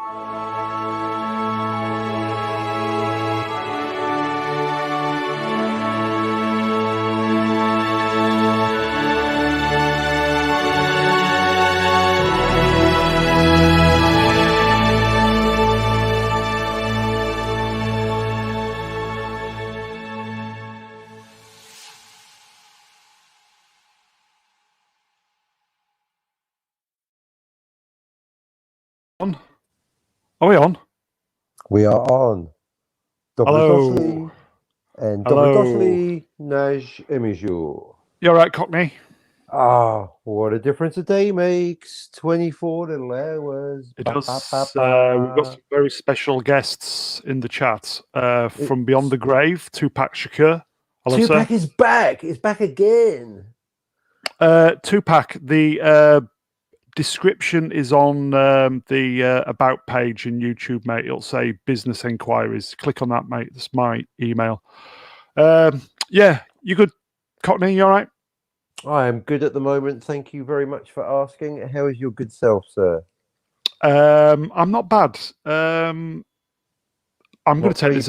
On? Are we on? We are on. Hello. And Hello. Naj Emiju. You all right, Cockney? Ah, what a difference a day makes. 24 little hours. It Ba, does. ba, ba, We've got ba. some very special guests in the chat. From Beyond the Grave, Tupac Shakur. Hello, Tupac sir. is back. It's back again. Tupac, the description is on the About page in YouTube, mate. It'll say business enquiries. Click on that, mate. That's my email. Yeah, you good, Cockney? You all right? I am good at the moment. Thank you very much for asking. How is your good self, sir? I'm not bad. I'm going to take this.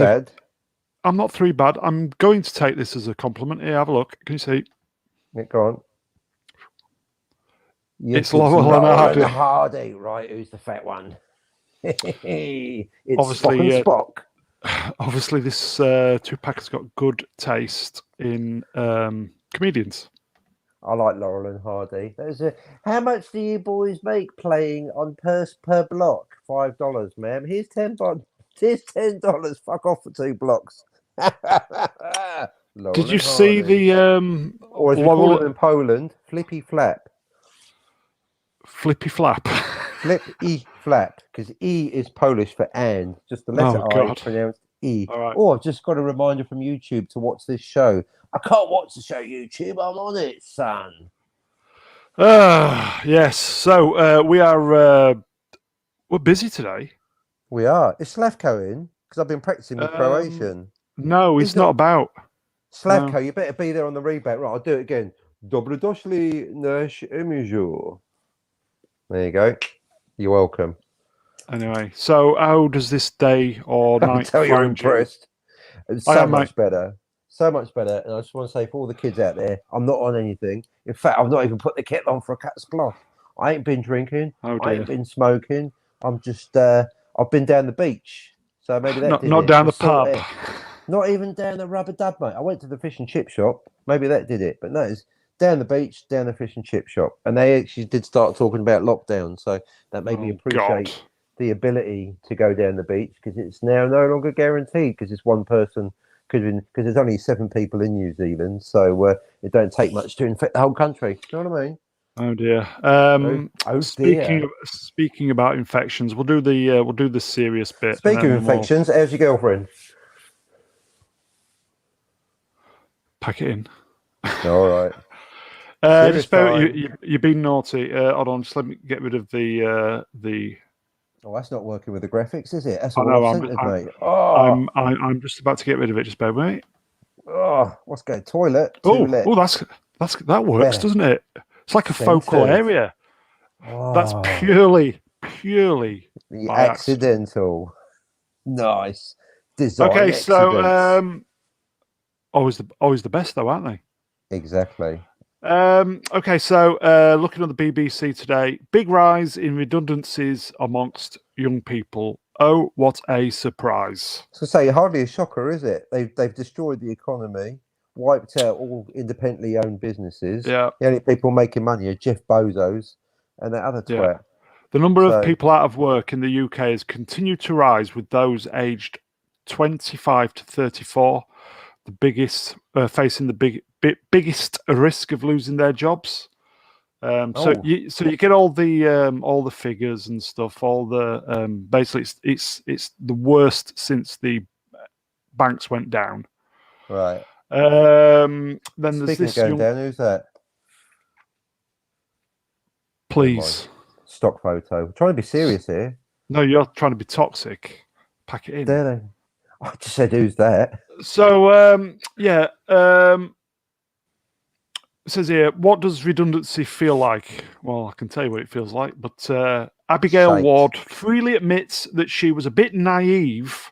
I'm not three bad. I'm going to take this as a compliment. Here, have a look. Can you see? Yeah, go on. Yes, it's Laurel and Hardy. Right, who's the fat one? It's obviously, Spock and Spock. Obviously, this Tupac has got good taste in comedians. I like Laurel and Hardy. How much do you boys make playing on per block? $5, ma'am. Here's $10. Here's $10. Fuck off for 2 blocks. Did you see the or as we call it in Poland, flippy flap? Flippy flap. Flip flap, because E is Polish for and. Just the letter I pronounced E. All right. Oh, I've just got a reminder from YouTube to watch this show. I can't watch the show, YouTube. I'm on it, son. Yes. So we're busy today. We are. Is Slavko in? Because I've been practicing with Croatian. No, it's not about. Slavko, you better be there on the reback. Right, I'll do it again. Dobrodošli naš emisiju. There you go. You're welcome. Anyway, so how does this day or night tell you're impressed. It's so much better. So much better. And I just want to say for all the kids out there, I'm not on anything. In fact, I've not even put the kettle on for a cat's splosh. I ain't been drinking. I ain't been smoking. I'm just I've been down the beach. So maybe that did not it. Down the pub. Not even down the rubber dub, mate. I went to the fish and chip shop. Maybe that did it. But no, it's down the beach, down the fish and chip shop. And they actually did start talking about lockdown. So that made me appreciate the ability to go down the beach, because it's now no longer guaranteed, because it's one person because there's only 7 people in New Zealand. So it don't take much to infect the whole country. You know what I mean? Oh dear. Speaking about infections, we'll do the serious bit. Speaking of infections, how's your girlfriend? Pack it in. All right. You've been naughty. Hold on, just let me get rid of the. Oh, that's not working with the graphics, is it? That's all I've sent mate. Oh, I'm just about to get rid of it. Just bear with me. Oh, what's going toilet? That works, doesn't it? It's like a focal area. Oh. That's purely accidental. Nice design. Okay, so always the best though, aren't they? Exactly. Okay, so looking at the BBC today, big rise in redundancies amongst young people. Oh, what a surprise! So say hardly a shocker, is it? They've destroyed the economy, wiped out all independently owned businesses. Yeah. The only people making money are Jeff Bezos and that other twat. Yeah. The number of people out of work in the UK has continued to rise, with those aged 25 to 34 the biggest facing the biggest risk of losing their jobs. So you get all the figures and stuff. All the basically it's the worst since the banks went down. Right. Then there's this going down. Who's that? Please. Stock photo. I'm trying to be serious here. No, you're trying to be toxic. Pack it in. There. I just said, who's that? So it says here, what does redundancy feel like? Well, I can tell you what it feels like, but Abigail Shite. Ward freely admits that she was a bit naive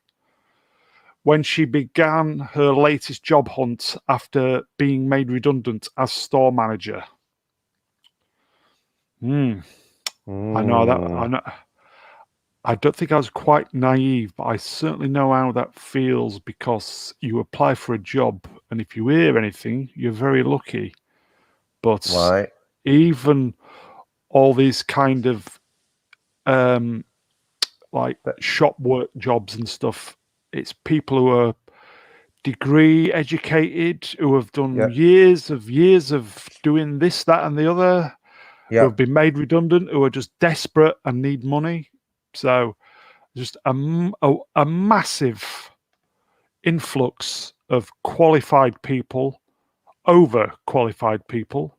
when she began her latest job hunt after being made redundant as store manager. I know that. I know. I don't think I was quite naive, but I certainly know how that feels, because you apply for a job, and if you hear anything, you're very lucky. But Right. even all these kind of like shop work jobs and stuff, it's people who are degree educated, who have done Yep. years of doing this, that, and the other, who Yep. have been made redundant, who are just desperate and need money. So just a massive influx of qualified people, overqualified people,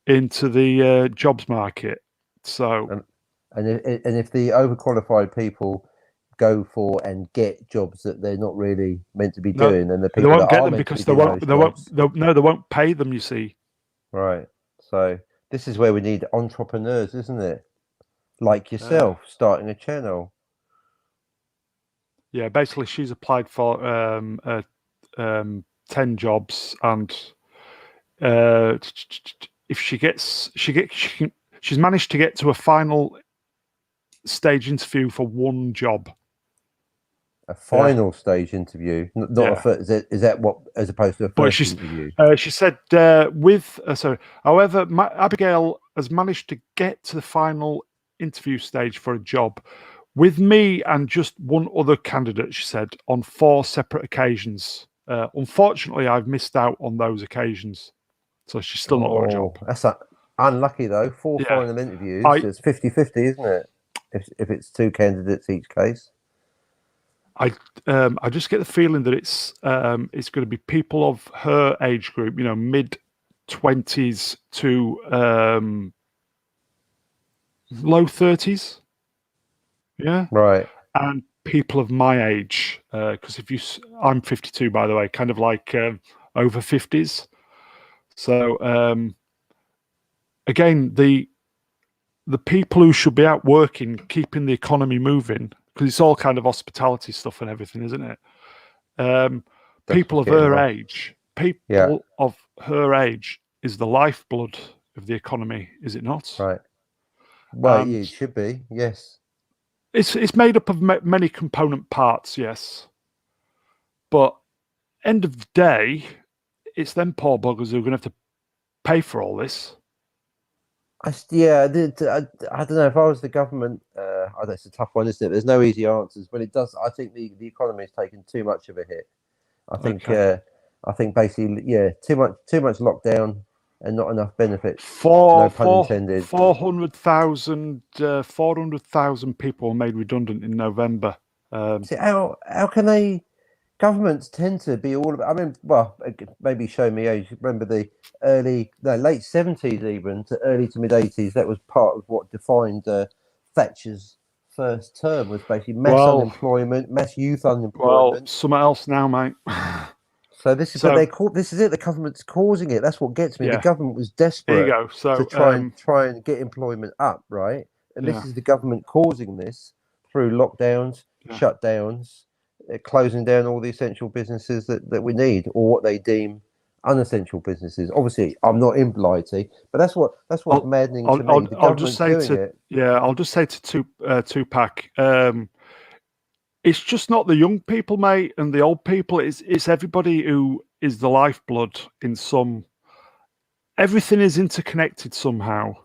into the jobs market. So, and if the overqualified people go for and get jobs that they're not really meant to be doing, and the people they won't that get are them meant to because be doing those jobs, they won't pay them. You see, right? So this is where we need entrepreneurs, isn't it? Like yourself, starting a channel. Yeah, basically, she's applied for 10 jobs, and if she's managed to get to a final stage interview for one job. A final stage interview, not a first. Is that what, as opposed to a first interview? She said however, Abigail has managed to get to the final interview stage for a job with me and just one other candidate, she said, on 4 separate occasions. Unfortunately, I've missed out on those occasions, so she's still not got a job. That's unlucky, though. 4 final interviews. It's 50-50, isn't it? If it's 2 candidates each case. I just get the feeling that it's going to be people of her age group, mid-20s to low 30s. Yeah. Right. And people of my age, because I'm 52, by the way, kind of like over 50s. So again, the people who should be out working, keeping the economy moving, because it's all kind of hospitality stuff and everything, isn't it? People of her age, of her age is the lifeblood of the economy, is it not? Right. Well, it should be, yes. It's made up of many component parts, yes. But end of the day, it's them poor buggers who are going to have to pay for all this. I don't know. If I was the government, it's a tough one, isn't it? There's no easy answers, but it does. I think the economy has taken too much of a hit. I think basically, too much lockdown and not enough benefits. No pun intended. 400,000 people were made redundant in November. See, how can they? Governments tend to be all about. I mean, well, maybe show me age. Remember the late 70s, even to early to mid 80s. That was part of what defined Thatcher's first term, was basically mass unemployment, mass youth unemployment. Well, something else now, mate. So this is this is it. The government's causing it. That's what gets me. The government was desperate to try and get employment up, right? And this is the government causing this through lockdowns, shutdowns, closing down all the essential businesses that we need, or what they deem unessential businesses. Obviously, I'm not in blighty, but that's what's maddening to me. I'll just say to Tupac, it's just not the young people, mate, and the old people. It's everybody who is the lifeblood in some. Everything is interconnected somehow.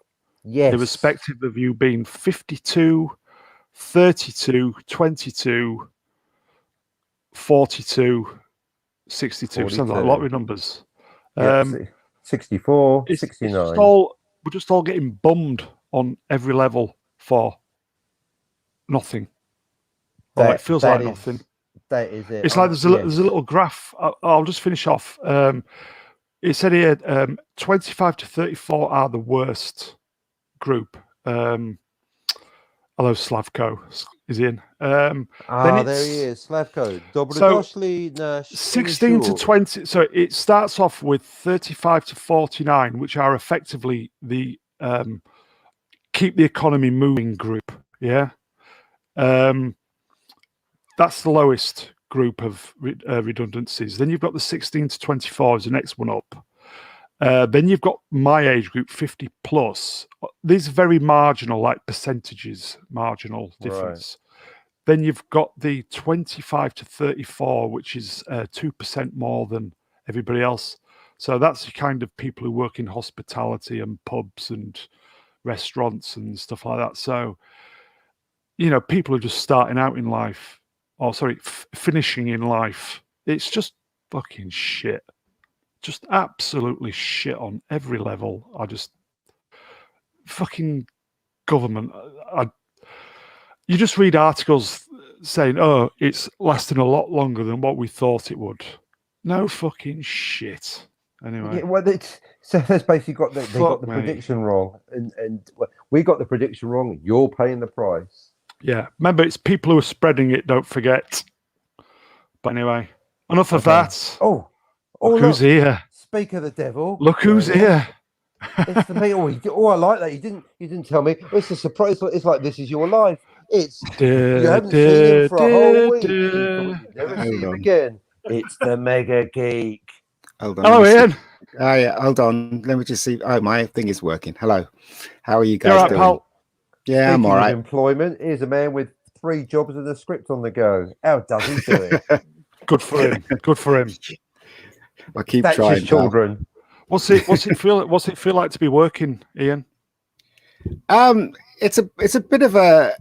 Yes. Irrespective of you being 52, 32, 22, 42, 62. Sounds like a lot of numbers. 64, 69. We're just all getting bummed on every level for nothing. It feels like nothing. That is it. It's like there's a little graph. I'll just finish off. It said here 25 to 34 are the worst group. Hello, Slavko is in. There he is, Slavko. Dobrodošli na 16 to 20. So it starts off with 35 to 49, which are effectively the keep the economy moving group. Yeah. That's the lowest group of redundancies. Then you've got the 16 to 24 is the next one up. Then you've got my age group, 50 plus. These are very marginal, like percentages, marginal difference. Right. Then you've got the 25 to 34, which is 2% more than everybody else. So that's the kind of people who work in hospitality and pubs and restaurants and stuff like that. So, people are just starting out in life. Finishing in life. It's just fucking shit. Just absolutely shit on every level. Fucking government. You just read articles saying, "Oh, it's lasting a lot longer than what we thought it would." No fucking shit. Anyway, yeah, well, so that's basically got they got the prediction wrong, and we got the prediction wrong. You're paying the price. Yeah, remember, it's people who are spreading it. Don't forget. But anyway, enough of that. Oh, look who's here? Speak of the devil. Look who's here. It's the me. Oh, I like that. You didn't tell me. It's a surprise. It's like This Is Your Life. It's you haven't seen him for a whole week. You've never see him again. It's the Mega Geek. Hold on. Hello, Ian. Oh yeah, hold on. Let me just see. Oh, my thing is working. Hello. How are you guys doing? Pal? Yeah, I'm all right. Employment. Here's a man with 3 jobs and a script on the go. How does he do it? Good for him. Good for him. I keep That's trying. His children. What's it feel like to be working, Ian? It's a bit of a.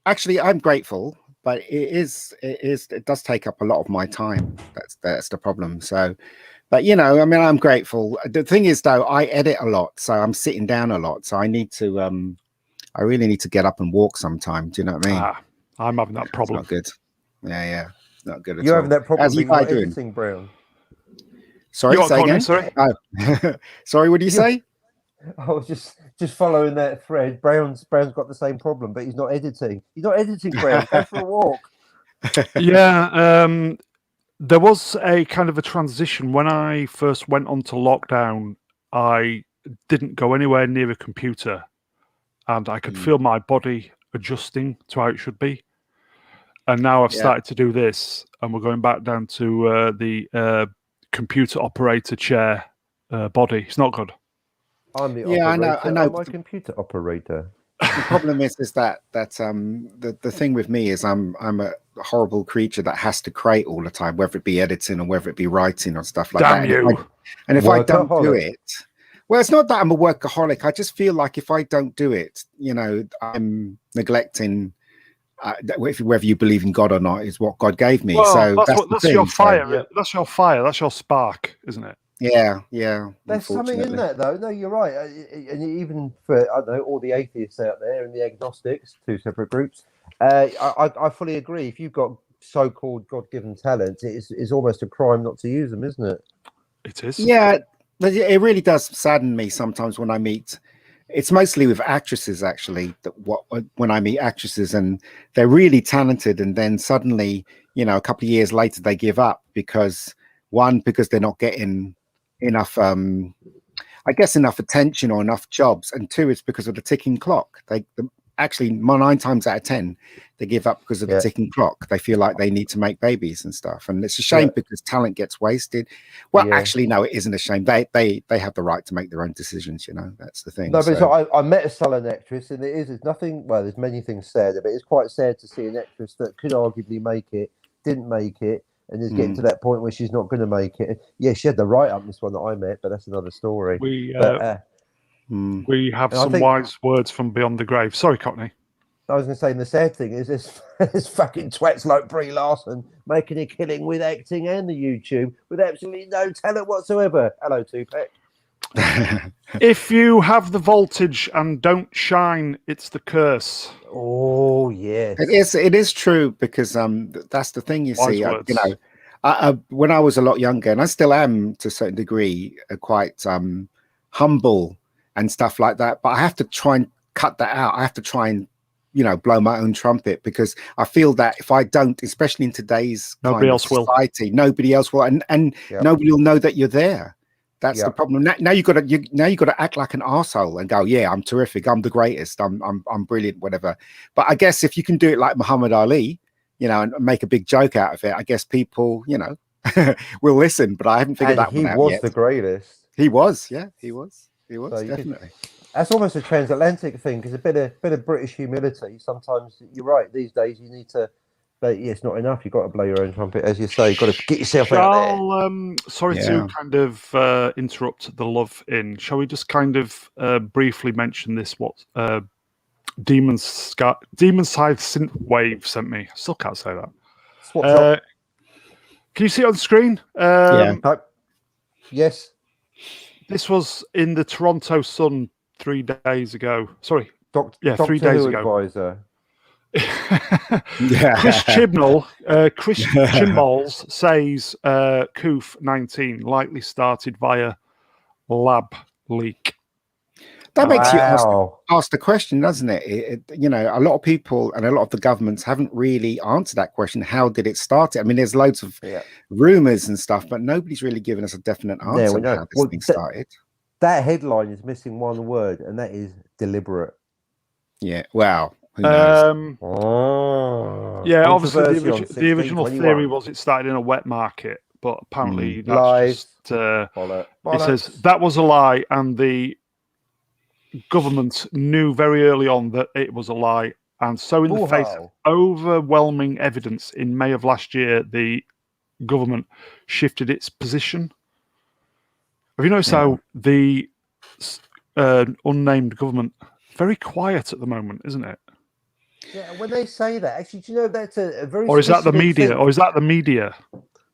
Actually, I'm grateful, but it does take up a lot of my time. That's the problem. So, but I'm grateful. The thing is, though, I edit a lot, so I'm sitting down a lot. So I need to I really need to get up and walk sometime. Do you know what I mean? I'm having that problem. It's not good. Yeah. Not good at all. You're having that problem. How's you guys doing? Brown. Sorry, say again? Sorry. Oh. Sorry, what do you say? I was just following that thread. Brown's got the same problem, but he's not editing. He's not editing, Brown. Go for a walk. Yeah. There was a kind of a transition. When I first went onto lockdown, I didn't go anywhere near a computer. And I could feel my body adjusting to how it should be. And now I've started to do this, and we're going back down to the computer operator chair body. It's not good. I'm the operator. I know. I'm my computer operator. The problem is that the thing with me is I'm a horrible creature that has to create all the time, whether it be editing or whether it be writing or stuff like that. And if I don't do it. Well, it's not that I'm a workaholic. I just feel like if I don't do it, I'm neglecting whether you believe in God or not is what God gave me. Well, so that's your fire. So, that's your fire. That's your spark, isn't it? Yeah. There's something in that, though. No, you're right. And even for all the atheists out there and the agnostics, 2 separate groups, I fully agree. If you've got so-called God-given talents, it's almost a crime not to use them, isn't it? It is. Yeah. But it really does sadden me sometimes when I meet. It's mostly with actresses, actually. When I meet actresses and they're really talented, and then suddenly, a couple of years later, they give up because they're not getting enough, enough attention or enough jobs, and 2, it's because of the ticking clock. Actually, 9 times out of 10, they give up because of the ticking clock. They feel like they need to make babies and stuff, and it's a shame because talent gets wasted. Well, actually, no, it isn't a shame. They have the right to make their own decisions. That's the thing. No, but so I met a salon actress, and it's nothing. Well, there's many things sad, but it's quite sad to see an actress that could arguably make it, didn't make it, and is getting to that point where she's not going to make it. Yeah, she had the right up, this one that I met, but that's another story. We have some wise words from beyond the grave. Sorry, Cockney. I was going to say, and the sad thing is this fucking twats like Brie Larson making a killing with acting and the YouTube with absolutely no talent whatsoever. Hello, Tupac. If you have the voltage and don't shine, it's the curse. Oh, yes. It is true, because that's the thing, you see. When I was a lot younger, and I still am to a certain degree, quite humble and stuff like that, but I have to try and cut that out. I have to try and blow my own trumpet, because I feel that if I don't, especially in today's society, nobody else will, and nobody will know that you're there, That's the problem. Now you got to act like an arsehole and go, yeah, I'm terrific, I'm the greatest, I'm brilliant, whatever. But I guess if you can do it like Muhammad Ali, and make a big joke out of it, I guess people, will listen. But I haven't figured that one out yet. He was the greatest. He was, yeah, he was So definitely. That's almost a transatlantic thing, because a bit of British humility. Sometimes you're right. These days you need to. But it's not enough. You've got to blow your own trumpet, as you say. You've got to get yourself out there. Sorry to kind of interrupt the love in. Shall we just kind of briefly mention this? What Demon Side Synthwave sent me. I still can't say that. Can you see it on the screen? Yes. This was in the Toronto Sun 3 days ago. Sorry. Doctor 3 days Who ago. Advisor. Chris Chimballs says COOF 19 likely started via lab leak. That makes you ask the question, doesn't it? A lot of people and a lot of the governments haven't really answered that question. How did it start? I mean, there's loads of rumors and stuff, but nobody's really given us a definite answer on how this thing started. That headline is missing one word, and that is deliberate. Yeah, wow. Who knows? Obviously the original theory was it started in a wet market, but apparently that's just it says that was a lie, and the government knew very early on that it was a lie, and so in the face of overwhelming evidence in May of last year, the government shifted its position. Have you noticed how the unnamed government very quiet at the moment, isn't it? Yeah, when they say that, actually, do you know that's a very... Or is that the media? Or is that the media?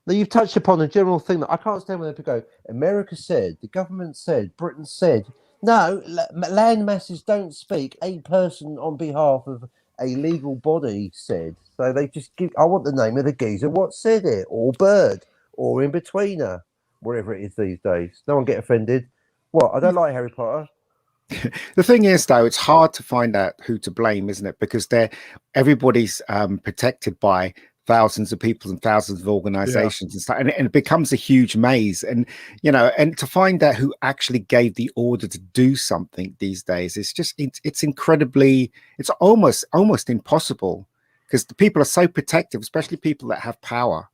Now, you've touched upon a general thing that I can't stand when people go, America said, the government said, Britain said. No, land masses don't speak. A person on behalf of a legal body said. So they just give... I want the name of the geezer. What said it? Or bird. Or in-betweener. Wherever it is these days. No one get offended. What? I don't like Harry Potter. The thing is, though, it's hard to find out who to blame, isn't it? Because everybody's protected by thousands of people and thousands of organizations and stuff, and it becomes a huge maze. And and to find out who actually gave the order to do something these days, it's incredibly, it's almost impossible, because the people are so protective, especially people that have power,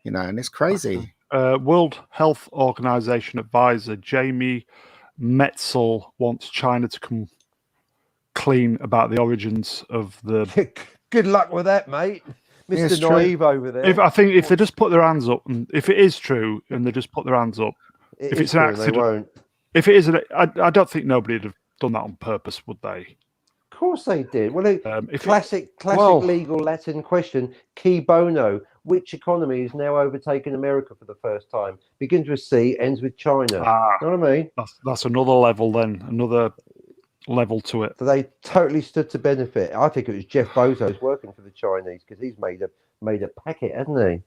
and it's crazy. World Health Organization advisor Jamie Metzel wants China to come clean about the origins of the... Good luck with that, mate. Mr. Naive over there. I think if they just put their hands up, and if it is true, and they just put their hands up, if it's an accident, they won't. If it is, I don't think nobody would have done that on purpose, would they? Of course they did. Well, classic legal Latin question: Qui bono? Which economy has now overtaken America for the first time? Begins with C, ends with China. You know what I mean? That's another level then, another level to it. So they totally stood to benefit. I think it was Jeff Bezos working for the Chinese, because he's made a packet, hasn't he?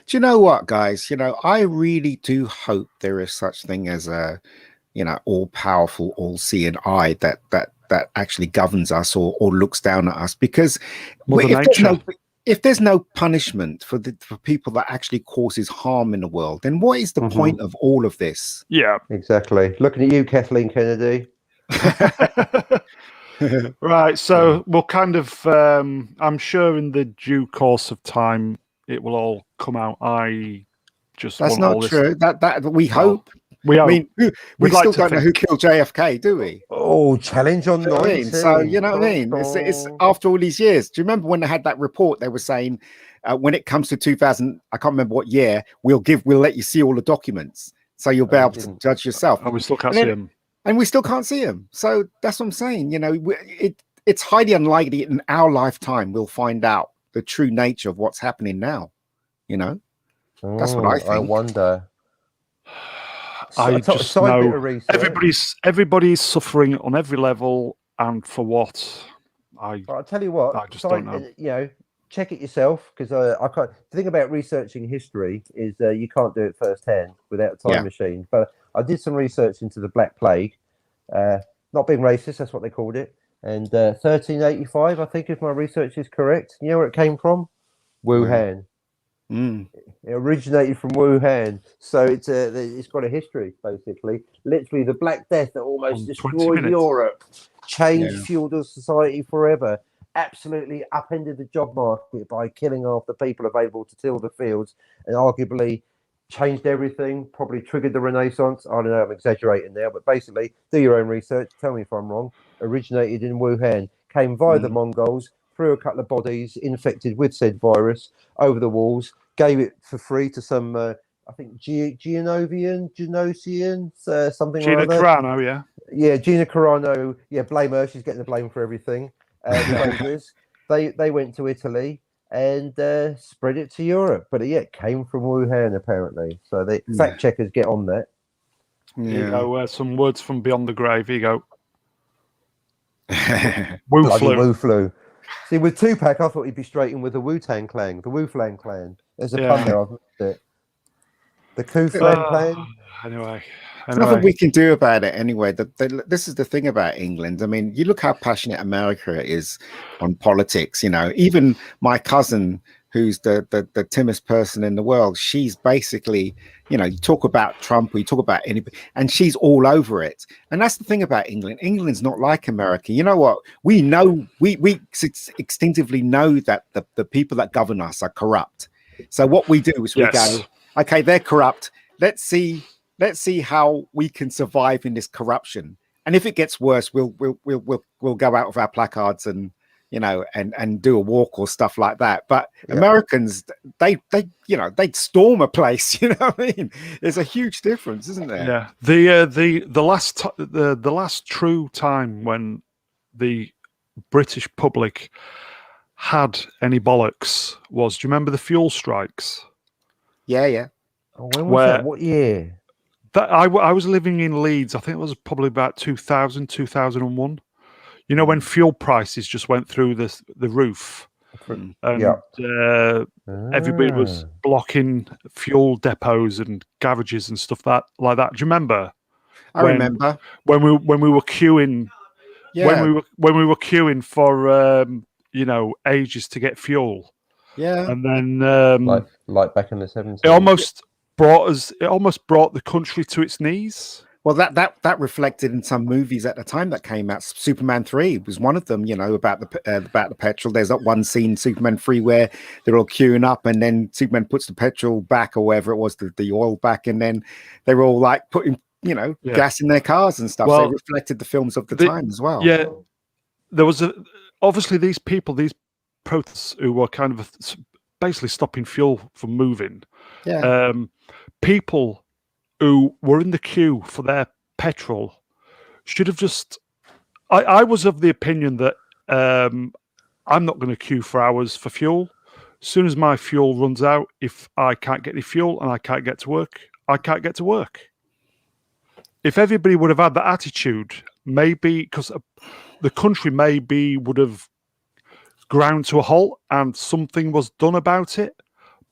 Do you know what, guys? I really do hope there is such thing as a, all-powerful, all-seeing eye that actually governs us or looks down at us, because if there's no punishment for people that actually causes harm in the world, then what is the point of all of this? Yeah, exactly. Looking at you, Kathleen Kennedy. Right, so we'll kind of I'm sure in the due course of time it will all come out. That's not true. That we hope. We hope. I mean, we still don't know who killed JFK, do we? Oh, challenge on 19. So you know what I mean? It's after all these years. Do you remember when they had that report? They were saying when it comes to 2000, I can't remember what year. We'll let you see all the documents, so you'll be able to judge yourself. And we still can't see them. And we still can't see him. So that's what I'm saying. It's highly unlikely in our lifetime we'll find out the true nature of what's happening now. That's what I think. I wonder. I just know everybody's suffering on every level, and for what? I'll tell you what. I just don't know. Check it yourself, because I can't. The thing about researching history is you can't do it firsthand without a time machine. But I did some research into the Black Plague. Not being racist, that's what they called it. And 1385, I think, if my research is correct. You know where it came from? Wuhan. It originated from Wuhan, so it's got a history basically. Literally, the Black Death that almost destroyed Europe, changed feudal society forever. Absolutely upended the job market by killing half the people available to till the fields, and arguably changed everything. Probably triggered the Renaissance. I don't know. I'm exaggerating now, but basically, do your own research. Tell me if I'm wrong. Originated in Wuhan, came via the Mongols, threw a couple of bodies infected with said virus over the walls. Gave it for free to some, I think, Genosian, something Gina like that. Carano, yeah. Yeah, Gina Carano. Yeah, blame her. She's getting the blame for everything. They went to Italy and spread it to Europe. But it came from Wuhan, apparently. So the fact checkers get on that. Here you go. Some words from beyond the grave. Here you go. Woo flu. See, with Tupac, I thought he'd be straight in with the Wu-Tang Clan, the Wu-Flang Clan. There's a pun there, I've missed it. The Ku-Flang Clan. Anyway. There's nothing we can do about it anyway. This is the thing about England. I mean, you look how passionate America is on politics. You know, even my cousin, who's the timmest person in the world, she's basically, you know, you talk about Trump, or you talk about anybody, and she's all over it. And that's the thing about England. England's not like America. You know what? We know, we instinctively know that the people that govern us are corrupt. So what we do is we go, okay, they're corrupt. Let's see how we can survive in this corruption. And if it gets worse, we'll go out with our placards and, you know, and do a walk or stuff like that. But Americans, they'd storm a place. You know what I mean? There's a huge difference, isn't there? Yeah. The last true time when the British public had any bollocks was, do you remember the fuel strikes? Yeah. Oh, when was that? What year? I was living in Leeds. I think it was probably about 2000, 2001. You know, when fuel prices just went through the roof, and everybody was blocking fuel depots and garages and stuff like that. Do you remember? I remember when we were queuing. Yeah. When we were queuing for ages to get fuel. Yeah. And then like back in the 70s. It almost brought the country to its knees. Well, that reflected in some movies at the time that came out. Superman 3 was one of them, you know, about the petrol. There's that one scene, Superman 3, where they're all queuing up, and then Superman puts the petrol back, or whatever it was, the oil back, and then they were all like putting, you know, gas in their cars and stuff. So it reflected the films of the time as well. Yeah, there was obviously these protests who were kind of basically stopping fuel from moving. Yeah. People who were in the queue for their petrol should have just... I was of the opinion that I'm not going to queue for hours for fuel. As soon as my fuel runs out, if I can't get any fuel and I can't get to work, I can't get to work. If everybody would have had that attitude, maybe, because the country maybe would have ground to a halt and something was done about it.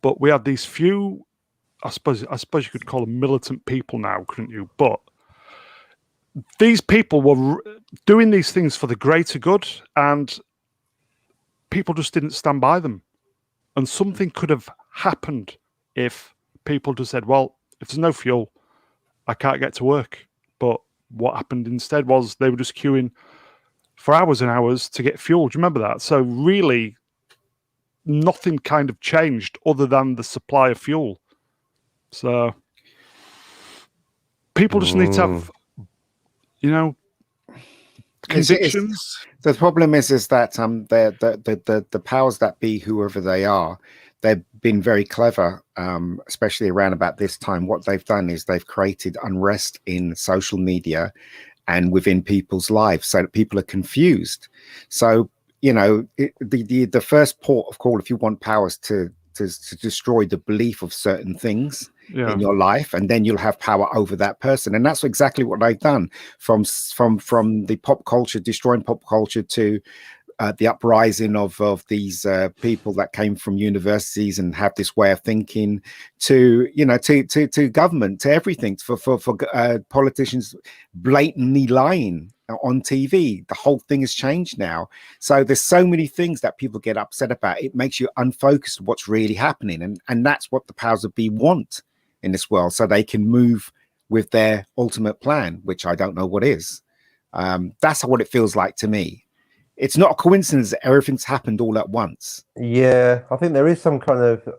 But we had these few... I suppose you could call them militant people now, couldn't you? But these people were doing these things for the greater good, and people just didn't stand by them. And something could have happened if people just said, well, if there's no fuel, I can't get to work. But what happened instead was they were just queuing for hours and hours to get fuel. Do you remember that? So really, nothing kind of changed other than the supply of fuel. So people just need to have, you know, convictions. The problem is that the powers that be, whoever they are, they've been very clever, especially around about this time. What they've done is they've created unrest in social media and within people's lives, so that people are confused. So, you know, the first port of call, if you want powers to destroy the belief of certain things in your life, and then you'll have power over that person. And that's exactly what they've done, from the pop culture, destroying pop culture, to the uprising of these people that came from universities and have this way of thinking, to, you know, to government, to everything, for politicians blatantly lying on TV. The whole thing has changed now. So there's so many things that people get upset about. It makes you unfocused on what's really happening. And that's what the powers that be want in this world, so they can move with their ultimate plan, which I don't know what is. That's what it feels like to me. It's not a coincidence that everything's happened all at once. Yeah, I think there is some kind of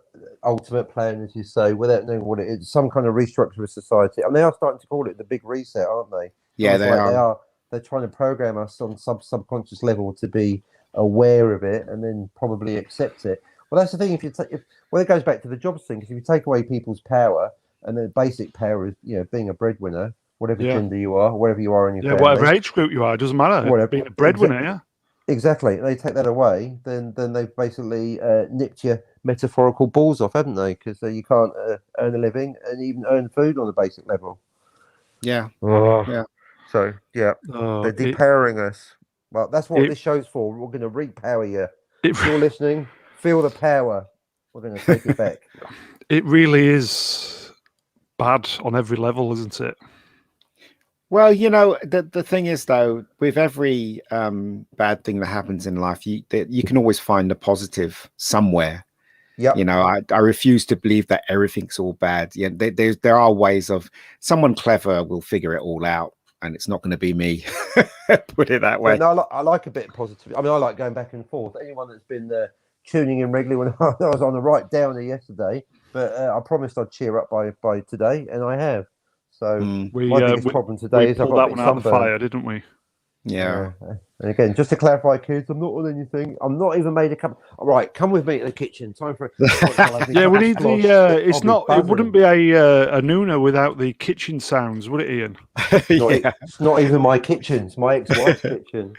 ultimate plan, as you say, without knowing what it is, some kind of restructure of society. And they are starting to call it the big reset, aren't they? Yeah, they are. They're trying to program us on subconscious level to be aware of it and then probably accept it. Well, that's the thing. Well, it goes back to the jobs thing, because if you take away people's power, and the basic power is, being a breadwinner, whatever gender you are, wherever you are in your family, whatever age group you are, it doesn't matter. Whatever. Being a breadwinner, Exactly. They take that away, then they've basically nipped your metaphorical balls off, haven't they? Because you can't earn a living and even earn food on a basic level. Yeah. Yeah. So, they're depowering us. Well, that's what this show's for. We're going to repower you. If you're listening, feel the power. We're going to take it back. It really is bad on every level, isn't it? Well, the thing is, though, with every bad thing that happens in life, you can always find a positive somewhere. Yeah. I refuse to believe that everything's all bad. Yeah, there are ways of someone clever will figure it all out, and it's not going to be me. Put it that way. No, I like a bit of positivity. I mean, I like going back and forth. Anyone that's been tuning in regularly when I was on the right downer yesterday, but I promised I'd cheer up by today, and I have. So my biggest problem today is I've got that one out of the fire, didn't we? Yeah. And again, just to clarify, kids, I'm not on anything. I'm not even made a cup. All right, come with me to the kitchen. Time for yeah. We need the. It's not. It wouldn't be a Nuna without the kitchen sounds, would it, Ian? It's not even my kitchen. It's my ex-wife's kitchen.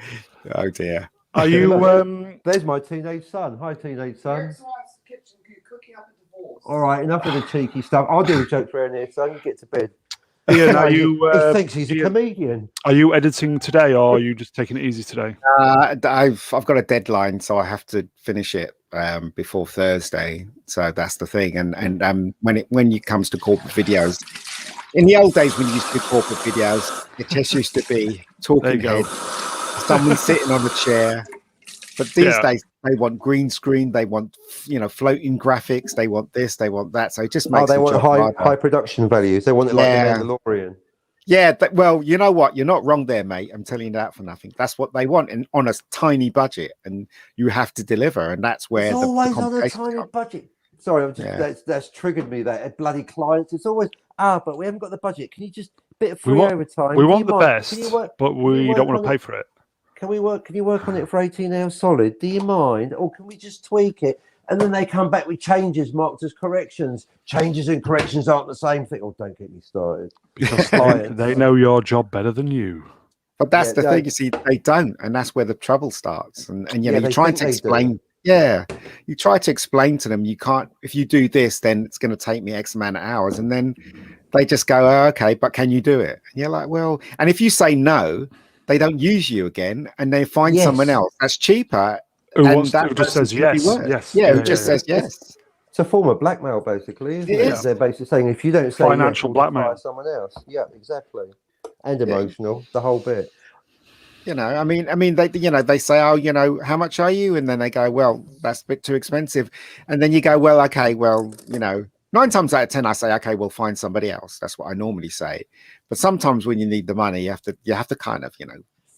Oh dear. Are you? There's my teenage son. Hi, teenage son. Ex-wife's kitchen cooking up a divorce. All right, enough of the cheeky stuff. I'll do the jokes around here, son. Get to bed. Ian, are you? He thinks he's a comedian. Are you editing today, or are you just taking it easy today? I've got a deadline, so I have to finish it before Thursday. So that's the thing. And when it comes to corporate videos, in the old days when you used to do corporate videos, it just used to be talking head, someone sitting on a chair. But these days they want green screen, they want floating graphics, they want this, they want that. So it just makes they want high production values. They want it like the Mandalorian. Yeah, well, you know what? You're not wrong there, mate. I'm telling you that for nothing. That's what they want, and on a tiny budget, and you have to deliver, and that's where it's always on a tiny budget. Sorry, that's triggered me. That bloody clients. It's always but we haven't got the budget. Can you just bit of free overtime? We want the best, but we don't want to pay for it. Can you work on it for 18 hours solid? Do you mind? Or can we just tweak it? And then they come back with changes marked as corrections. Changes and corrections aren't the same thing. Oh, don't get me started. Because they know your job better than you. But that's the thing, you see, they don't. And that's where the trouble starts. And you're trying to explain. Yeah. You try to explain to them, you can't, if you do this, then it's going to take me X amount of hours. And then they just go, oh, okay, but can you do it? And you're like, well, and if you say no, they don't use you again, and they find someone else that's cheaper. Who just says yes. Yeah, who just says yes. It's a form of blackmail, basically, isn't it? They're basically saying if you don't say financial blackmail, hire someone else. Yeah, exactly. And emotional, the whole bit. I mean, they say, oh, how much are you? And then they go, well, that's a bit too expensive. And then you go, well, okay, well, 9 times out of 10, I say, okay, we'll find somebody else. That's what I normally say. But sometimes when you need the money, you have to kind of,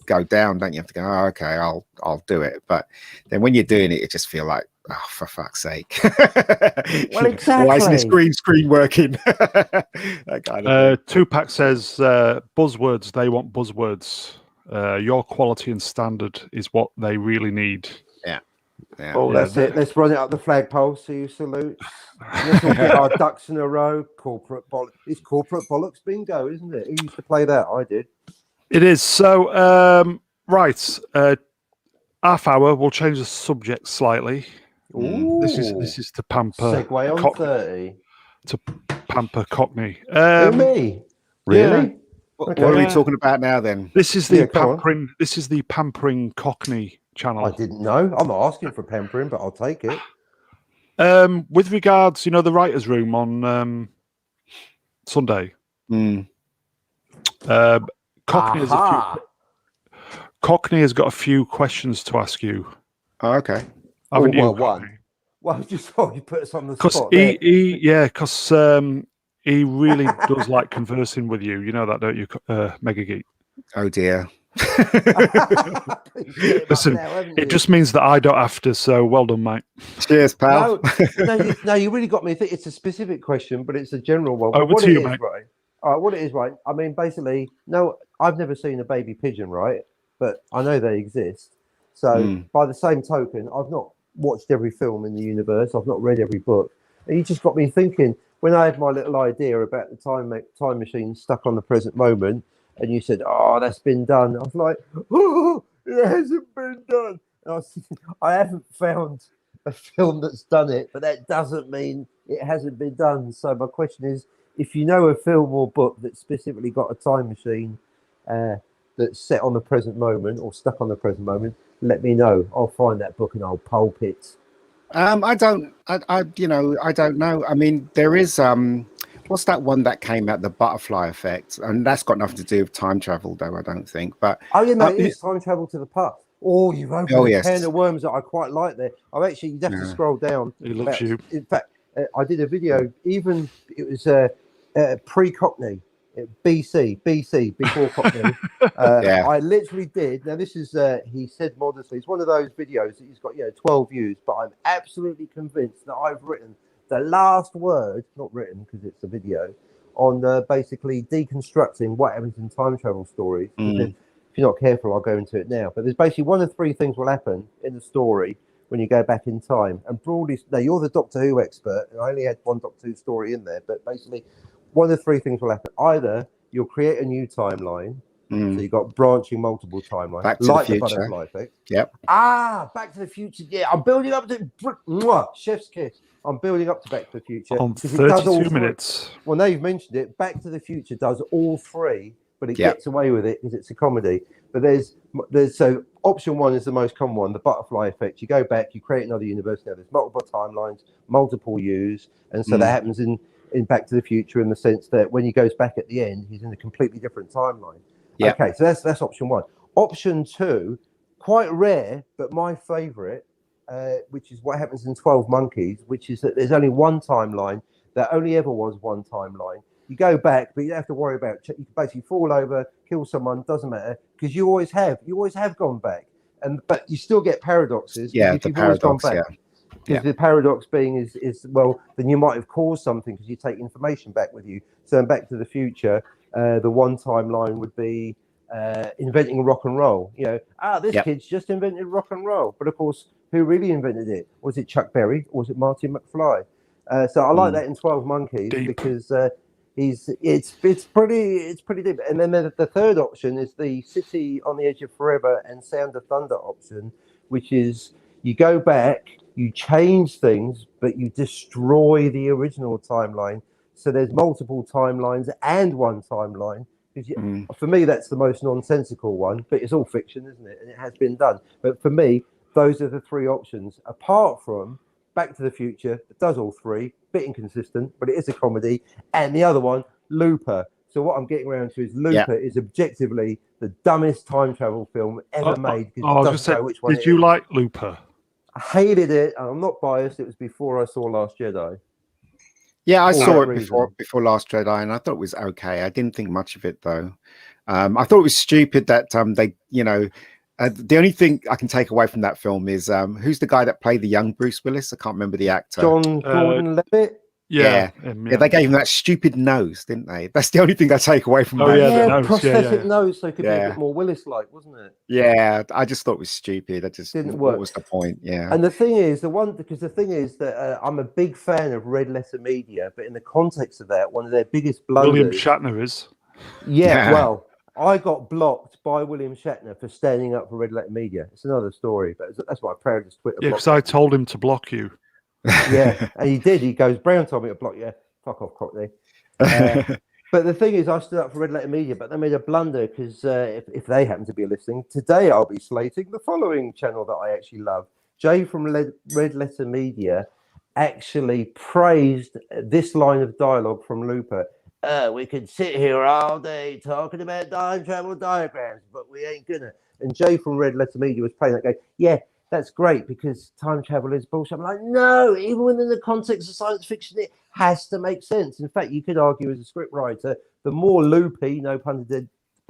go down, don't you? Have to go, oh, okay, I'll do it. But then when you're doing it, you just feel like, oh, for fuck's sake. Well, exactly. Why isn't this green screen working? That kind of Tupac says, buzzwords, they want buzzwords. Your quality and standard is what they really need. That's it. Let's run it up the flagpole. See you salute. Let's all get our ducks in a row. Corporate bollocks. It's corporate bollocks bingo, isn't it? Who used to play that? I did. It is. So, right. Half hour. We'll change the subject slightly. Ooh. This is to pamper. Segue on 30. To pamper Cockney. Me? Really? Yeah. What are we talking about now then? This is the pampering. This is the pampering Cockney channel. I didn't know. I'm not asking for pampering, but I'll take it. With regards, the writers' room on Sunday. Mm. Cockney has Cockney has got a few questions to ask you. Oh, okay. Haven't you? One. Well, just thought you put us on the Because spot. There. he really does like conversing with you. You know that, don't you, Mega Geek? Oh dear. Listen, it just means that I don't have to. So well done, mate. Cheers, pal. No, you really got me. It's a specific question, but it's a general one. Over to you, mate. Right? All right, what it is, right? I mean, basically, no, I've never seen a baby pigeon, right? But I know they exist. So by the same token, I've not watched every film in the universe. I've not read every book. And you just got me thinking. When I had my little idea about the time machine stuck on the present moment, and you said, "Oh, that's been done," I was like, "Oh, it hasn't been done." And I was thinking, I haven't found a film that's done it, but that doesn't mean it hasn't been done. So my question is, if you know a film or book that specifically got a time machine that's set on the present moment or stuck on the present moment, let me know. I'll find that book and I'll pulp it. I don't know. I mean, there is what's that one that came out, the butterfly effect, and that's got nothing to do with time travel, though. I don't think. But it's time travel to the past. Oh, you've opened a can of worms that I quite like there. You'd have to scroll down. He loves you. In fact, I did a video. Even it was pre-Cockney. BC, before Cockney. I literally did. Now, this is, he said modestly, it's one of those videos that he's got, 12 views, but I'm absolutely convinced that I've written the last word, not written because it's a video, on basically deconstructing what happens in time travel stories. If you're not careful, I'll go into it now. But there's basically one of three things will happen in the story when you go back in time. And broadly, now you're the Doctor Who expert, and I only had one Doctor Who story in there, but basically, one of the three things will happen. Either you'll create a new timeline, so you've got branching multiple timelines, Back to like the the Future. butterfly effect. Yep. Back to the Future. Yeah, I'm building up to chef's kiss. I'm building up to Back to the Future. On 32 minutes. Well, now you've mentioned it, Back to the Future does all three, but it gets away with it because it's a comedy. But there's so option one is the most common one, the butterfly effect. You go back, you create another universe. Now there's multiple timelines, multiple yous, and so that happens in Back to the Future in the sense that when he goes back at the end, he's in a completely different timeline. Yeah. Okay, so that's option one. Option two, quite rare, but my favorite, which is what happens in 12 Monkeys, which is that there's only one timeline. There only ever was one timeline. You go back, but you don't have to worry about. You can basically fall over, kill someone, doesn't matter, because you always have gone back, but you still get paradoxes. Yeah, the paradox. Because the paradox being is well, then you might have caused something because you take information back with you. So in Back to the Future, the one timeline would be inventing rock and roll. This kid's just invented rock and roll, but of course, who really invented it? Was it Chuck Berry or was it Marty McFly? So I like that in 12 Monkeys because it's pretty deep. And then the third option is the City on the Edge of Forever and Sound of Thunder option, which is you go back, you change things, but you destroy the original timeline. So there's multiple timelines and one timeline. For me, that's the most nonsensical one, but it's all fiction, isn't it? And it has been done. But for me, those are the three options, apart from Back to the Future, that does all three, bit inconsistent, but it is a comedy. And the other one, Looper. So what I'm getting around to is Looper is objectively the dumbest time travel film ever made. Did you like Looper? I hated it, and I'm not biased. It was before I saw Last Jedi. Yeah, I saw it before Last Jedi, and I thought it was okay. I didn't think much of it though. I thought it was stupid that they, the only thing I can take away from that film is who's the guy that played the young Bruce Willis? I can't remember the actor. John Gordon-Levitt. Yeah, they gave him that stupid nose, didn't they? That's the only thing I take away from that. Prosthetic nose, so it could be a bit more Willis-like, wasn't it? Yeah, I just thought it was stupid. Didn't work. What was the point? Yeah. And the thing is that I'm a big fan of Red Letter Media, but in the context of that, one of their biggest blunders. William Shatner is. Yeah, well, I got blocked by William Shatner for standing up for Red Letter Media. It's another story, but that's why I proud to Twitter. Yeah, because I told him to block you. Yeah, and he did. He goes, Brown told me to block you. Fuck off, Cockney. But the thing is, I stood up for Red Letter Media, but they made a blunder because if they happen to be listening, today I'll be slating the following channel that I actually love. Jay from Red Letter Media actually praised this line of dialogue from Looper we could sit here all day talking about time travel diagrams, but we ain't gonna. And Jay from Red Letter Media was playing that game. Yeah, that's great because time travel is bullshit. I'm like, no, even within the context of science fiction, it has to make sense. In fact, you could argue as a script writer, the more loopy, no pun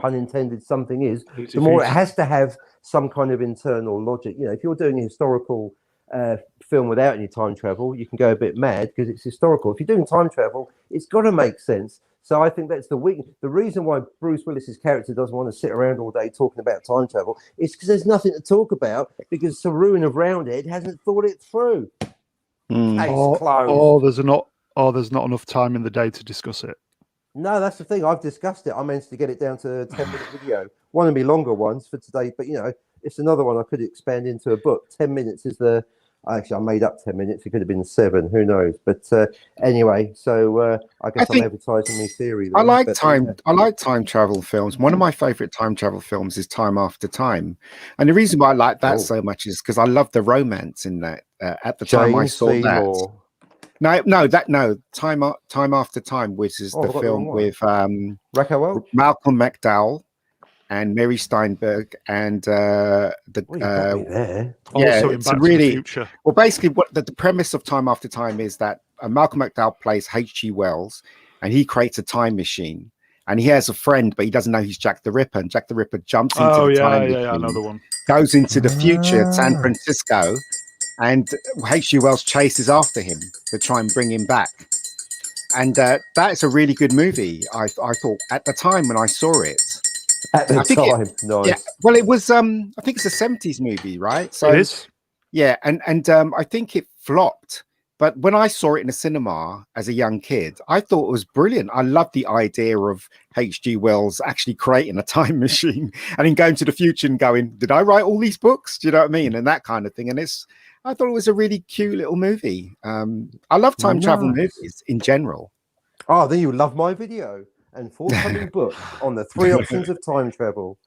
intended, something is, the more it has to have some kind of internal logic. You know, if you're doing a historical film without any time travel, you can go a bit mad because it's historical. If you're doing time travel, it's got to make sense. So I think that's the reason why Bruce Willis's character doesn't want to sit around all day talking about time travel is because there's nothing to talk about because Saruman of Roundhead hasn't thought it through. There's not enough time in the day to discuss it. No, that's the thing. I've discussed it. I managed to get it down to a 10-minute video. One of my longer ones for today, but you know, it's another one I could expand into a book. 10 minutes is the. Actually, I made up 10 minutes. It could have been 7. Who knows? But anyway, so I guess I'm advertising my theory. Then, I like time travel films. One of my favorite time travel films is Time After Time, and the reason why I like that so much is because I love the romance in that. At the time I saw that. No, Time After Time, which is the film with Malcolm McDowell and Mary Steinberg and it's really future. Well, basically, what the premise of Time After Time is that Malcolm McDowell plays H.G. Wells, and he creates a time machine, and he has a friend, but he doesn't know he's Jack the Ripper, and Jack the Ripper jumps into the time machine, another one, goes into the future, San Francisco, and H.G. Wells chases after him to try and bring him back. And that's a really good movie. I thought at the time when I saw it. At the time, nice. Yeah, well, it was. I think it's a '70s movie, right? So it is. Yeah, and I think it flopped. But when I saw it in a cinema as a young kid, I thought it was brilliant. I loved the idea of H.G. Wells actually creating a time machine and then going to the future and going, "Did I write all these books?" Do you know what I mean? And that kind of thing. And I thought it was a really cute little movie. I love time travel movies in general. Oh, then you love my video and forthcoming book on the 3 options of time travel.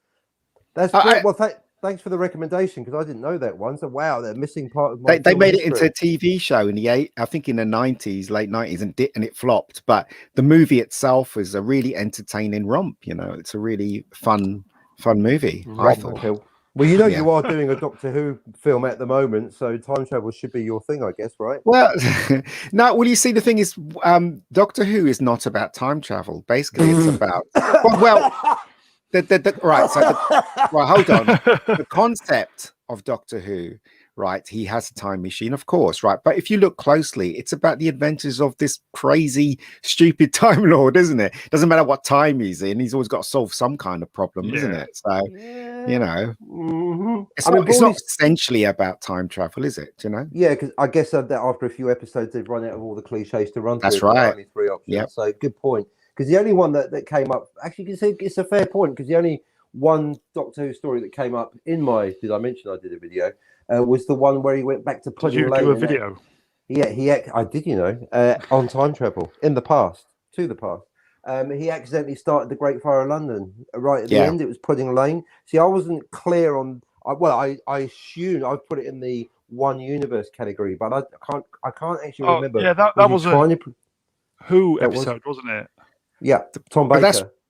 That's great. Well, thanks for the recommendation because I didn't know that one. So wow, they're missing part of my. They made it into a TV show in the late '90s, and it flopped. But the movie itself is a really entertaining romp. You know, it's a really fun movie. I thought. Well, you know, you are doing a Doctor Who film at the moment, so time travel should be your thing, I guess, right? Well, no. Well, you see, the thing is, Doctor Who is not about time travel. Basically, it's about right. So, hold on. The concept of Doctor Who, right? He has a time machine, of course, right? But if you look closely, it's about the adventures of this crazy, stupid Time Lord, isn't it? Doesn't matter what time he's in; he's always got to solve some kind of problem, isn't it? So, you know, it's not essentially about time travel, is it? You know? Yeah, because I guess that after a few episodes, they've run out of all the cliches to run through. That's right. Only 3 options. Yep. So, good point. Because the only one that came up, actually, it's a fair point. Because the only one Doctor Who story that came up in my, did I mention I did a video? Was the one where he went back to Pudding Lane. Did you do a video? I did, you know, on time travel in the past, to the past. He accidentally started the Great Fire of London right at the end. It was Pudding Lane. See, I wasn't clear on. I assumed I put it in the One Universe category, but I can't actually remember. Yeah, that was a Who episode, wasn't it? Yeah, Tom Baker.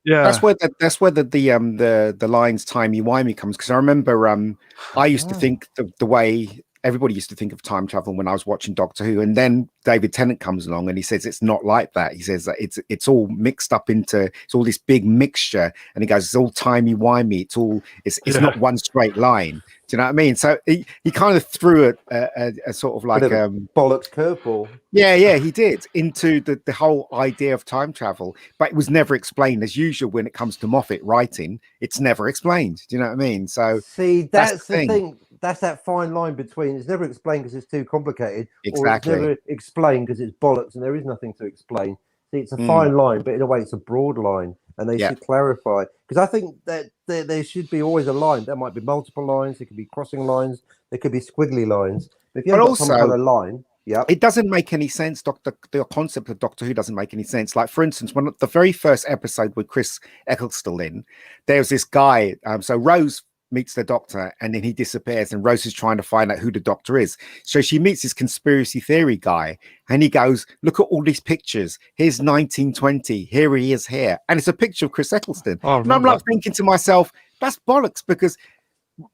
That's where the lines timey-wimey comes, because I remember I used to think the way everybody used to think of time travel when I was watching Doctor Who, and then David Tennant comes along and he says it's not like that. He says that it's all mixed up into, it's all this big mixture, and he goes, it's all timey-wimey, it's not one straight line. Do you know what I mean? So he kind of threw a sort of like bollocks curveball. Yeah, he did, into the whole idea of time travel, but it was never explained. As usual, when it comes to Moffat writing, it's never explained. Do you know what I mean? So see, that's the thing. That's that fine line between it's never explained because it's too complicated, exactly, or it's never explained because it's bollocks and there is nothing to explain. See, it's a fine line, but in a way, it's a broad line, and they should clarify, because I think that there should be always a line. There might be multiple lines. There could be crossing lines. There could be squiggly lines. But if you have some kind of line, it doesn't make any sense. The concept of Doctor Who doesn't make any sense. Like, for instance, the very first episode with Chris Eccleston in, there was this guy. So Rose meets the doctor, and then he disappears, and Rose is trying to find out who the doctor is. So she meets this conspiracy theory guy, and he goes, "Look at all these pictures. Here's 1920. Here he is here." And it's a picture of Chris Eccleston. Oh, and I'm like thinking to myself, that's bollocks, because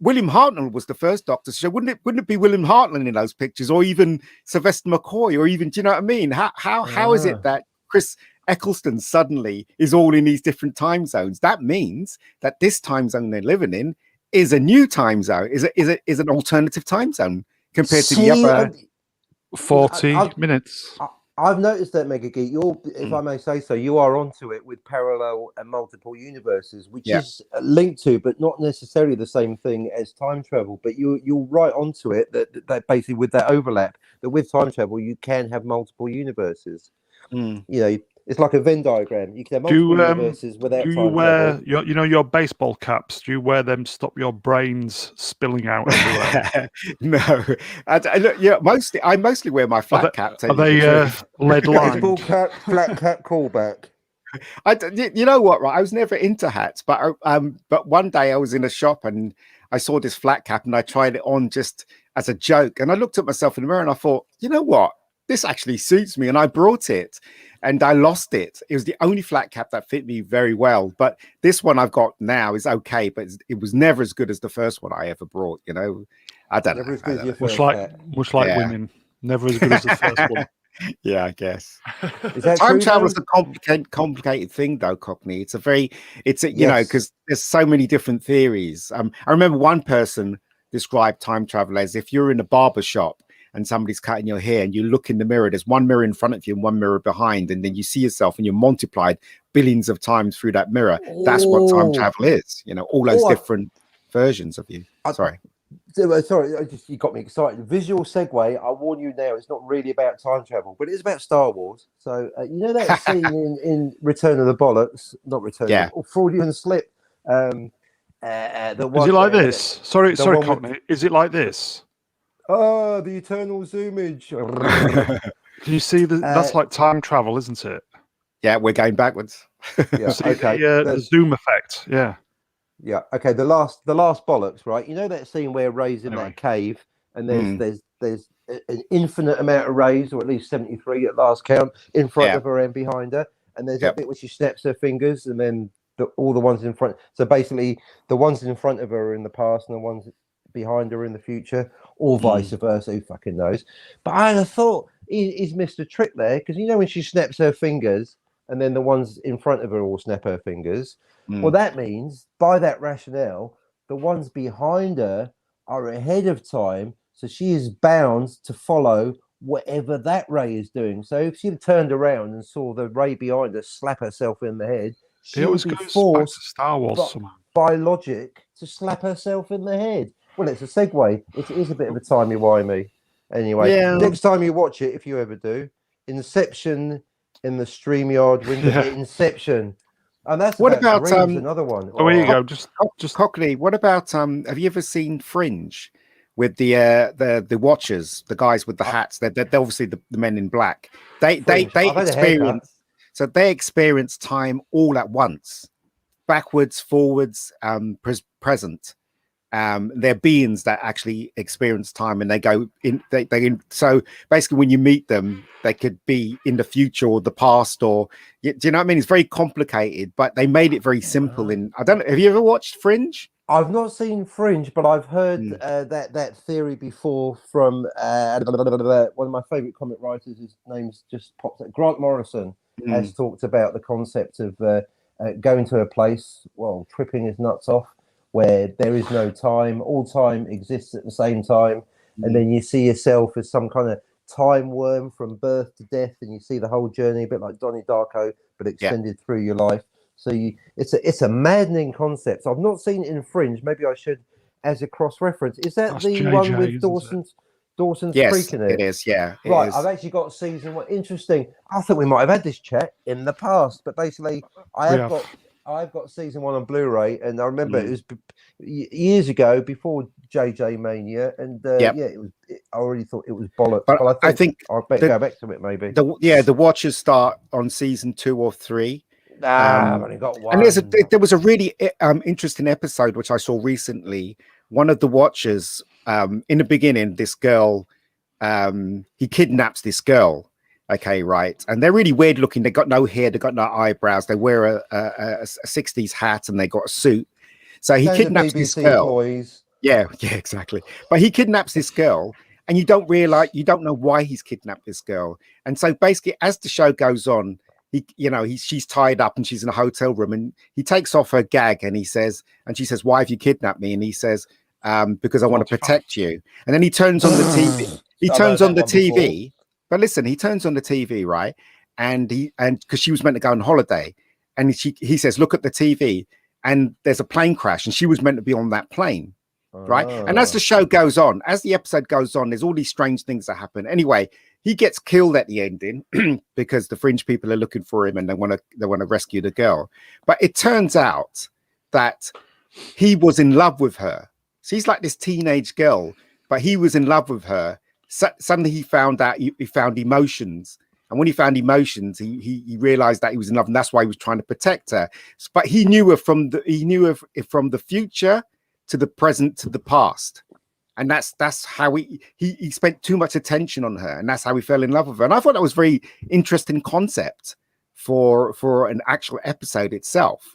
William Hartnell was the first Doctor. So wouldn't it be William Hartnell in those pictures, or even Sylvester McCoy, or even, do you know what I mean? How is it that Chris Eccleston suddenly is all in these different time zones? That means that this time zone they're living in is a new time zone, is an alternative time zone compared to the other 40 minutes. I've noticed that, Mega Geek. You're, if I may say so, you are onto it with parallel and multiple universes, which is linked to, but not necessarily the same thing as time travel. But you're right onto it that basically with that overlap, that with time travel you can have multiple universes. You know, it's like a Venn diagram. You can have multiple universes without time travel. Your baseball caps? Do you wear them to stop your brains spilling out everywhere? No, I mostly wear my flat cap. Are they lead lined? Baseball cap, flat cap, callback. You know what? Right, I was never into hats, but one day I was in a shop and I saw this flat cap and I tried it on just as a joke. And I looked at myself in the mirror and I thought, you know what? This actually suits me, and I brought it and I lost it. It was the only flat cap that fit me very well, but this one I've got now is okay, but it was never as good as the first one I ever brought. You know, I don't know. Much like women, never as good as the first one. Yeah, I guess. Time travel is a complicated thing, though, Cockney. You know, because there's so many different theories. I remember one person described time travel as if you're in a barber shop and somebody's cutting your hair and you look in the mirror, there's one mirror in front of you and one mirror behind, and then you see yourself and you're multiplied billions of times through that mirror. That's what time travel is, you know, all those different versions of you. Sorry, you got me excited. Visual segue. I warn you now, it's not really about time travel, but it's about Star Wars. So you know that scene in Return of the Bollocks, not Return, or Freudian Slip. Is it like this? Sorry, Cockney. Is it like this? Oh, the eternal zoomage. Do you see that's like time travel, isn't it? Yeah, we're going backwards. Yeah, okay. The zoom effect. Yeah. Yeah. Okay. The last bollocks, right? You know that scene where Ray's in that cave, and there's an infinite amount of rays, or at least 73 at last count, in front of her and behind her, and there's a bit where she snaps her fingers, and then all the ones in front. So basically, the ones in front of her are in the past, and the ones behind her in the future, or vice versa. Who fucking knows? But I had thought he's missed a trick there, because you know when she snaps her fingers, and then the ones in front of her all snap her fingers. Well, that means by that rationale, the ones behind her are ahead of time, so she is bound to follow whatever that Ray is doing. So if she turned around and saw the Ray behind her slap herself in the head, she would be forced Star Wars by logic to slap herself in the head. Well, it's a segue. It is a bit of a timey-wimey. Anyway, next time you watch it, if you ever do, Inception in the StreamYard window. Inception. And that's what about another one. Oh, here you go. Just Cockney. What about have you ever seen Fringe with the Watchers, the guys with the hats? They're obviously the men in black. They experience time all at once, backwards, forwards, present. They're beings that actually experience time, and they go in. So basically, when you meet them, they could be in the future or the past, or do you know what I mean? It's very complicated, but they made it very simple. I don't know. Have you ever watched Fringe? I've not seen Fringe, but I've heard that theory before from one of my favorite comic writers. His name's just popped up. Grant Morrison has talked about the concept of going to a place, tripping his nuts off, where there is no time, all time exists at the same time, and then you see yourself as some kind of time worm from birth to death, and you see the whole journey, a bit like Donnie Darko, but extended through your life. So it's a maddening concept. So I've not seen it in Fringe. Maybe I should, as a cross reference. Is that the JJ, one with Dawson's Creek in it? It is. Yeah. Right. I've actually got season one. Interesting. I think we might have had this chat in the past, but basically, I've got season one on Blu-ray, and I remember it was years ago before JJ Mania, and I already thought it was bollocks. But I think I'll go back to it maybe. The Watchers start on season 2 or 3. I've only got one. And there was a really interesting episode which I saw recently. One of the watchers, in the beginning, this girl, he kidnaps this girl. Okay, right, and they're really weird looking. They got no hair, they got no eyebrows. They wear a 60s hat and they got a suit. So he kidnaps this girl. Toys. Yeah, exactly. But he kidnaps this girl, and you don't know why he's kidnapped this girl. And so basically, as the show goes on, she's tied up and she's in a hotel room, and he takes off her gag and she says, "Why have you kidnapped me?" And he says, "Because I want to protect you." And then he turns on the TV. He turns on the TV. But listen, he turns on the TV, right? And because she was meant to go on holiday, and he says, "Look at the TV," and there's a plane crash, and she was meant to be on that plane, right? And as the show goes on, as the episode goes on, there's all these strange things that happen. Anyway, he gets killed at the ending because the fringe people are looking for him and they want to rescue the girl. But it turns out that he was in love with her. She's like this teenage girl, but he was in love with her. Suddenly he found out he found emotions, and when he found emotions, he realized that he was in love, and that's why he was trying to protect her. But he knew her from the future to the present to the past, and that's how he spent too much attention on her, and that's how he fell in love with her. And I thought that was a very interesting concept for an actual episode itself.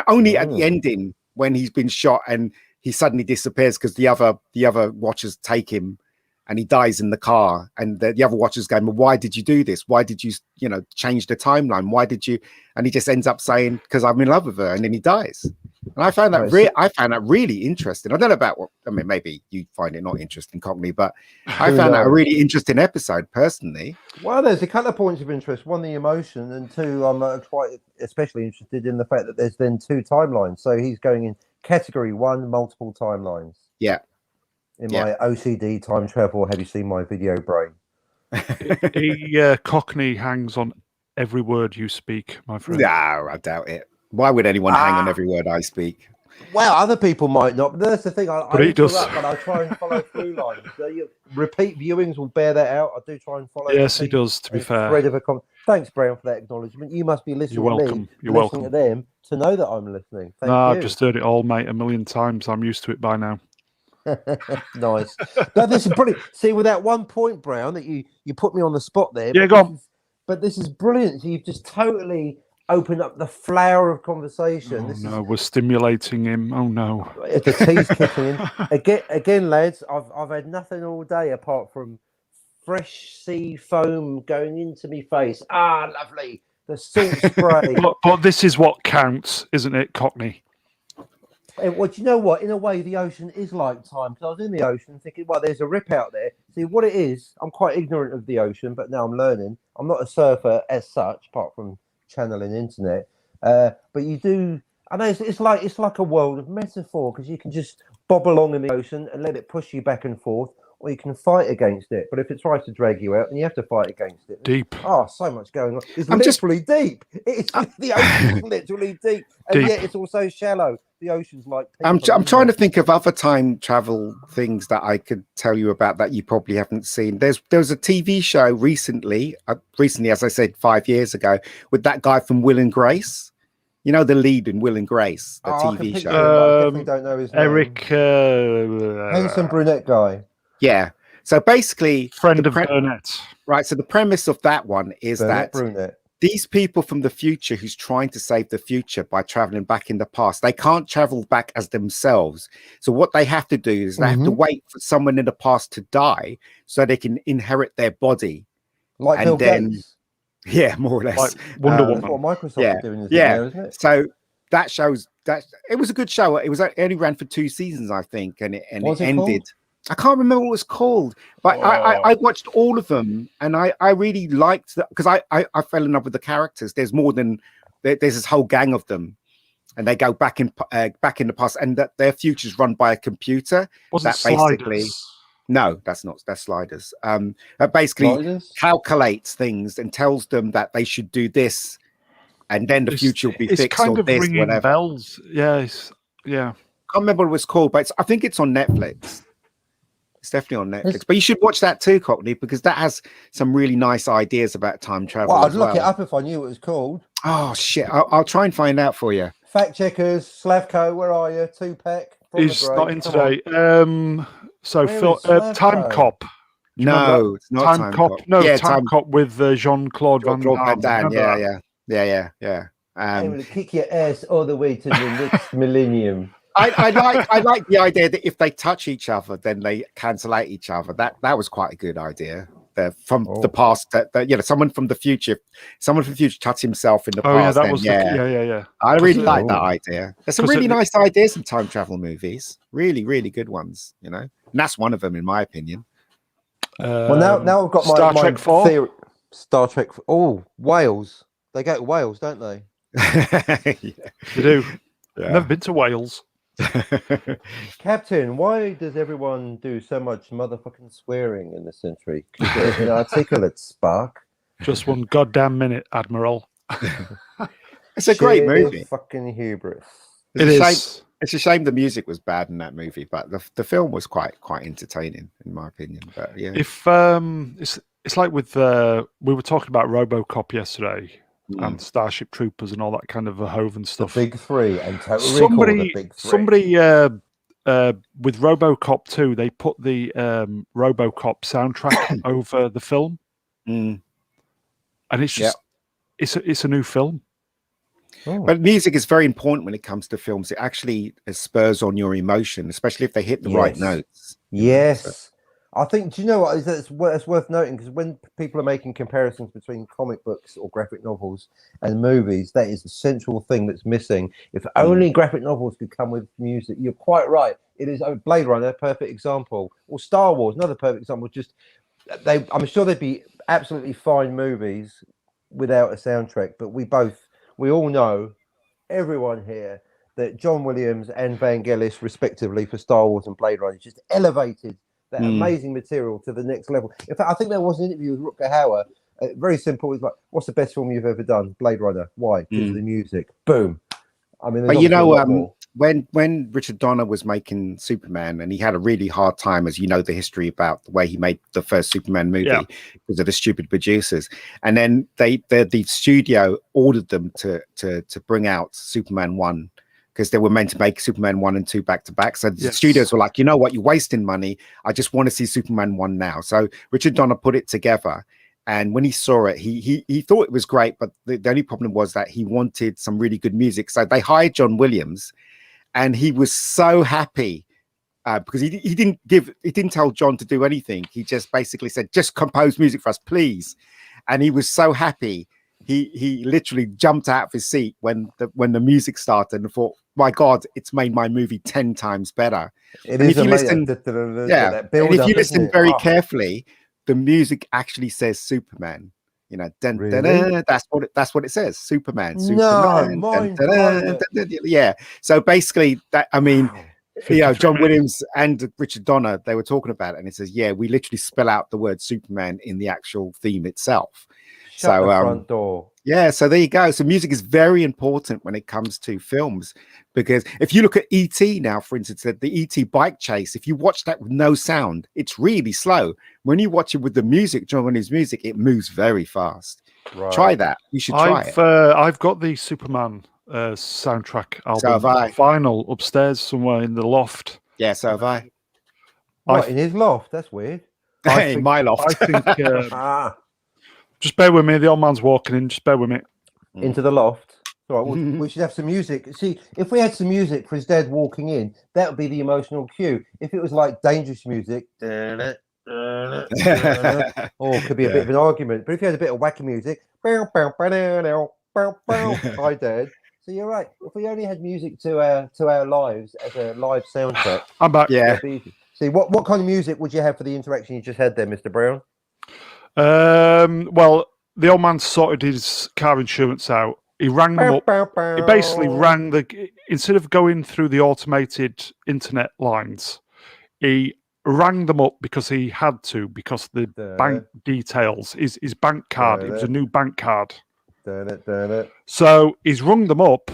Only at the ending when he's been shot and he suddenly disappears because the other watchers take him. And he dies in the car, and the other watchers go, "Well, why did you do this? Why did you, change the timeline? Why did you?" And he just ends up saying, "Because I'm in love with her," and then he dies. And I found that really interesting. I don't know about maybe you find it not interesting, Cockney, but I found that a really interesting episode personally. Well, there's a couple of points of interest. One, the emotion, and two, I'm quite especially interested in the fact that there's then two timelines. So he's going in category one, multiple timelines. Yeah. In my OCD time travel, have you seen my video brain? Cockney hangs on every word you speak, my friend. No, I doubt it. Why would anyone hang on every word I speak? Well, other people might not, but that's the thing. But he does. But I try and follow through lines. So repeat viewings will bear that out. I do try and follow. Yes, he does. To be fair. Thanks, Brown, for that acknowledgement. You must be listening. You're welcome. You're welcome to them to know that I'm listening. Thank you. I've just heard it all, mate, a million times. I'm used to it by now. Nice. No, this is brilliant. See, with that one point, Brown, that you put me on the spot there. Yeah, go on. But this is brilliant. So you've just totally opened up the flower of conversation. We're stimulating him. Oh no, the tea's kicking in again, lads. I've had nothing all day apart from fresh sea foam going into me face. Ah, lovely. The salt spray. but this is what counts, isn't it, Cockney? Well, do you know what? In a way, the ocean is like time. Because I was in the ocean thinking, well, there's a rip out there. See, what it is, I'm quite ignorant of the ocean, but now I'm learning. I'm not a surfer as such, apart from channeling internet. But you do, I know it's like a world of metaphor, because you can just bob along in the ocean and let it push you back and forth, or you can fight against it. But if it tries to drag you out, then you have to fight against it. Deep. Oh, so much going on. It's literally deep. The ocean is literally deep. And yet it's also shallow. The ocean's like... I'm trying to think of other time travel things that I could tell you about that you probably haven't seen. There was a TV show recently, as I said, 5 years ago, with that guy from Will and Grace. You know, the lead in Will and Grace, the TV show. I definitely don't know his name. Eric... handsome brunette guy. Yeah. So basically... Friend of Burnett. Right. So the premise of that one is Brunette. These people from the future who's trying to save the future by traveling back in the past, they can't travel back as themselves. So what they have to do is they have to wait for someone in the past to die so they can inherit their body. Like and Bill then, Gates. Yeah, more or less. Like Wonder Woman. That's what Microsoft is doing, isn't it? So that shows that it was a good show. It only ran for 2 seasons, I think, and it ended. Called? I can't remember what it was called, but I watched all of them, and I really liked that because I fell in love with the characters. There's more than there's this whole gang of them, and they go back in the past, and that their future's run by a computer. Wasn't basically Sliders? No, that's Sliders. That basically calculates things and tells them that they should do this, and then the future will be fixed. It's kind of ringing bells. Yes, yeah. I can't remember what it was called, but I think it's on Netflix. It's definitely on Netflix, but you should watch that too, Cockney, because that has some really nice ideas about time travel. Well, I'd look it up if I knew what it was called. Oh shit! I'll try and find out for you. Fact checkers, Slavko, where are you? Tupac from He's the grave. not in Come today. Where Phil, is Slavko? Time Cop. Do you remember that? No, it's not Time Cop. No, Yeah, Time Cop with Jean-Claude Van Claude Van Damme. Damme. Remember that? Yeah. I'm going to kick your ass all the way to the next millennium. I like the idea that if they touch each other, then they cancel out each other. That was quite a good idea. From the past, that someone from the future touched himself in the past. Yeah, that then, was yeah. I really like that idea. There's some really nice ideas in time travel movies. Really, really good ones. And that's one of them, in my opinion. Well, now I've got my Star Trek 4. theory. Star Trek. Oh, Wales. They go to Wales, don't they? They do. Yeah. Never been to Wales. Captain, why does everyone do so much motherfucking swearing in this century? Keep it inarticulate, Spock. Just one goddamn minute, Admiral. It's a great movie. Fucking hubris. It's a shame the music was bad in that movie, but the film was quite entertaining, in my opinion. But yeah, if it's like with we were talking about RoboCop yesterday. And Starship Troopers and all that kind of Verhoeven stuff. The big three and Total Recall, the big three. Somebody with RoboCop 2, they put the RoboCop soundtrack over the film, and it's just it's a new film. But music is very important when it comes to films. It actually spurs on your emotion, especially if they hit the right notes. Yes. I think, do you know what? It's worth noting, because when people are making comparisons between comic books or graphic novels and movies, that is the central thing that's missing. If only graphic novels could come with music. You're quite right. It is Blade Runner, perfect example, or Star Wars, another perfect example. Just I'm sure they'd be absolutely fine movies without a soundtrack. But we all know, everyone here, that John Williams and Vangelis, respectively, for Star Wars and Blade Runner, just elevated that amazing material to the next level. In fact, I think there was an interview with Rutger Hauer. Very simple. It's like, what's the best film you've ever done? Blade Runner. Why? Because of the music. Boom. I mean, but when Richard Donner was making Superman, and he had a really hard time, as you know, the history about the way he made the first Superman movie because of the stupid producers, and then the studio ordered them to bring out Superman 1. Because they were meant to make Superman 1 and 2 back to back. So the studios were like, you know what, you're wasting money. I just want to see Superman 1 now. So Richard Donner put it together. And when he saw it, he thought it was great. But the only problem was that he wanted some really good music. So they hired John Williams. And he was so happy because he didn't tell John to do anything. He just basically said, just compose music for us, please. And he was so happy. He literally jumped out of his seat when the music started and thought, my God, it's made my movie 10 times better. It is amazing. If you listen very carefully, the music actually says Superman. That's what it says. Superman. Yeah. So basically, John Williams and Richard Donner, they were talking about it, and it says, we literally spell out the word Superman in the actual theme itself. Shut the front door. Yeah, so there you go. So music is very important when it comes to films, because if you look at E.T. now, for instance, the E.T. bike chase, if you watch that with no sound, it's really slow. When you watch it with the music, John Williams' music, it moves very fast. Right. Try that. You should try it. I've got the Superman soundtrack album vinyl upstairs somewhere in the loft. Yeah, so have I. What, in his loft? That's weird. In my loft. I think... Just bear with me. The old man's walking in. Just bear with me. Into the loft. All right, we should have some music. See, if we had some music for his dad walking in, that would be the emotional cue. If it was like dangerous music, it could be a bit of an argument. But if you had a bit of wacky music, hi, Dad. So you're right. If we only had music to our lives as a live soundtrack, I'm back. Yeah. See, what kind of music would you have for the interaction you just had there, Mr. Brown? Well, the old man sorted his car insurance out. He rang them up. He basically rang instead of going through the automated internet lines, he rang them up because he had to, because the bank details, his bank card, it was a new bank card. So he's rung them up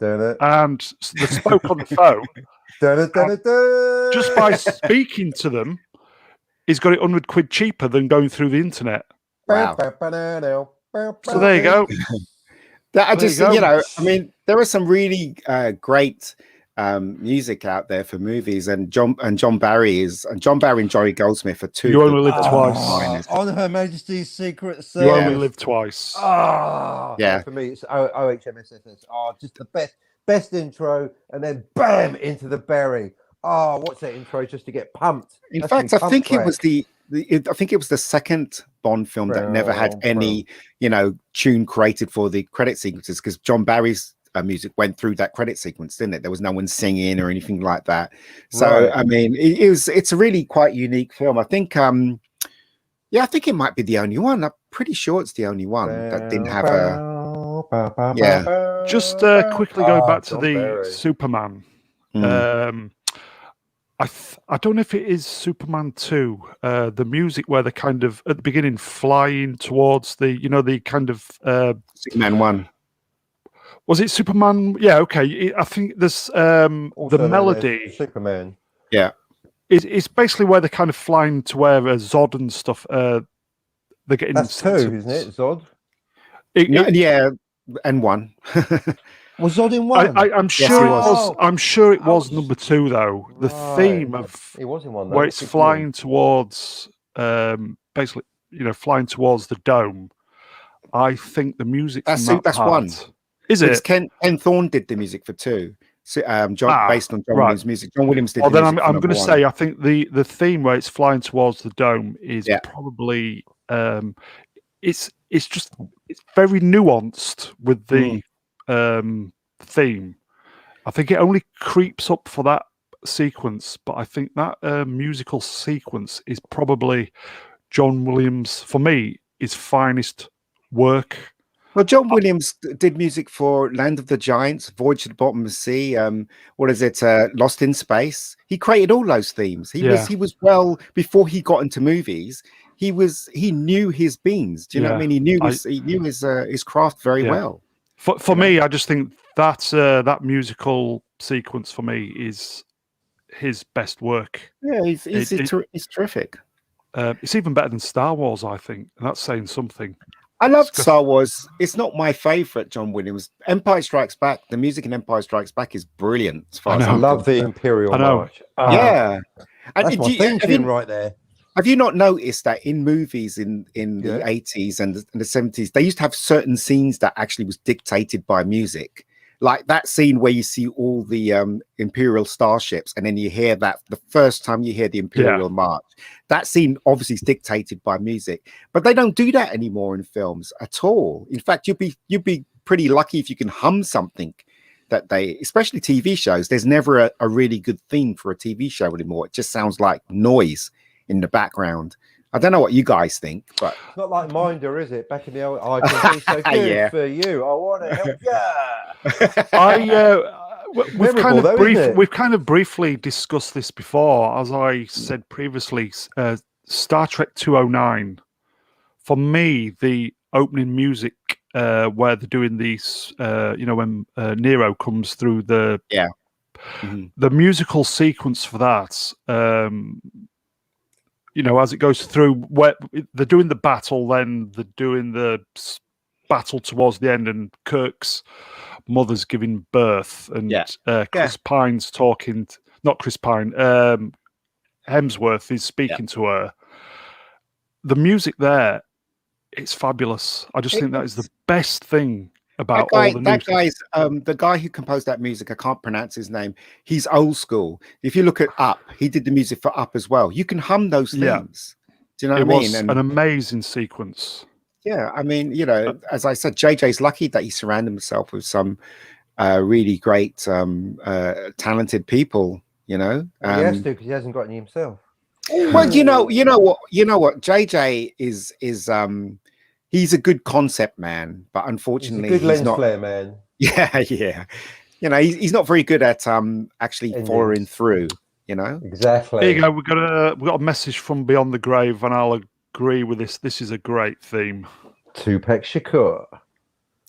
and they spoke on the phone. Just by speaking to them, he's got it £100 cheaper than going through the internet. Wow. So there you go. I There you just, go. I mean, there are some really great music out there for movies, and John Barry and Joey Goldsmith are two You of only live the twice. finest. On Her Majesty's Secret Service. You only live twice. Yeah. For me, it's OHMSSS. Just the best intro, and then bam into the berry. What's that intro? Just to get pumped. In fact, I think it was I think it was the second Bond film that never had any, tune created for the credit sequences, because John Barry's music went through that credit sequence, didn't it? There was no one singing or anything like that. So, I mean, it's a really quite unique film. I think, I think it might be the only one. I'm pretty sure it's the only one that didn't have a. Just quickly going back to the Superman. I don't know if it is Superman 2, the music where they're kind of at the beginning flying towards the kind of Superman 1. Was it Superman? Yeah, okay. I think there's the melody. Superman. Yeah. It's basically where they're kind of flying to where Zod and stuff. They're getting. That's 2, isn't it? Zod. Yeah, and 1. Was Zod in 1? I'm sure it was. I'm sure it was number 2 though. The theme of it was in 1 though. where it's flying towards, basically, flying towards the dome. I think the music. That's 1. Is it? Ken Thorne did the music for 2. So, based on John Williams' music. John Williams did. Well, then I'm going to say I think the theme where it's flying towards the dome is probably it's very nuanced with the theme. I think it only creeps up for that sequence, but I think that musical sequence is probably John Williams, for me, his finest work. Well, John Williams did music for Land of the Giants, Voyage to the Bottom of the Sea, what is it, Lost in Space. He created all those themes. He was well before he got into movies. He knew his beans. Do you know what I mean? He knew his craft very well. For me, I just think that musical sequence for me is his best work. Yeah, he's terrific. It's even better than Star Wars, I think, and that's saying something. I loved Star Wars. It's not my favorite, John Williams. Empire Strikes Back, the music in Empire Strikes Back is brilliant. As far as I love the Imperial March. Yeah. That's my theme right there. Have you not noticed that in movies in the 80s and the 70s, they used to have certain scenes that actually was dictated by music? Like that scene where you see all the Imperial starships, and then you hear that the first time you hear the Imperial March. That scene obviously is dictated by music, but they don't do that anymore in films at all. In fact, you'd be pretty lucky if you can hum something that especially TV shows. There's never a really good theme for a TV show anymore. It just sounds like noise in the background. I don't know what you guys think, but it's not like Minder, is it? Back in the old, I can be so good for you. I want to help you. We've kind of briefly discussed this before. As I said previously, Star Trek 209. For me, the opening music where they're doing these, when Nero comes through the musical sequence for that. As it goes through, where they're doing the battle, then they're doing the battle towards the end, and Kirk's mother's giving birth, and Chris Pine's talking. Not Chris Pine. Hemsworth is speaking to her. The music there, it's fabulous. I just think that is the best thing about the guy who composed that music. I can't pronounce his name. He's old school. If you look at Up, he did the music for Up as well. You can hum those themes. Do you know what I mean? An amazing sequence. Yeah, I mean, as I said, JJ's lucky that he surrounded himself with some really great, talented people. He has to, because he hasn't got any himself. Well, you know what? JJ is he's a good concept man, but unfortunately, he's a good lens flare man. Yeah. He's not very good at actually following through. Exactly. There you go. We've got a message from Beyond the Grave, and I'll agree with this. This is a great theme. Tupac Shakur.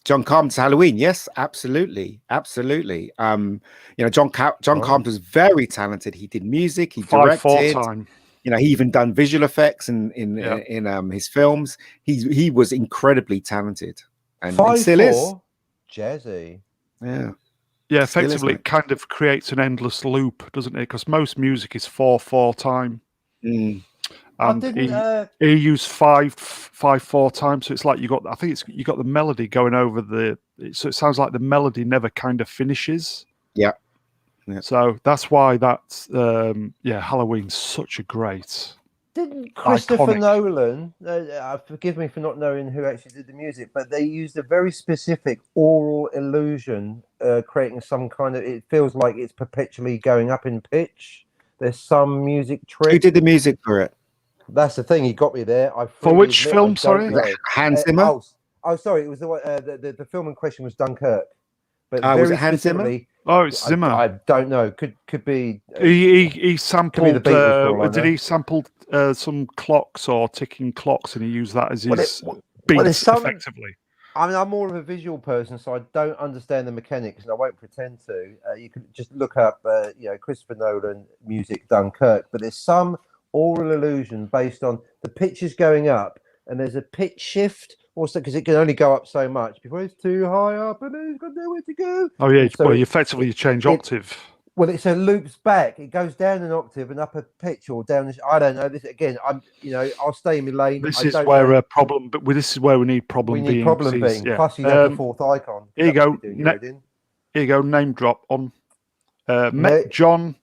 John Carpenter's Halloween, yes, absolutely. John Carpenter was very talented. He did music, he directed. 5-4 time. He even done visual effects in his films. He was incredibly talented, and still is. jazzy. Yeah. Yeah, Still, effectively, isn't it kind of creates an endless loop, doesn't it? Because most music is 4/4 time, Mm. I and didn't. he used 5/4 time. So it's like I think you got the melody going over so it sounds like the melody never kind of finishes. Yeah. Yeah. So that's why Halloween's such a great. Didn't Christopher iconic. Nolan, forgive me for not knowing who actually did the music, but they used a very specific aural illusion, creating some kind of, it feels like it's perpetually going up in pitch. There's some music trick. Who did the music for it? That's the thing, he got me there. For which film, sorry? Hans Zimmer? Sorry, it was the film in question was Dunkirk. But was it Hans Zimmer? Oh, it's Zimmer. I don't know. Could be. He sampled. the Beatles for all I did know. he sample some clocks or ticking clocks, and he used that as his there's some- effectively? I mean, I'm more of a visual person, so I don't understand the mechanics, and I won't pretend to. You can just look up, Christopher Nolan music Dunkirk. But there's some aural illusion based on the pitches going up, and there's a pitch shift also because it can only go up so much before it's too high up, and then it's got nowhere to go. Oh yeah, So you change octave. Well, it loops back. It goes down an octave and up a pitch, or down. I don't know. This again. I'll stay in my lane. This is where a problem, but this is where we need problem being. Yeah. Plus, you have the fourth icon. Here you go. Here you go. Name drop on. Met John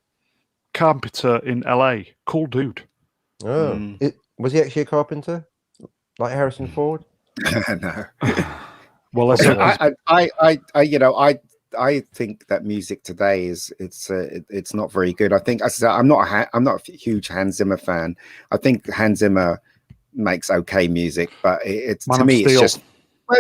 Carpenter in LA. Cool dude. Oh, was he actually a carpenter, like Harrison Ford? No. Well, I think that music today it's not very good. I think, as I said, I'm not a huge Hans Zimmer fan. I think Hans Zimmer makes okay music, but it's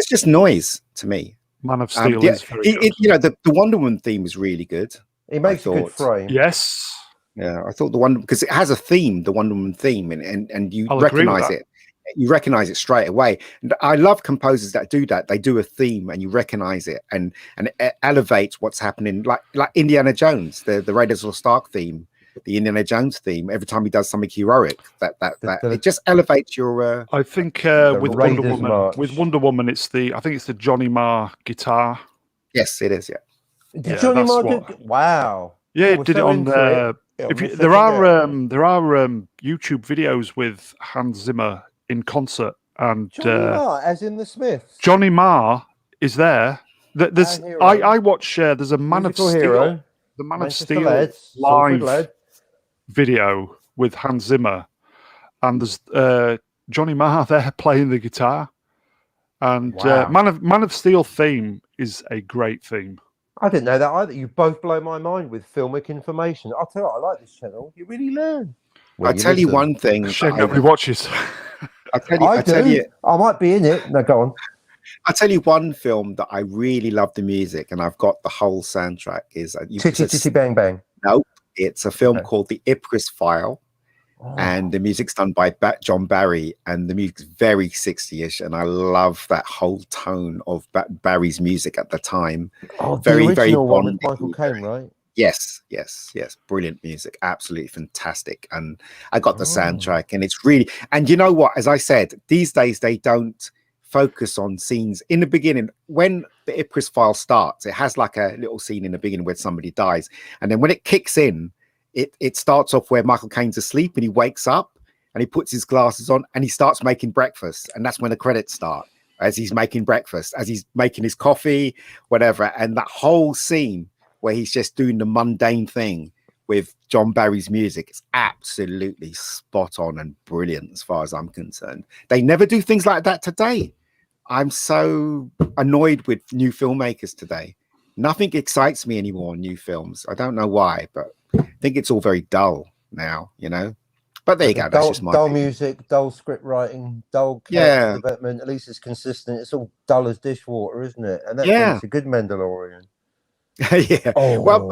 just noise to me. Man of Steel is very good. The Wonder Woman theme is really good. He makes a good frame. Yes. Yeah, I thought because it has a theme, the Wonder Woman theme, and you recognize it. You recognize it straight away. And I love composers that do that. They do a theme and you recognize it and it elevates what's happening. Like Indiana Jones, the Raiders of the Stark theme, the Indiana Jones theme. Every time he does something heroic, it just elevates your. I think with Wonder Woman, it's the Johnny Marr guitar. Yes, it is. Yeah. Did Johnny Marr do? Wow. Yeah, it did it on. There are YouTube videos with Hans Zimmer in concert, and Johnny Marr, as in the Smiths. Johnny Marr is there. I watch. There's a Man of Steel, the Man of Steel live video with Hans Zimmer, and there's Johnny Marr there playing the guitar, and Man of Steel theme is a great theme. I didn't know that either. You both blow my mind with filmic information. I'll tell you what, I like this channel. You really learn. I'll tell you one thing. Nobody watches. I tell you, I might be in it. No, go on. I'll tell you one film that I really love the music, and I've got the whole soundtrack. Is Titty Titty Bang Bang? No, it's a film called The Ipcress File, and the music's done by John Barry, and the music's very 60ish, and I love that whole tone of Barry's music at the time. Oh, very, the original one with Bonding. Michael Caine, right? Yes. Brilliant music. Absolutely fantastic. And I got the soundtrack, and it's really, and you know what, as I said, these days they don't focus on scenes in the beginning. When the Ipcress File starts, it has like a little scene in the beginning where somebody dies. And then when it kicks in, it starts off where Michael Caine's asleep and he wakes up and he puts his glasses on and he starts making breakfast. And that's when the credits start, as he's making breakfast, as he's making his coffee, whatever. And that whole scene where he's just doing the mundane thing with John Barry's music, it's absolutely spot on and brilliant as far as I'm concerned. They never do things like that today. I'm so annoyed with new filmmakers today. Nothing excites me anymore in new films. I don't know why, but I think it's all very dull now, But there you go. That's just my dull music, dull script writing, dull character development. At least it's consistent. It's all dull as dishwater, isn't it? And that's a good Mandalorian. Yeah. Well,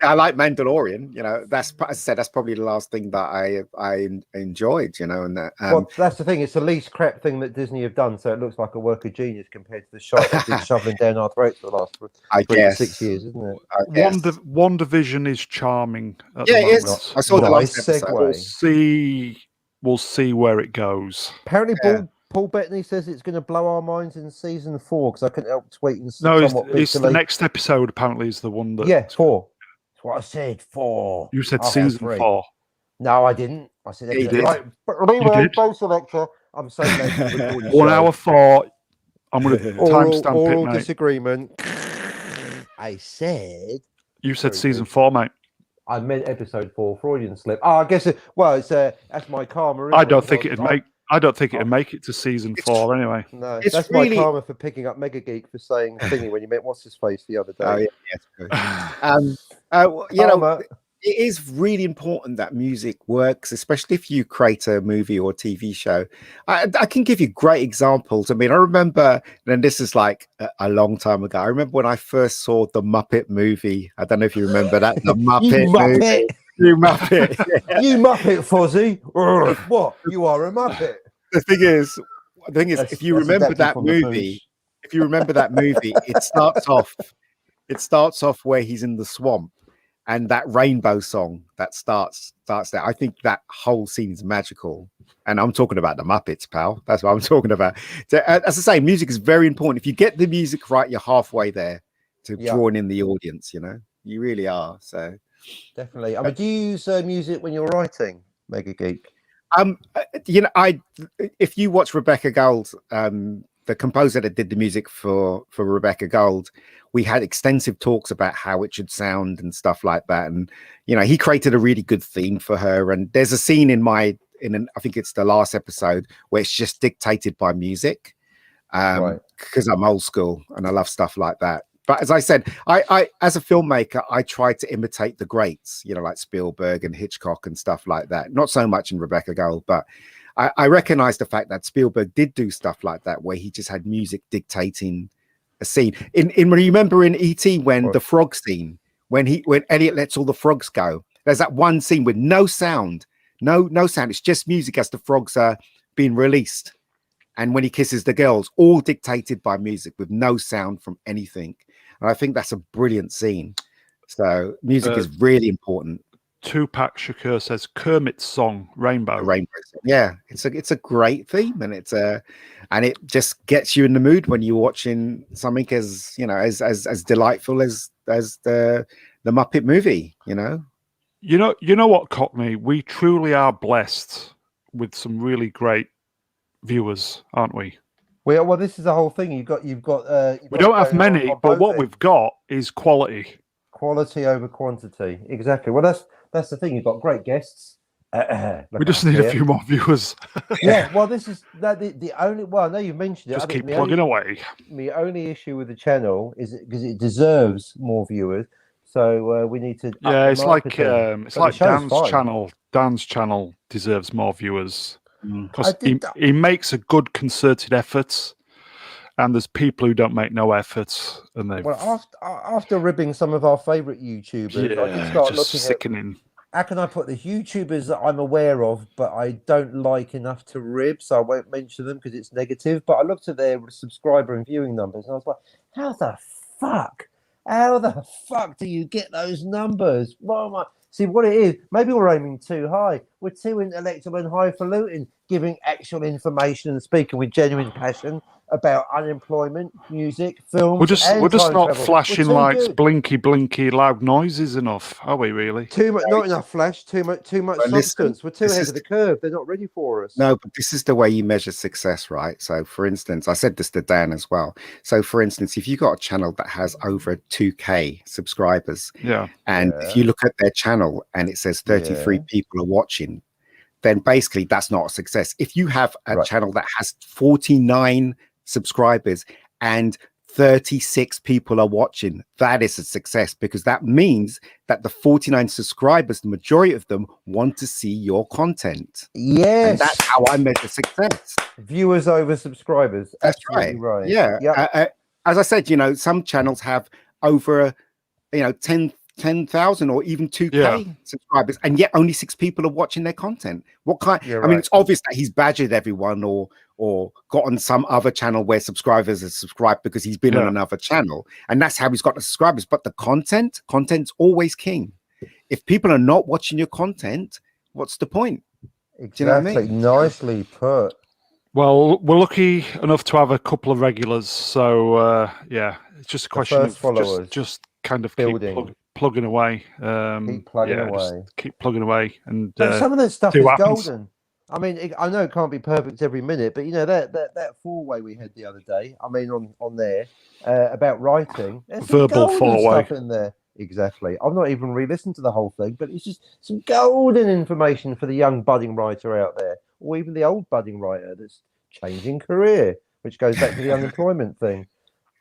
I like Mandalorian. That's, as I said, that's probably the last thing that I enjoyed. And that. Well, that's the thing. It's the least crap thing that Disney have done, so it looks like a work of genius compared to the shot they've been shoveling down our throats for the last 6 years, isn't it? WandaVision is charming. It is. I saw the last episode. We'll see where it goes. Apparently, Paul Bettany says it's going to blow our minds in season 4 because I couldn't help tweeting No, somewhat it's the bitterly. next episode. Apparently, is the one that. Yeah, 4. That's what I said. 4. You said I'll have season 3. 4. No, I didn't. I said Yeah, you episode. did. Right, but You anyway, did. both selector. I'm so glad you're recording. 1 hour 4. I'm going to timestamp it, Oral mate. disagreement. I said. You said Very season good. 4, mate. I meant episode 4. Freudian slip. Oh, I guess. It's that's my karma. I don't think it'd make. I don't think it'd make it to season 4 anyway. No, It's that's really- my karma for picking up Mega Geek for saying thingy when you meant what's his face the other day. Oh, yeah, you know, Karma. it is really important that music works, especially if you create a movie or TV show. I can give you great examples. I mean, I remember, and this is like a long time ago. I remember when I first saw the Muppet movie. I don't know if you remember that. The Muppet movie. You Muppet. Yeah. You Muppet, Fozzie. What? You are a Muppet. The thing is, if you remember adapted that from the movie, it starts off where he's in the swamp, and that rainbow song that starts there. I think that whole scene is magical, and I'm talking about the Muppets, pal. That's what I'm talking about. So, as I say, music is very important. If you get the music right, you're halfway there to drawing in the audience. You know, you really are. So Definitely. I mean, do you use music when you're writing, Mega Geek? you know, if you watch Rebecca Gold, the composer that did the music for Rebecca Gold, we had extensive talks about how it should sound and stuff like that. And you know, he created a really good theme for her. And there's a scene I think it's the last episode where it's just dictated by music, because I'm old school and I love stuff like that. But as I said, I as a filmmaker, I try to imitate the greats, you know, like Spielberg and Hitchcock and stuff like that. Not so much in Rebecca Gold, but I recognize the fact that Spielberg did do stuff like that, where he just had music dictating a scene. In remember in E.T. when the frog scene, when Elliot lets all the frogs go, there's that one scene with no sound, no sound. It's just music as the frogs are being released. And when he kisses the girls, all dictated by music with no sound from anything. And I think that's a brilliant scene. So music is really important. Tupac Shakur says Kermit's song Rainbow. Yeah, it's a great theme, and and it just gets you in the mood when you're watching something as, you know, as delightful as the Muppet movie. You know what, Cockney? We truly are blessed with some really great viewers, aren't we? Well, this is the whole thing. You've got. We don't have many, but what we've got is quality. Quality over quantity. Exactly. Well, that's the thing. You've got great guests. We just need a few more viewers. Yeah. Well, this is the only. Well, I know you mentioned it. Just keep plugging away. The only issue with the channel is because it deserves more viewers. So we need to. Yeah, it's like Dan's channel. Dan's channel deserves more viewers. Because he makes a good concerted effort, and there's people who don't make no efforts, and they. Well, after ribbing some of our favourite YouTubers, I can start looking sickening. How can I put the YouTubers that I'm aware of, but I don't like enough to rib, so I won't mention them because it's negative. But I looked at their subscriber and viewing numbers, and I was like, How the fuck do you get those numbers? See, what it is, maybe we're aiming too high. We're too intellectual and highfalutin, giving actual information and speaking with genuine passion about unemployment, music, films. We're just not travel. flashing lights, blinky, loud noises enough, are we really? Too much, not enough flash, too much substance. We're too ahead of the curve. They're not ready for us. No, but this is the way you measure success, right? So, for instance, I said this to Dan as well. So, for instance, if you got a channel that has over 2K subscribers, and if you look at their channel and it says 33 people are watching, then basically that's not a success. If you have a channel that has 49 subscribers and 36 people are watching, that is a success, because that means that the 49 subscribers, the majority of them, want to see your content. Yes, and that's how I measure success. Viewers over subscribers. That's right. Yeah. As I said, you know, some channels have over 10,000 or even 2K subscribers, and yet only 6 people are watching their content. What kind? I mean, it's obvious that he's badgered everyone or got on some other channel where subscribers are subscribed because he's been on another channel, and that's how he's got the subscribers. But the content's always king. If people are not watching your content, what's the point? Exactly. Do you know what I mean? Nicely put. Well, we're lucky enough to have a couple of regulars, so yeah, it's just a question first of followers just kind of building. keep plugging away. Keep plugging yeah, just away. keep plugging away, and But some of that stuff see is what happens. golden. I mean, I know it can't be perfect every minute, but you know that four-way we had the other day. I mean, on there about writing, there's some Verbal golden four-way. stuff in there. Exactly. I've not even re-listened to the whole thing, but it's just some golden information for the young budding writer out there, or even the old budding writer that's changing career, which goes back to the unemployment thing.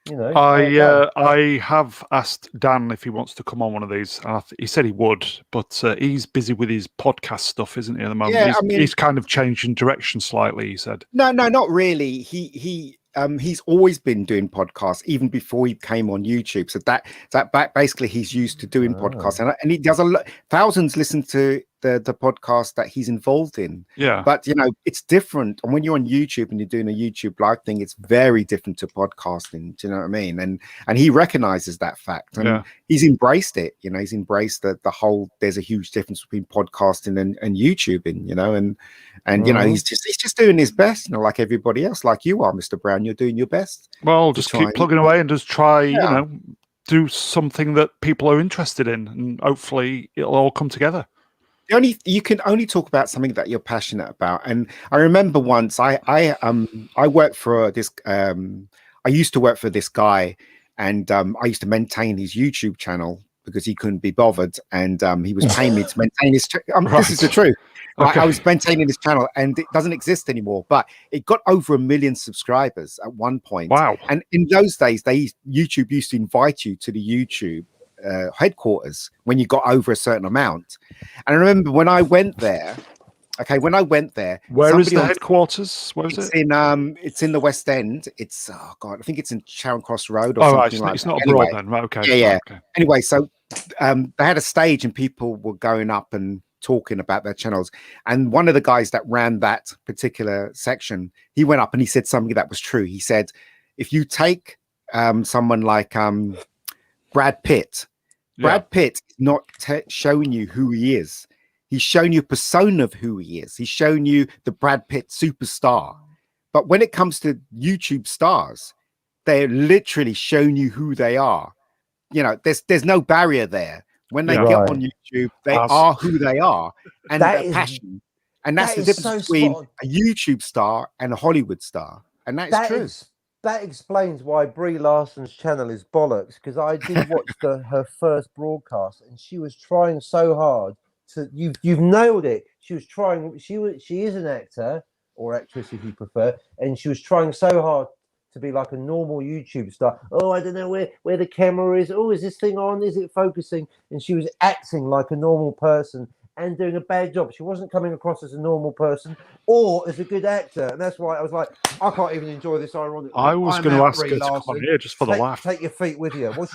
You know, I have asked Dan if he wants to come on one of these. He said he would, but he's busy with his podcast stuff, isn't he? At the moment, Yeah, he's kind of changing direction slightly. He said, No, not really. He's always been doing podcasts even before he came on YouTube. So that basically he's used to doing podcasts, and he does a lot. Thousands listen to the podcast that he's involved in. Yeah, but you know it's different. And when you're on YouTube and you're doing a YouTube live thing, it's very different to podcasting. Do you know what I mean? And he recognizes that fact, and he's embraced it. You know, he's embraced the whole. There's a huge difference between podcasting and YouTubing. You know, and you know he's just doing his best. You know, like everybody else, like you are, Mr. Brown. You're doing your best. Well, just keep plugging away and just try. You know, do something that people are interested in, and hopefully it'll all come together. You can only talk about something that you're passionate about. And I remember once I worked for this. I used to work for this guy, and I used to maintain his YouTube channel because he couldn't be bothered, and he was paying me to maintain his. This is the truth. Okay. I was maintaining his channel, and it doesn't exist anymore. But it got over 1 million subscribers at one point. Wow! And in those days, YouTube used to invite you to the YouTube headquarters when you got over a certain amount. And I remember when I went there. Okay, when I went there, where is the headquarters? Where is it? It's in the West End. It's I think it's in Charing Cross Road or something like that. It's not abroad then, right? Okay. Yeah. Okay. Anyway, so they had a stage and people were going up and talking about their channels. And one of the guys that ran that particular section, he went up and he said something that was true. He said, if you take someone like Brad Pitt, Brad Pitt is not showing you who he is. He's shown you a persona of who he is. He's shown you the Brad Pitt superstar. But when it comes to YouTube stars, they're literally showing you who they are. You know, there's no barrier there. When they get on YouTube, they are who they are, and their passion. And that's the difference between a YouTube star and a Hollywood star. And that's true. That explains why Brie Larson's channel is bollocks, because I did watch her first broadcast, and she was trying so hard to. You've nailed it. She was trying. She is an actor or actress, if you prefer, and she was trying so hard to be like a normal YouTube star. Oh, I don't know where the camera is. Oh, is this thing on? Is it focusing? And she was acting like a normal person and doing a bad job. She wasn't coming across as a normal person or as a good actor. And that's why I was like, I can't even enjoy this ironic. I was going to ask her to come on here just for the laugh. Take your feet with you. What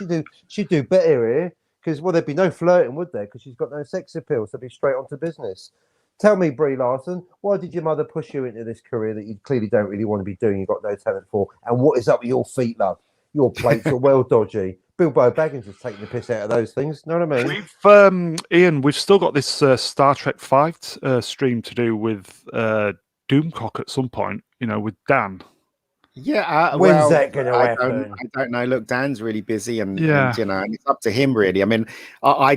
she'd do better here, because, well, there'd be no flirting, would there? Because she's got no sex appeal, so be straight on to business. Tell me, Brie Larson, why did your mother push you into this career that you clearly don't really want to be doing, you've got no talent for? And what is up with your feet, love? Your plates are well dodgy. Bilbo Baggins is taking the piss out of those things. Know what I mean? Ian, we've still got this Star Trek 5 stream to do with Doomcock at some point, you know, with Dan. Yeah, when's that going to happen? I don't know. Look, Dan's really busy, and you know, and it's up to him, really. I mean, I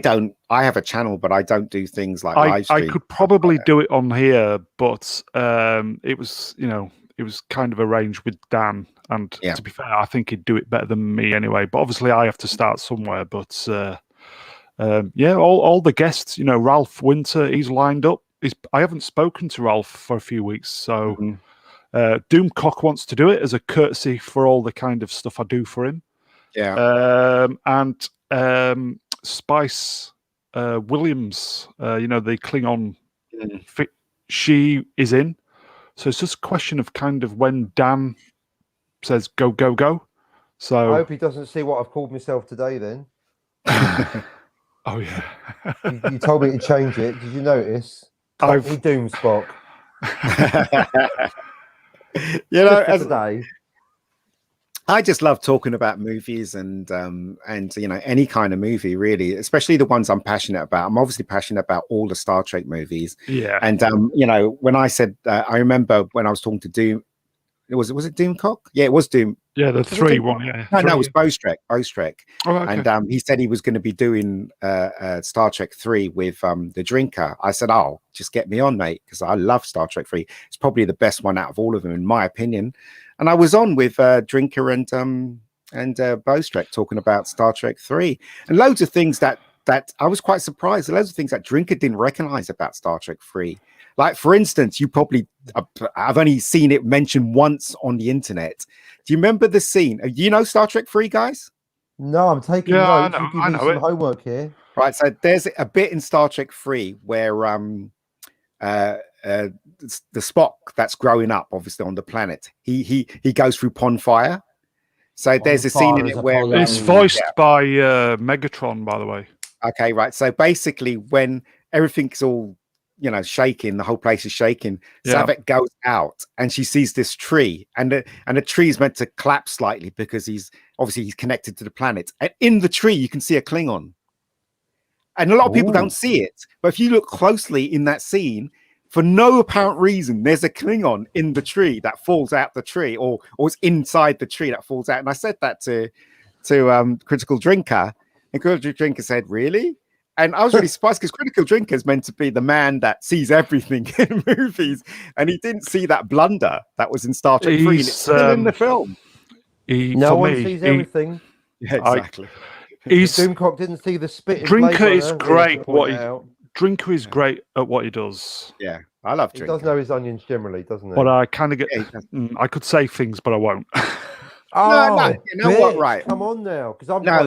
have a channel, but I don't do things like live stream. I could probably do it on here, but it was, you know, it was kind of arranged with Dan, and to be fair, I think he'd do it better than me anyway. But obviously, I have to start somewhere. But all the guests, you know, Ralph Winter, he's lined up. I haven't spoken to Ralph for a few weeks, so. Mm-hmm. Doomcock wants to do it as a courtesy for all the kind of stuff I do for him. Yeah. And Spice Williams, you know, the Klingon, she is in. So it's just a question of kind of when Dan says go, go, go. So I hope he doesn't see what I've called myself today then. Oh, yeah. you told me to change it. Did you notice? Cockney Doom Spock. You know, today. I just love talking about movies and you know, any kind of movie, really, especially the ones I'm passionate about. I'm obviously passionate about all the Star Trek movies. Yeah. And you know, when I said I remember when I was talking to Was it Doomcock? Yeah, it was Doom. Yeah, the 3 one. Yeah, No, it was Bostrek. Oh, okay. And he said he was going to be doing Star Trek 3 with the Drinker. I said, "Oh, just get me on, mate, because I love Star Trek 3. It's probably the best one out of all of them, in my opinion." And I was on with Drinker and Bostrek talking about Star Trek 3 and loads of things that I was quite surprised. Loads of things that Drinker didn't recognize about Star Trek 3. Like, for instance, I've only seen it mentioned once on the internet. Do you remember the scene? You know Star Trek 3, guys? No, I'm taking notes. You give me some homework here. Right, so there's a bit in Star Trek 3 where the Spock that's growing up, obviously, on the planet, he goes through pond fire. So there's a scene in it where it's voiced by Megatron, by the way. Okay, right. So basically, when everything's all shaking, the whole place is shaking. Savick goes out and she sees this tree, and the tree is meant to collapse slightly because he's connected to the planet. And in the tree, you can see a Klingon. And a lot of people don't see it, but if you look closely in that scene, for no apparent reason, there's a Klingon in the tree that falls out the tree, or it's inside the tree that falls out. And I said that to Critical Drinker, and Critical Drinker said, "Really?" And I was really surprised because Critical Drinker is meant to be the man that sees everything in movies, and he didn't see that blunder that was in Star Trek 3. And it's still in the film. No one sees everything. Yeah, exactly. Doomcock didn't see the spit. Drinker is great. Drinker is great at what he does. Yeah, I love Drinker. He does know his onions generally, doesn't he? But I kind of get. I could say things, but I won't. No, you know what? Right, come on now, because I'm no,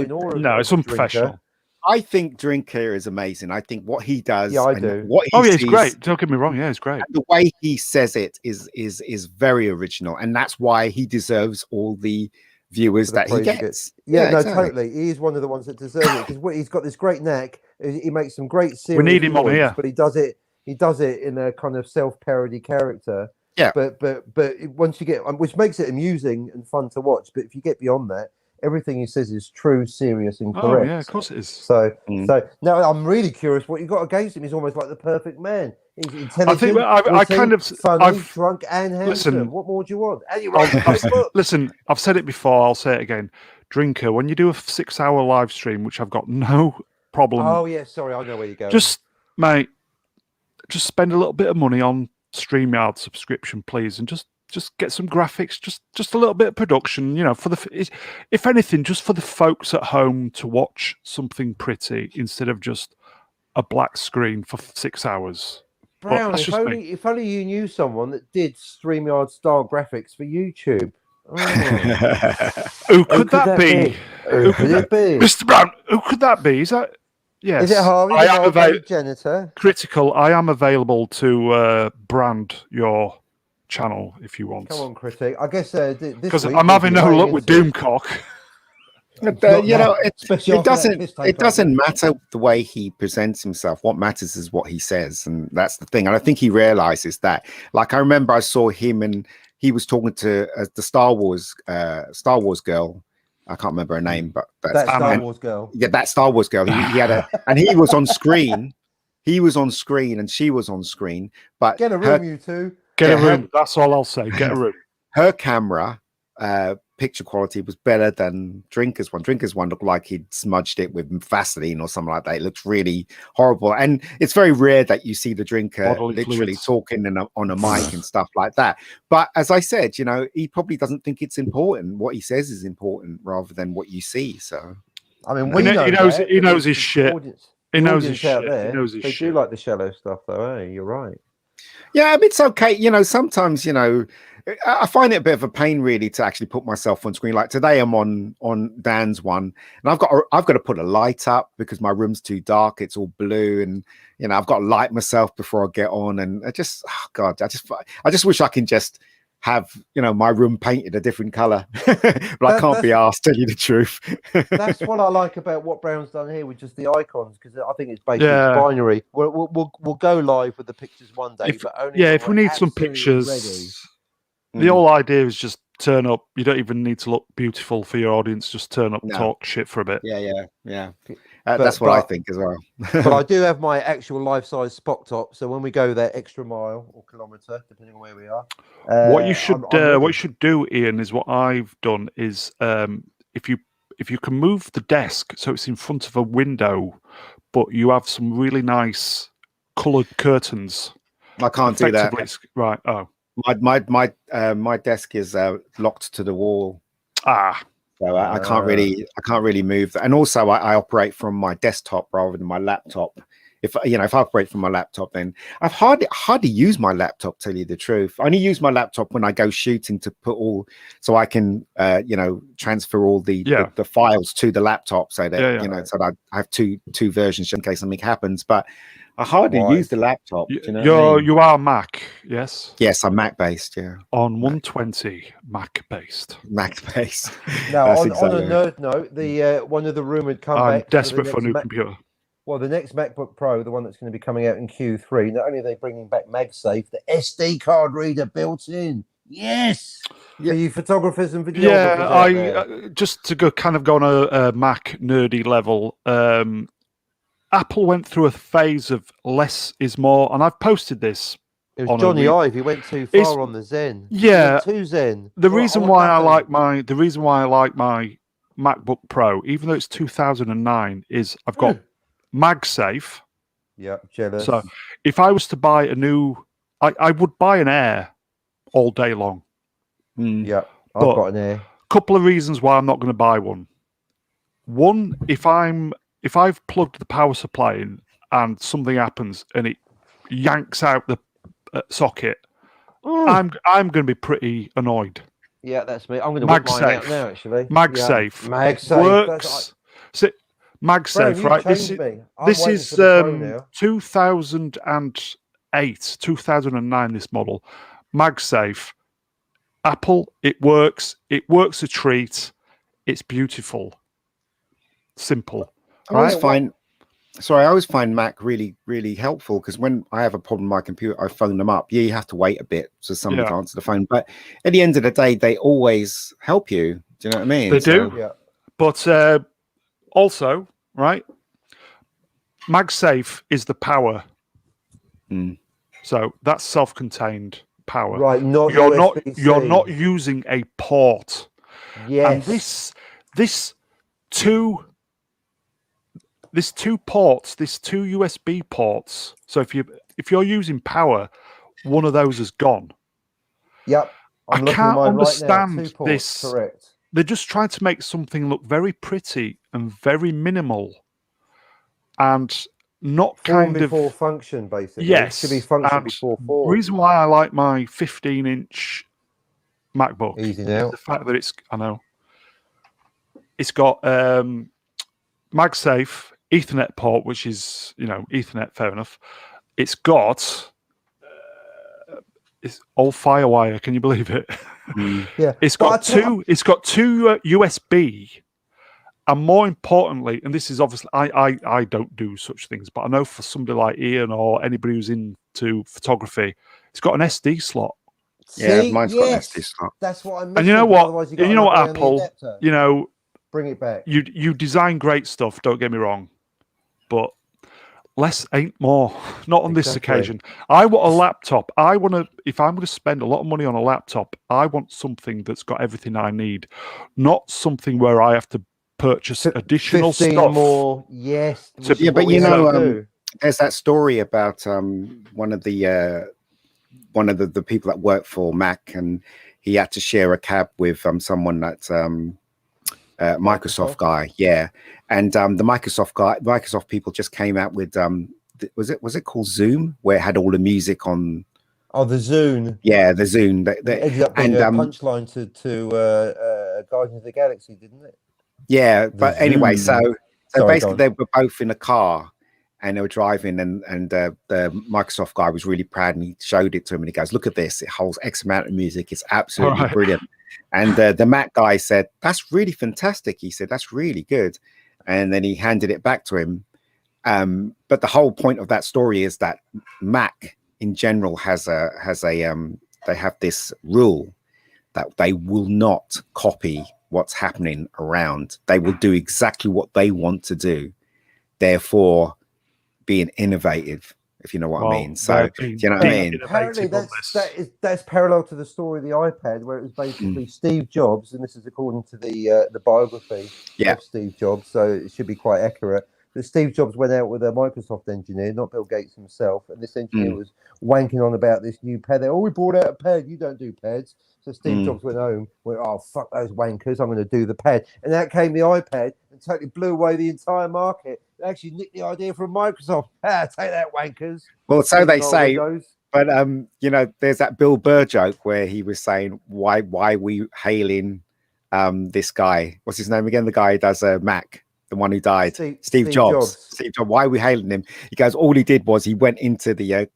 it's unprofessional. Drinker. I think Drinker is amazing. I think what he does. Yeah, I do. What he he's great. Don't get me wrong. Yeah, he's great. The way he says it is very original, and that's why he deserves all the viewers that he gets. Yeah, no, exactly. Totally. He is one of the ones that deserve it because he's got this great knack. He makes some great series. We need him on here, but he does it in a kind of self-parody character. Yeah. But once you get, which makes it amusing and fun to watch. But if you get beyond that, everything he says is true, serious, and correct. Oh yeah, of course it is. So now I'm really curious what you got against him. He's almost like the perfect man. He's intelligent. I kind of funny, drunk, and handsome. Listen, what more do you want? And listen, I've said it before. I'll say it again. Drinker, when you do a 6-hour live stream, which I've got no problem. Oh yeah, sorry, I know where you're going. Just spend a little bit of money on StreamYard subscription, please, and just get some graphics, just a little bit of production, for if anything, just for the folks at home to watch something pretty instead of just a black screen for 6 hours. Brown, if only you knew someone that did StreamYard style graphics for YouTube. Who could that be? Who could it be? Mr. Brown, who could that be? Is that... Yes. Is it Harvey? I am janitor? Critical. I am available to brand your channel if you want. Come on, Critic. I guess because I'm having no luck with Doomcock. It doesn't matter the way he presents himself. What matters is what he says, and that's the thing. And I think he realizes that. Like, I remember I saw him and he was talking to the Star Wars girl. I can't remember her name, but that Star Wars girl. Yeah, that Star Wars girl. He had and he was on screen. He was on screen, and she was on screen. But get a room, you two. Get a room. That's all I'll say. Get a room. Her camera picture quality was better than Drinker's one. Drinker's one looked like he'd smudged it with Vaseline or something like that. It looks really horrible. And it's very rare that you see the Drinker literally talking on a mic and stuff like that. But as I said, he probably doesn't think it's important. What he says is important rather than what you see. So, I mean, he knows his shit. He knows his shit. He knows his shit. They do like the shallow stuff, though. You're right. Yeah, I mean, it's okay. Sometimes, I find it a bit of a pain really to actually put myself on screen. Like today I'm on Dan's one and I've got to put a light up because my room's too dark. It's all blue and I've got to light myself before I get on. And I just wish I can just have, my room painted a different color, but I can't be asked, tell you the truth. That's what I like about what Brown's done here with just the icons, because I think it's basically binary. We'll go live with the pictures one day, but only if we need some pictures ready. The whole idea is just turn up. You don't even need to look beautiful for your audience. Just turn up, talk shit for a bit. Yeah. That's what I think as well. But I do have my actual life-size Spock top, so when we go that extra mile or kilometre, depending on where we are, what you should I'm ready. what you should do, Ian, is what I've done is if you can move the desk so it's in front of a window, but you have some really nice coloured curtains. I can't do that. Right. Oh, my desk is locked to the wall. So I can't really move that. And also I operate from my desktop rather than my laptop. If I operate from my laptop, then I've hardly use my laptop, tell you the truth. I only use my laptop when I go shooting to put so I can transfer all the files to the laptop so that so that I have two versions in case something happens. But I hardly use the laptop. You are Mac, yes? Yes, I'm Mac based. Yeah, on 120 Mac based. Now, on a nerd note, the one of the rumored comebacks. I'm desperate for a new computer. Well, the next MacBook Pro, the one that's going to be coming out in Q3, not only are they bringing back MagSafe, the SD card reader built in. Yes. For you photographers and videographers. Yeah, just to go on a Mac nerdy level. Apple went through a phase of less is more, and I've posted this. It was Johnny Ive. He went too far on the Zen. Yeah, too Zen. The reason why I like my MacBook Pro, even though it's 2009, is I've got MagSafe. Yeah, jealous. So if I was to buy a new, I would buy an Air all day long. Yeah, I've got an Air. Couple of reasons why I'm not going to buy one. One, if I've plugged the power supply in and something happens and it yanks out the socket, I'm going to be pretty annoyed. Yeah, that's me. I'm going to whip mine out now, actually. MagSafe. Yeah. MagSafe works. MagSafe, right? This is 2008, 2009. This model, MagSafe. Apple. It works. It works a treat. It's beautiful. Simple. I always find Mac really, really helpful because when I have a problem with my computer, I phone them up. Yeah, you have to wait a bit so somebody can answer the phone. But at the end of the day, they always help you. Do you know what I mean? They do. Yeah. But also, right, MagSafe is the power. So that's self-contained power. Right, you're not using a port. Yes. And this two USB ports. So if you're using power, one of those is gone. Yep. I can't understand right now. this. Correct. They're just trying to make something look very pretty and very minimal, and not form before function, basically. Yes, it should be function before form. The reason why I like my 15-inch MacBook is the fact that it's got MagSafe Ethernet port, which is Ethernet, fair enough. It's got it's all FireWire. Can you believe it? Yeah, it's got two USB, and more importantly, and this is obviously I don't do such things, but I know for somebody like Ian or anybody who's into photography, it's got an SD slot. Yeah, mine's got an SD slot. That's what I'm missing. And you know what? Apple, bring it back. You design great stuff. Don't get me wrong, but less ain't more. Not on this occasion. I want a laptop. If I'm going to spend a lot of money on a laptop, I want something that's got everything I need, not something where I have to purchase additional stuff. More, yes. But there's that story about one of the people that work for Mac, and he had to share a cab with someone that's Microsoft guy, and the Microsoft people just came out with was it called Zoom, where it had all the music on. Oh, the Zune. Yeah, the Zune. It ended up being a punchline to Guardians of the Galaxy, didn't it? Yeah, but anyway, so basically they were both in a car and they were driving, and the Microsoft guy was really proud, and he showed it to him, and he goes, "Look at this! It holds X amount of music. It's absolutely brilliant." And the Mac guy said, "That's really fantastic." He said, "That's really good," and then he handed it back to him. But the whole point of that story is that Mac in general they have this rule that they will not copy what's happening around. They will do exactly what they want to do. therefore being innovative, if you know what I mean. So, do you know what I mean? Apparently, that's parallel to the story of the iPad, where it was basically Steve Jobs, and this is according to the biography of Steve Jobs, so it should be quite accurate. That Steve Jobs went out with a Microsoft engineer, not Bill Gates himself, and this engineer was wanking on about this new pad. Oh, we brought out a pad. You don't do pads. So Steve Jobs went home, went, oh, fuck those wankers. I'm going to do the pad. And out came the iPad and totally blew away the entire market. They actually nicked the idea from Microsoft. Take that, wankers. Well, so they say. But, you know, there's that Bill Burr joke where he was saying, why we hailing this guy? What's his name again? The guy who does Mac. The one who died, Steve Jobs. Steve Jobs. Why are we hailing him? He goes, all he did was he went into the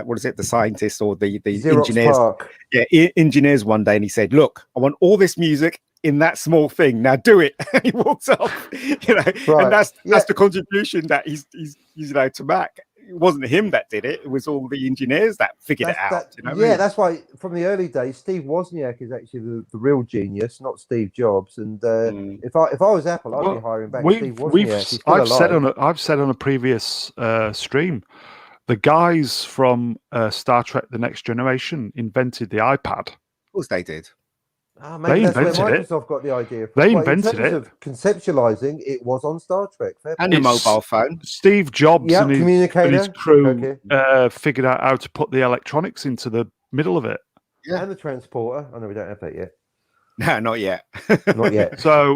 what is it, the scientists or the engineers? Park. Yeah, engineers one day, and he said, "Look, I want all this music in that small thing. Now do it." And he walks off. You know, and that's the contribution that he's you know, to Mac. It wasn't him that did it. It was all the engineers that figured it out. You know what I mean? That's why from the early days, Steve Wozniak is actually the real genius, not Steve Jobs. And if I was Apple, I'd be hiring back Steve Wozniak. I've said on a previous stream, the guys from Star Trek: The Next Generation invented the iPad. Of course they did. Maybe that's where Microsoft got the idea from. They invented it. Of conceptualizing, it was on Star Trek. And a mobile phone. Steve Jobs and his crew figured out how to put the electronics into the middle of it. Yeah. And the transporter. I know we don't have that yet. No, not yet. Not yet. So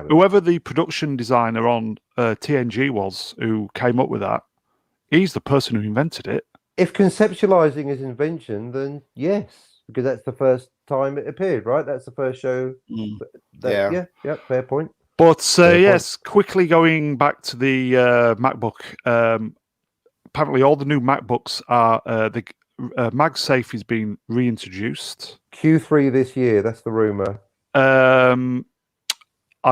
whoever the production designer on TNG was who came up with that, he's the person who invented it. If conceptualizing is invention, then yes, because that's the first time it appeared, right? That's the first show. Yeah, fair point. But yes, quickly going back to the MacBook. Apparently, all the new MacBooks are the MagSafe is being reintroduced. Q3 this year. That's the rumor. I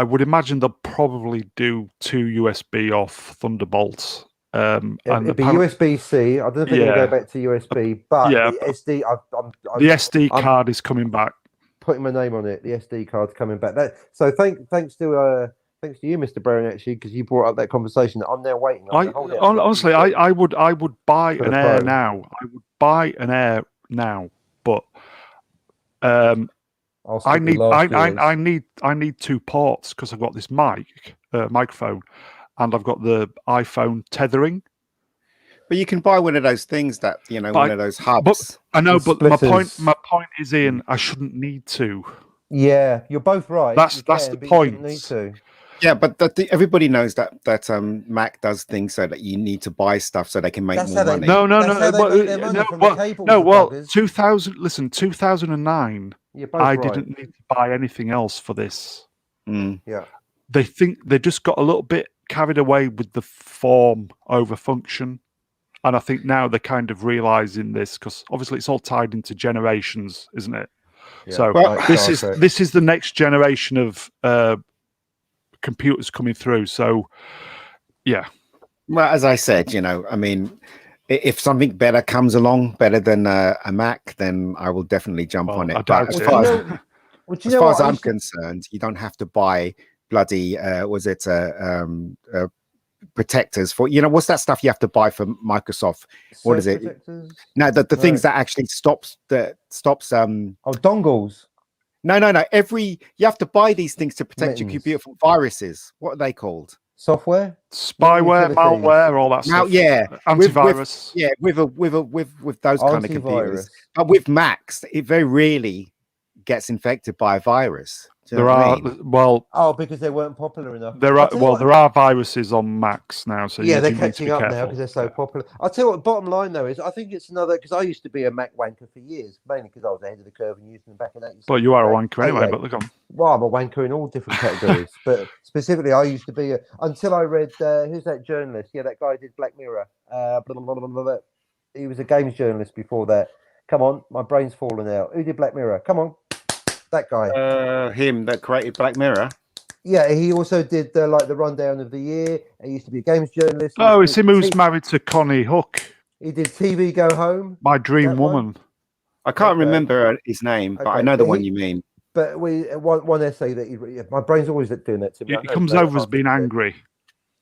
would imagine they'll probably do 2 USB off Thunderbolt. It'd be USB-C. I don't think it'll go back to USB, but the SD. The SD card is coming back. Putting my name on it. The SD card's coming back. So thanks to you, Mr. Brown, actually, because you brought up that conversation that I'm now waiting. Honestly, I would buy an Air now. I would buy an Air now, but I need 2 ports because I've got this microphone. And I've got the iPhone tethering. But you can buy one of those things that, you know, one of those hubs. But, I know, but my point is, Ian, I shouldn't need to. Yeah, you're both right. That's the point. Need to. Yeah, but everybody knows that Mac does things so that you need to buy stuff so they can make more money. No. 2009. I didn't need to buy anything else for this. Yeah. They think they just got a little bit carried away with the form over function, and I think now they're kind of realizing this because obviously it's all tied into generations, isn't it? Yeah, so this is the next generation of computers coming through. So yeah. Well, as I said, you know, I mean, if something better comes along, better than a Mac, then I will definitely jump on it. But as far as I'm concerned, you don't have to buy bloody protectors for, you know, what's that stuff you have to buy for Microsoft? What is it? Protectors? No, the things that actually stops dongles. No. You have to buy these things to protect your computer from viruses. What are they called? Software, spyware, malware, all that stuff. Yeah, antivirus. With those kind of computers. But with Macs, it very rarely gets infected by a virus. because they weren't popular enough. There are viruses on Macs now, so they're catching up now because they're so popular. I'll tell you what. Bottom line though is, I think it's another, because I used to be a Mac wanker for years, mainly because I was ahead of the curve and using them back in '86. Well, you are a wanker anyway. But look on. Well, I'm a wanker in all different categories, but specifically, I used to be until I read who's that journalist? Yeah, that guy who did Black Mirror. He was a games journalist before that. Come on, my brain's falling out. Who did Black Mirror? Come on. That guy. Him that created Black Mirror. Yeah, he also did the rundown of the year. He used to be a games journalist. Oh, it's him who's married to Connie Hook. He did TV Go Home. My Dream Woman. I can't remember his name, but I know the one you mean. But one essay that my brain's always doing that to me. He comes over as being angry.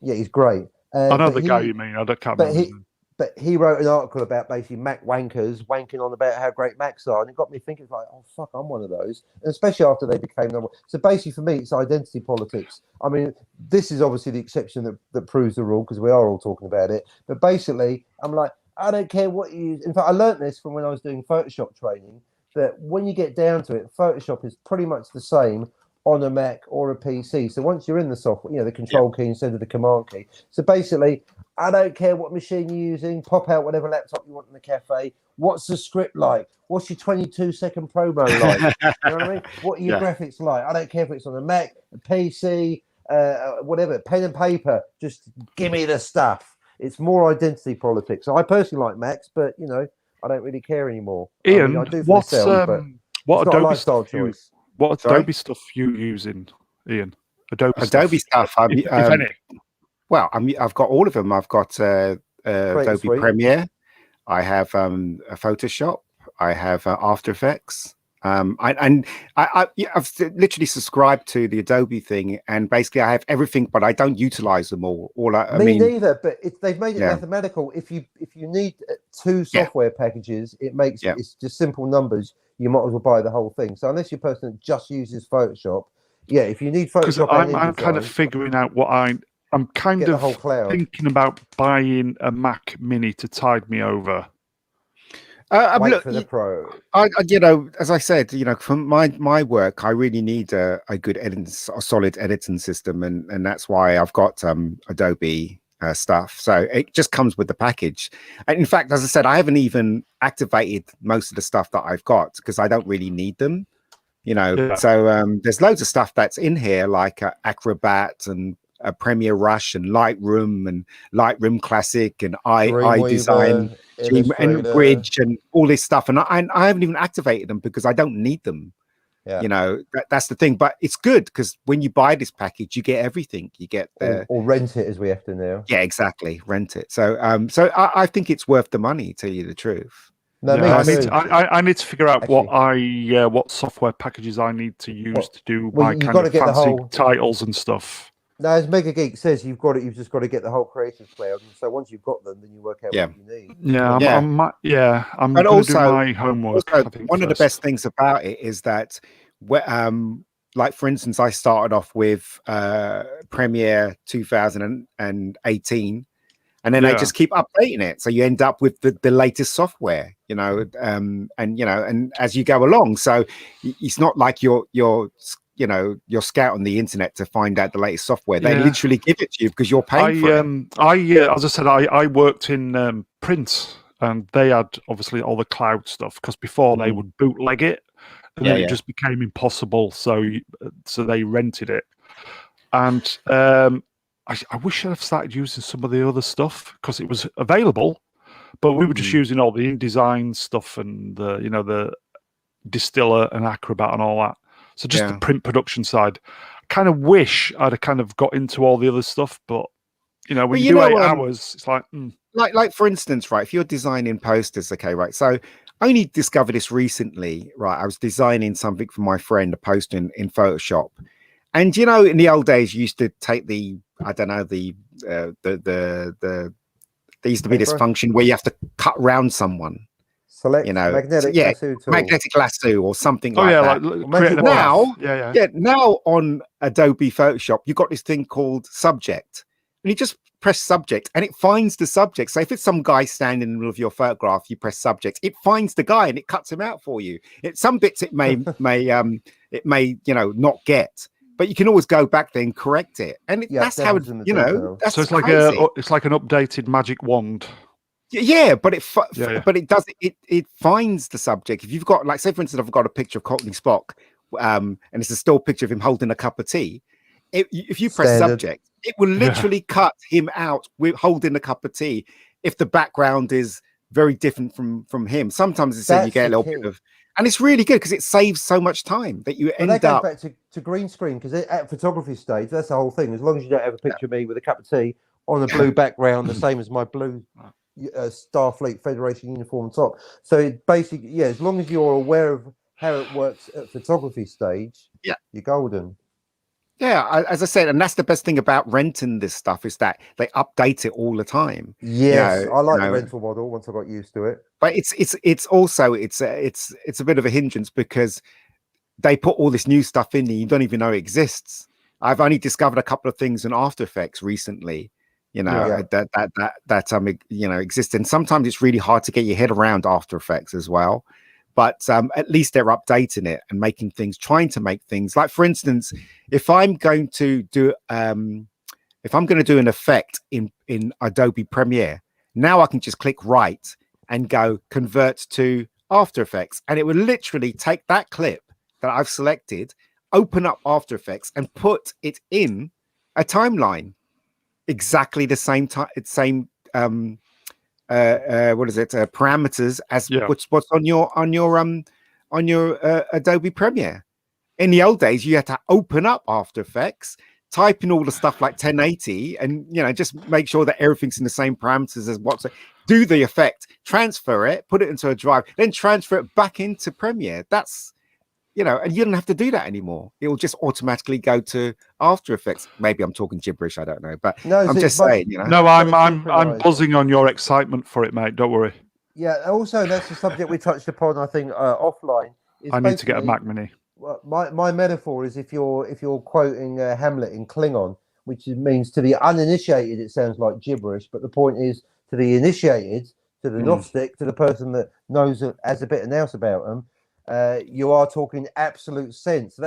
Yeah, he's great. I know but the guy you mean. I can't but remember his he name. but he wrote an article about basically Mac wankers wanking on about how great Macs are, and it got me thinking, like, oh fuck, I'm one of those, and especially after they became number. So basically, for me, it's identity politics. I mean, this is obviously the exception that proves the rule, because we are all talking about it. But basically, I'm like, I don't care what you use. In fact, I learned this from when I was doing Photoshop training, that when you get down to it, Photoshop is pretty much the same on a Mac or a PC. So once you're in the software, the control key instead of the command key. So basically, I don't care what machine you're using. Pop out whatever laptop you want in the cafe. What's the script like? What's your 22-second promo like? You know what I mean? What are your graphics like? I don't care if it's on a Mac, a PC, whatever, pen and paper. Just give me the stuff. It's more identity politics. I personally like Macs, but I don't really care anymore. Ian, I do for the sound, but what it's not a Adobe lifestyle stuff choice. What Adobe stuff you using, Ian? Adobe stuff. If any. Well, I've got all of them. I've got Adobe Suite. Premiere. I have a Photoshop. I have After Effects. I've literally subscribed to the Adobe thing, and basically I have everything, but I don't utilize them all. I mean, neither. But they've made it mathematical. If you need two software packages, it makes it's just simple numbers. You might as well buy the whole thing. So unless you're a person that just uses Photoshop, if you need Photoshop, I'm kind of figuring out what I'm kind of whole cloud. Thinking about buying a Mac Mini to tide me over. Wait for the Pro. As I said, from my work, I really need a good a solid editing system, and that's why I've got Adobe stuff. So it just comes with the package. And in fact, as I said, I haven't even activated most of the stuff that I've got because I don't really need them. So there's loads of stuff that's in here, like Acrobat and Premiere Rush and Lightroom Classic and iDesign and Bridge and all this stuff, and I haven't even activated them because I don't need them. That's the thing. But it's good because when you buy this package, you get everything. You get or rent it, as we have to now. Yeah, exactly, rent it. So I think it's worth the money, to tell you the truth. No, I need to figure out what software packages I need to use to do my kind of fancy titles and stuff. No, as Mega Geek says, you've just got to get the whole Creative Cloud, and so once you've got them, then you work out what you need. I'm going to do my homework. Also, one of the best things about it is that, like for instance, I started off with Premiere 2018, and then I just keep updating it, so you end up with the latest software, and as you go along. So it's not like you're scouting the internet to find out the latest software. They literally give it to you because you're paying for it. As I said, I worked in print, and they had obviously all the cloud stuff because before they would bootleg it, and then it just became impossible. So they rented it, and I wish I'd have started using some of the other stuff because it was available, but we were just using all the InDesign stuff and the Distiller and Acrobat and all that. So just the print production side. I kind of wish I'd have kind of got into all the other stuff, but when you do 8 hours, it's like like for instance, right? If you're designing posters, okay, right? So I only discovered this recently, right? I was designing something for my friend, a poster in Photoshop, and in the old days, you used to take there used to be this function where you have to cut round someone. Select magnetic lasso or something like that. Now on Adobe Photoshop, you've got this thing called subject, and you just press subject and it finds the subject. So if it's some guy standing in the middle of your photograph, you press subject, it finds the guy and it cuts him out for you. Some bits it may not get, but you can always go back there and correct it. And that's how it's that's so it's like it's like an updated magic wand. Yeah, but it finds the subject. If you've got, like, say for instance, I've got a picture of Cockney Spock, and it's a still picture of him holding a cup of tea. If you press subject, it will literally cut him out with holding a cup of tea if the background is very different from him. Sometimes it says you get a little bit of, and it's really good because it saves so much time that you end up. That goes back to green screen, because at photography stage, that's the whole thing. As long as you don't have a picture of me with a cup of tea on a blue background, the same as my blue Starfleet Federation uniform top. So it basically, as long as you're aware of how it works at photography stage, you're golden. Yeah, as I said, and that's the best thing about renting this stuff is that they update it all the time. Yes, I like the rental model once I got used to it. But it's also it's a bit of a hindrance because they put all this new stuff in there you don't even know it exists. I've only discovered a couple of things in After Effects recently, that exist, and sometimes it's really hard to get your head around After Effects as well. But at least they're updating it and trying to make things like, for instance, if I'm going to do an effect in Adobe Premiere, now I can just click right and go convert to After Effects, and it would literally take that clip that I've selected, open up After Effects, and put it in a timeline, exactly the same parameters as what's on your Adobe Premiere. In the old days, you had to open up After Effects, type in all the stuff like 1080, and just make sure that everything's in the same parameters as do the effect, transfer it, put it into a drive, then transfer it back into Premiere. That's and you don't have to do that anymore. It will just automatically go to After Effects. Maybe I'm talking gibberish, I don't know, but no, I'm just saying, No, I'm buzzing on your excitement for it, mate. Don't worry. Yeah, also that's the subject we touched upon, I think, offline. I need to get a Mac Mini. My metaphor is if you're quoting Hamlet in Klingon, which means to the uninitiated, it sounds like gibberish, but the point is to the initiated, to the Gnostic, to the person that knows has a bit of nous about them. You are talking absolute sense.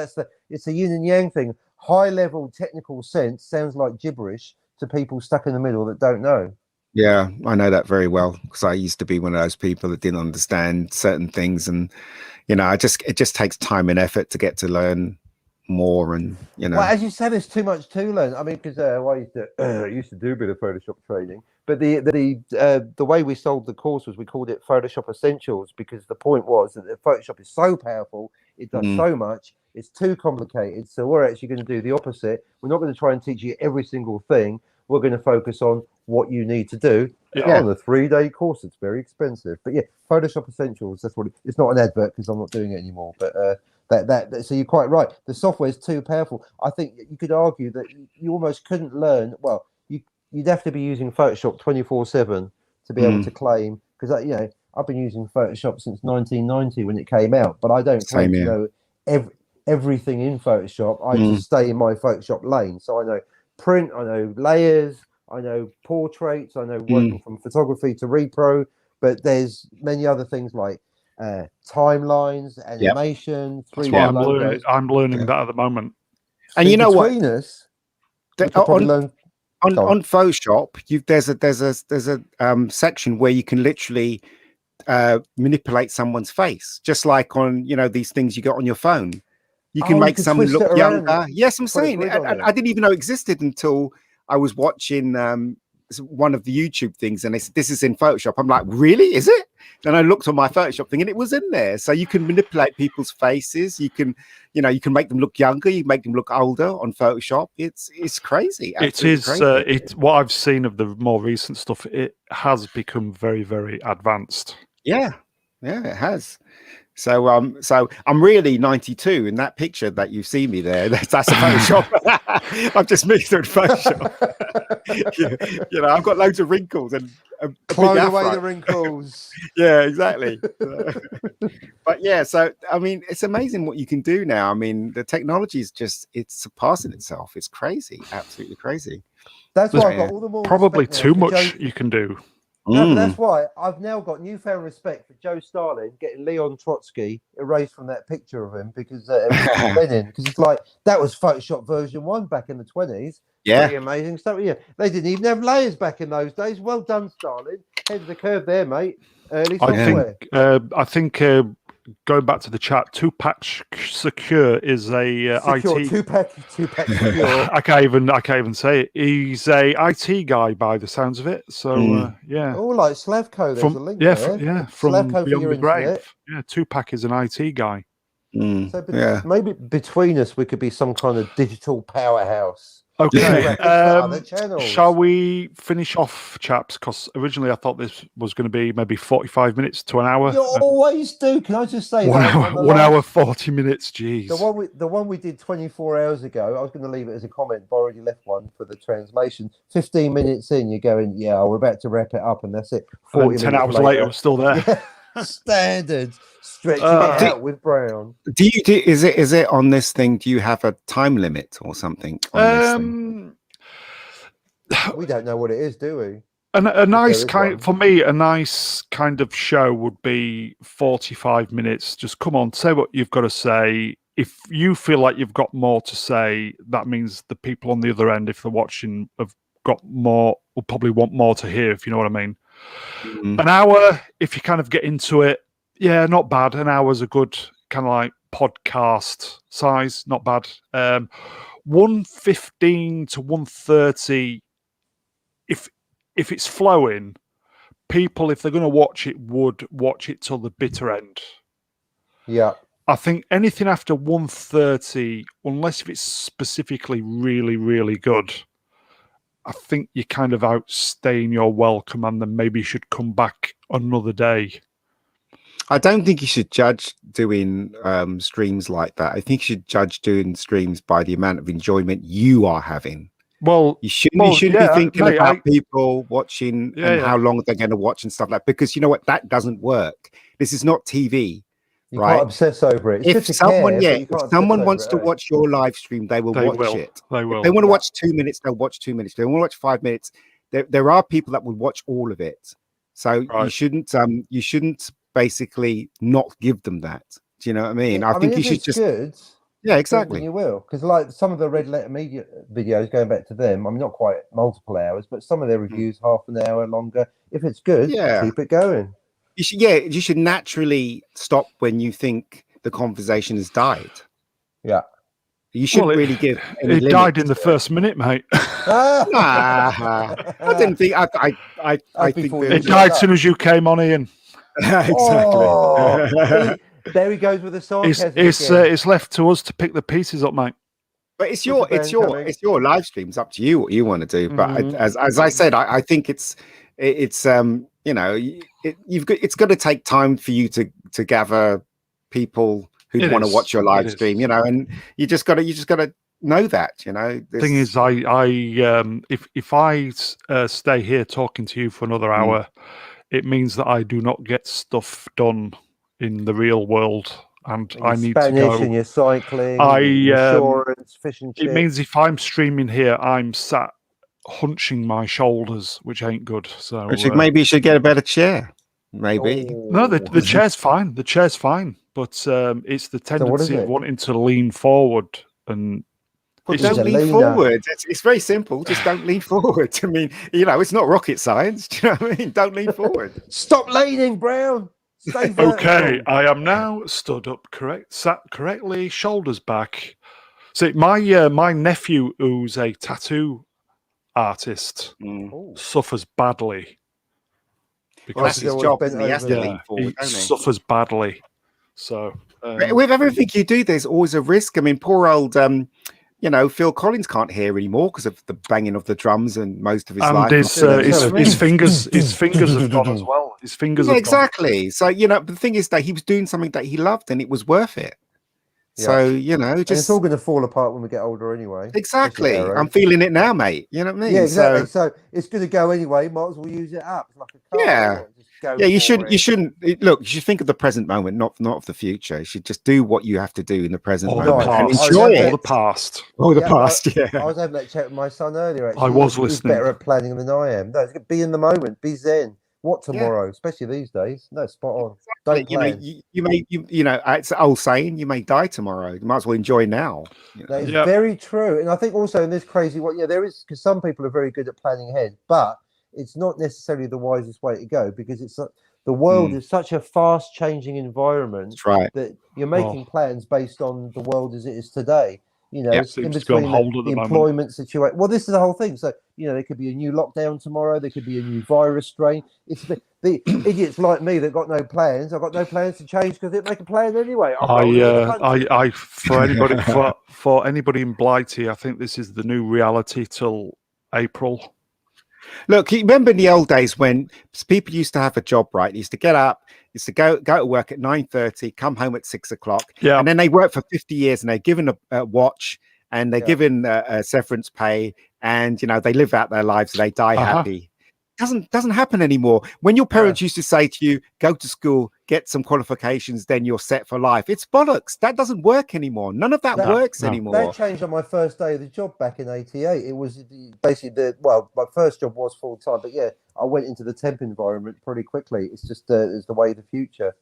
It's a yin and yang thing. High level technical sense sounds like gibberish to people stuck in the middle that don't know. Yeah, I know that very well because I used to be one of those people that didn't understand certain things, and it just takes time and effort to get to learn more, and Well, as you said, there's too much to learn. I mean, because I used to do a bit of Photoshop training, but the way we sold the course was we called it Photoshop Essentials, because the point was that Photoshop is so powerful, it does so much, it's too complicated. So we're actually going to do the opposite. We're not going to try and teach you every single thing. We're going to focus on what you need to do on a 3-day course. It's very expensive, but Photoshop Essentials. That's what it's not an advert because I'm not doing it anymore. But so you're quite right. The software is too powerful. I think you could argue that you almost couldn't learn. Well, you'd have to be using Photoshop 24/7 to be able to claim, because I've been using Photoshop since 1990 when it came out, but I don't claim to know everything in Photoshop. I just stay in my Photoshop lane. So I know print, I know layers, I know portraits, I know working from photography to repro, but there's many other things like timelines, animation, 3D logos. I'm learning that at the moment. And you know what? On Photoshop, there's a section where you can literally manipulate someone's face, just like on these things you got on your phone. You can make someone look younger. Yes, I'm saying I didn't even know it existed until I was watching one of the YouTube things, and they said this is in Photoshop. I'm like, really? Is it? Then I looked on my Photoshop thing, and it was in there. So you can manipulate people's faces. You can make them look younger. You can make them look older on Photoshop. It's crazy. It is. It's what I've seen of the more recent stuff. It has become very, very advanced. Yeah, it has. So I'm really 92 in that picture that you see me there. That's a Photoshop. I've just mixed it with Photoshop. I've got loads of wrinkles and clone away the wrinkles. Yeah, exactly. But yeah, so I mean, it's amazing what you can do now. I mean, the technology is it's surpassing itself. It's crazy, absolutely crazy. That's why I've got all the more probably too much you can do. No, but that's why I've now got newfound respect for Joe Stalin getting Leon Trotsky erased from that picture of him because it's like that was Photoshop version 1 back in the 20s. Yeah, pretty amazing stuff. Yeah, they didn't even have layers back in those days. Well done, Stalin. Head of the curve there, mate. Early software. I think going back to the chat, Tupac Secure is a IT. Tupac Secure. I can't even say it. He's a IT guy by the sounds of it. So yeah. Oh, like Slavko. There's a link there. From Slavko Beyond the Grave. Internet. Yeah, Tupac is an IT guy. So maybe between us we could be some kind of digital powerhouse. Okay. Reference to other channels. Shall we finish off, chaps? Because originally I thought this was going to be maybe 45 minutes to an hour. You always do. Can I just say One that hour, on the 1 hour, last- 40 minutes. Jeez. the one we did 24 hours ago, I was going to leave it as a comment, but I already left one for the translation. 15 minutes in, you're going, yeah, we're about to wrap it up, and that's it. 40 And then 10 minutes hours later, we're still there. Yeah, standard. Stretching it out with Brown. Is it on this thing? Do you have a time limit or something on this thing? We don't know what it is, do we? A nice kind one. for me, a nice kind of show would be 45 minutes. Just come on, say what you've got to say. If you feel like you've got more to say, that means the people on the other end, if they're watching, have got more, will probably want more to hear, if you know what I mean. An hour, if you kind of get into it, yeah, not bad. An hour's a good kind of like podcast size, not bad. 115 to 130, if it's flowing, people, if they're going to watch it, would watch it till the bitter end. Yeah. I think anything after 130, unless if it's specifically really, really good, I think you're kind of outstaying your welcome, and then maybe you should come back another day. I don't think you should judge doing streams like that. I think you should judge doing streams by the amount of enjoyment you are having. Well, you shouldn't be thinking about people watching how long they're going to watch and stuff like that, because you know what? That doesn't work. This is not TV. You can't obsess over it. It's if someone wants to watch your live stream, they will watch it. They will. If they want to watch 2 minutes, they'll watch 2 minutes. If they want to watch 5 minutes, there are people that will watch all of it. So you shouldn't basically not give them that. Do you know what I mean? I think you should just. Good, yeah, exactly. You will, because like some of the Red Letter Media videos, going back to them, I mean, not quite multiple hours, but some of their reviews half an hour longer. If it's good, keep it going. You should naturally stop when you think the conversation has died. Yeah. You shouldn't really give any it died in the first minute, mate. I didn't think I think it died as soon as you came on, Ian. Exactly. Oh, there he goes with the sarcasm. It's left to us to pick the pieces up, mate. But it's your live stream. It's up to you what you want to do. But as I said, I think it's you know, it's going to take time for you to gather people who want to watch your live stream, you know, and you just got to know that, you know. The thing is, if I stay here talking to you for another hour, it means that I do not get stuff done in the real world, and I need to go. And you're cycling, insurance, fish and chips. It means if I'm streaming here, I'm sat hunching my shoulders, which ain't good. So maybe you should get a better chair. Maybe. No, the chair's fine. The chair's fine, but it's the tendency of wanting to lean forward and. Don't lean forward. It's very simple. Just don't lean forward. I mean, you know, it's not rocket science. Do you know what I mean? Don't lean forward. Stop leaning, Brown. Stay okay, I am now stood up sat correctly, shoulders back. See, my nephew, who's a tattoo artist, suffers badly. Because his job, he has to lean forward. He suffers badly. So with everything you do, there's always a risk. I mean, poor old you know, Phil Collins can't hear anymore because of the banging of the drums and most of his life. And his fingers have gone as well. His fingers have exactly. Gone. So, you know, the thing is that he was doing something that he loved and it was worth it. Yeah. So, you know, just... And it's all going to fall apart when we get older anyway. Exactly. I'm feeling it now, mate. You know what I mean? Yeah, exactly. So it's going to go anyway. Might as well use it up. It's like a car. Yeah. You shouldn't look, you should think of the present moment, not of the future. You should just do what you have to do in the present moment and enjoy it. Or the past. Or the past, yeah. I was having that chat with my son earlier, actually. I was listening. He's better at planning than I am. No, be in the moment, be zen. What tomorrow, especially these days? No, spot on. Don't plan. You know, it's an old saying, you may die tomorrow. You might as well enjoy now. You know? That is very true. And I think also in this crazy world, there is, because some people are very good at planning ahead, but it's not necessarily the wisest way to go, because it's the world is such a fast changing environment that you're making plans based on the world as it is today. You know, Yeah. in Seems to be on between hold at the the moment. employment situation. Well, this is the whole thing. So, you know, there could be a new lockdown tomorrow. There could be a new virus strain. It's the idiots like me that got no plans. I've got no plans to change because it make a plan anyway. I'm rolling with the punches. For anybody in Blighty, I think this is the new reality till April. Look, you remember in the old days when people used to have a job, right? They used to get up, used to go to work at 9:30, come home at 6 o'clock, Yeah. and then they work for 50 years, and they're given a watch, and they're Yeah. given a severance pay, and you know they live out their lives, they die happy. Doesn't happen anymore. When your parents used to say to you, "Go to school, get some qualifications, then you're set for life," it's bollocks. That doesn't work anymore. None of that works anymore. That changed on my first day of the job back in '88. It was basically my first job was full time, but yeah, I went into the temp environment pretty quickly. It's just it's the way of the future.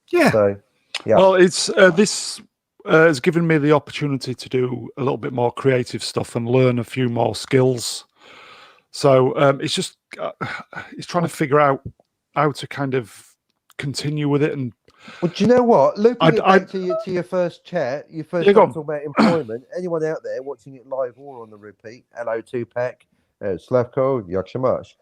Yeah. So, yeah. Well, it's this has given me the opportunity to do a little bit more creative stuff and learn a few more skills. So it's just it's trying to figure out how to kind of continue with it. And well, do you know what? Looping it back to your first chat, you first talked about employment. Anyone out there watching it live or on the repeat? Hello, Tupac, Slavko, Yakshamash.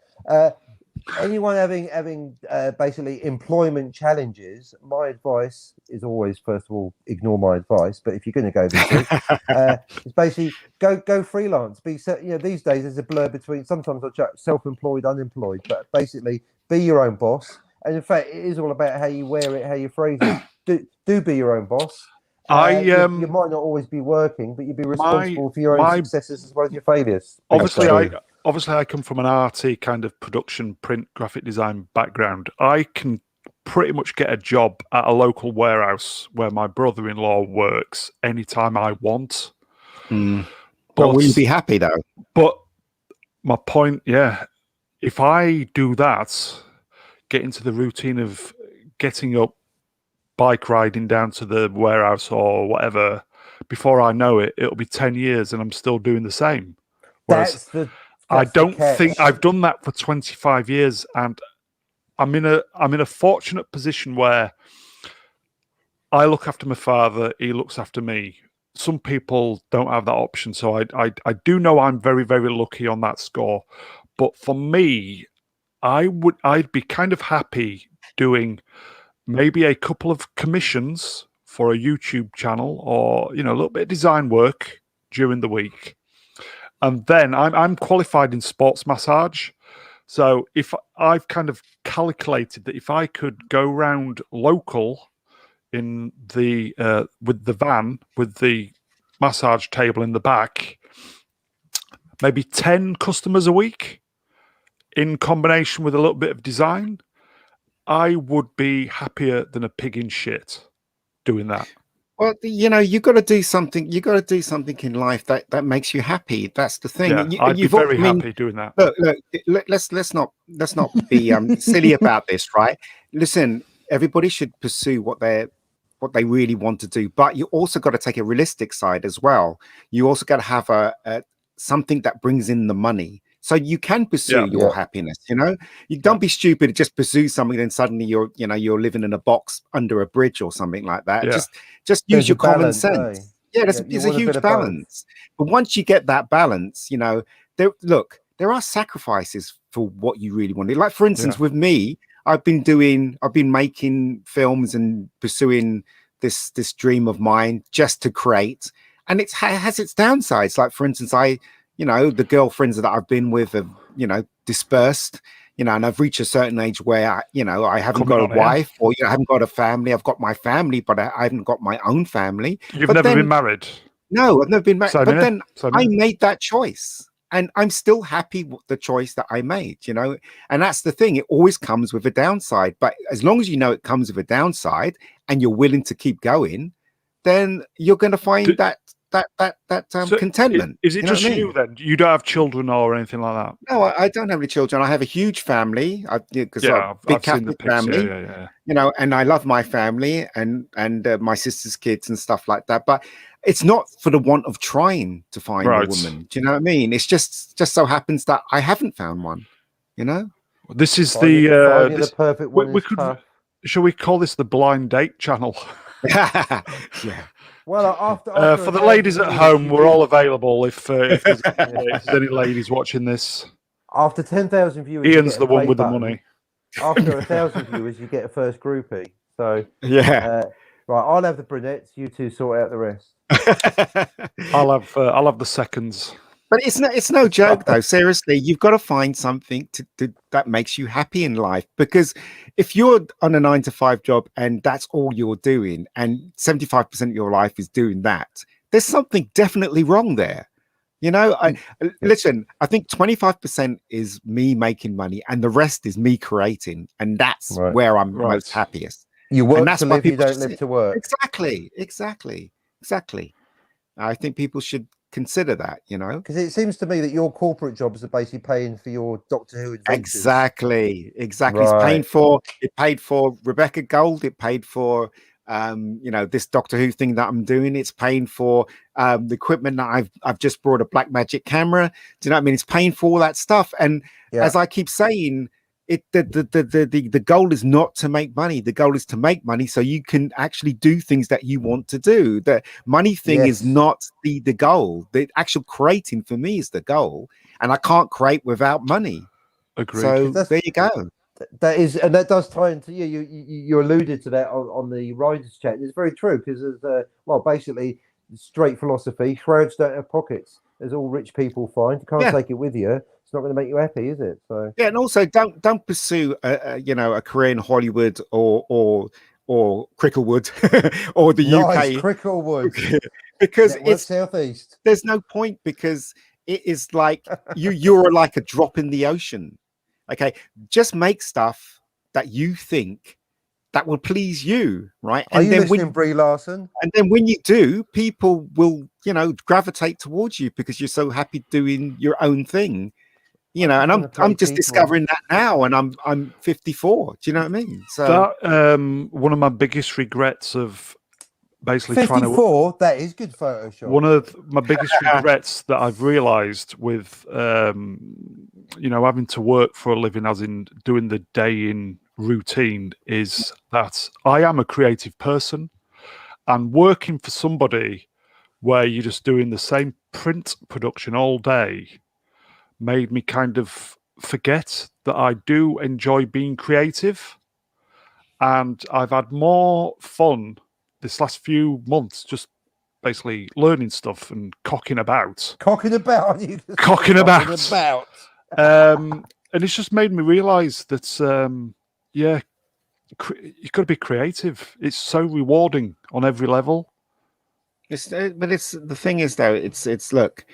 Anyone having basically employment challenges, my advice is always, first of all, ignore my advice. But if you're going to go this route, it's basically go freelance. These days there's a blur between, sometimes I chat self-employed, unemployed, but basically be your own boss. And in fact, it is all about how you wear it, how you phrase it. Do be your own boss. You might not always be working, but you'd be responsible for your own successes as well as your failures. Obviously, I come from an arty kind of production, print, graphic design background. I can pretty much get a job at a local warehouse where my brother-in-law works anytime I want. But will you be happy though? But my point, if I do that, get into the routine of getting up, bike riding down to the warehouse or whatever, before I know it, it'll be 10 years and I'm still doing the same. Whereas I don't think I've done that for 25 years, and I'm in a fortunate position where I look after my father, he looks after me. Some people don't have that option, so I do know I'm very, very lucky on that score. But for me, I'd be kind of happy doing maybe a couple of commissions for a YouTube channel, or a little bit of design work during the week. And then I'm qualified in sports massage. So if I've kind of calculated that if I could go round local in the with the van with the massage table in the back, maybe 10 customers a week in combination with a little bit of design, I would be happier than a pig in shit doing that. Well, you got to do something. You got to do something in life that makes you happy. That's the thing. Yeah, I'd be very happy doing that. Look, let's not be silly about this, right? Listen, everybody should pursue what they really want to do, but you also got to take a realistic side as well. You also got to have a something that brings in the money, so you can pursue your happiness. You don't be stupid, just pursue something, then suddenly you're living in a box under a bridge or something like that. Just use your common sense. There's a huge balance. But once you get that balance, there are sacrifices for what you really want. Like, for instance, with me, I've been making films and pursuing this dream of mine just to create, and it has its downsides. Like, for instance, the girlfriends that I've been with have, dispersed, and I've reached a certain age where, I haven't got a wife or, I haven't got a family. I've got my family, but I haven't got my own family. You've never been married? No, I've never been married. But then I made that choice, and I'm still happy with the choice that I made, and that's the thing. It always comes with a downside, but as long as it comes with a downside and you're willing to keep going, then you're going to find that contentment. Is it just you then? You don't have children or anything like that? No, I don't have any children. I have a huge family because I've big Catholic family. And I love my family and my sister's kids and stuff like that. But it's not for the want of trying to find a woman. Do you know what I mean? It's just so happens that I haven't found one. This is the perfect one. Shall we call this the blind date channel? Yeah. Well, after For the 1,000 ladies at viewers, home, you we're get- all available if there's any ladies watching this. After 10,000 viewers, you Ian's get the a one play with the button. money. After 1,000 viewers, you get a first groupie. So Yeah. right, I'll have the brunettes. You two sort out the rest. I'll have the seconds. But it's no joke though. Seriously, you've got to find something that makes you happy in life. Because if you're on a 9 to 5 job and that's all you're doing, and 75% of your life is doing that, there's something definitely wrong there. You know, listen, I think 25% is me making money and the rest is me creating. And that's where I'm most happiest. You work and that's to why live, you people don't live to work. Exactly. I think people should consider that, you know, because it seems to me that your corporate jobs are basically paying for your Doctor Who adventures. Exactly. Right. It paid for Rebecca Gold. It paid for you know, this Doctor Who thing that I'm doing. It's paying for the equipment that I've just brought, a Black Magic camera. Do you know what I mean? It's paying for all that stuff. And as I keep saying, the goal is not to make money. The goal is to make money so you can actually do things that you want to do. The money thing is not the goal. The actual creating for me is the goal, and I can't create without money. Agreed. So there you go. That is, and that does tie into you alluded to that on the Riders chat. It's very true because well, basically, straight philosophy. Shrouds don't have pockets, as all rich people find. You can't take it with you. It's not going to make you happy, is it? So yeah, and also don't pursue a career in Hollywood or Cricklewood or the UK. Cricklewood, because Network it's Southeast. There's no point, because it is like you're like a drop in the ocean. Okay, just make stuff that you think that will please you, right? And Are you listening, Brie Larson? And then when you do, people will, gravitate towards you because you're so happy doing your own thing, and I'm just discovering that now, and I'm 54. Do you know what I mean? So that one of my biggest regrets of basically 54, that is good Photoshop. One of my biggest regrets that I've realized with having to work for a living, as in doing the day in routine, is that I am a creative person, and working for somebody where you're just doing the same print production all day made me kind of forget that I do enjoy being creative. And I've had more fun this last few months just basically learning stuff and cocking about. And it's just made me realize that you've got to be creative. It's so rewarding on every level. But the thing is though, it's look,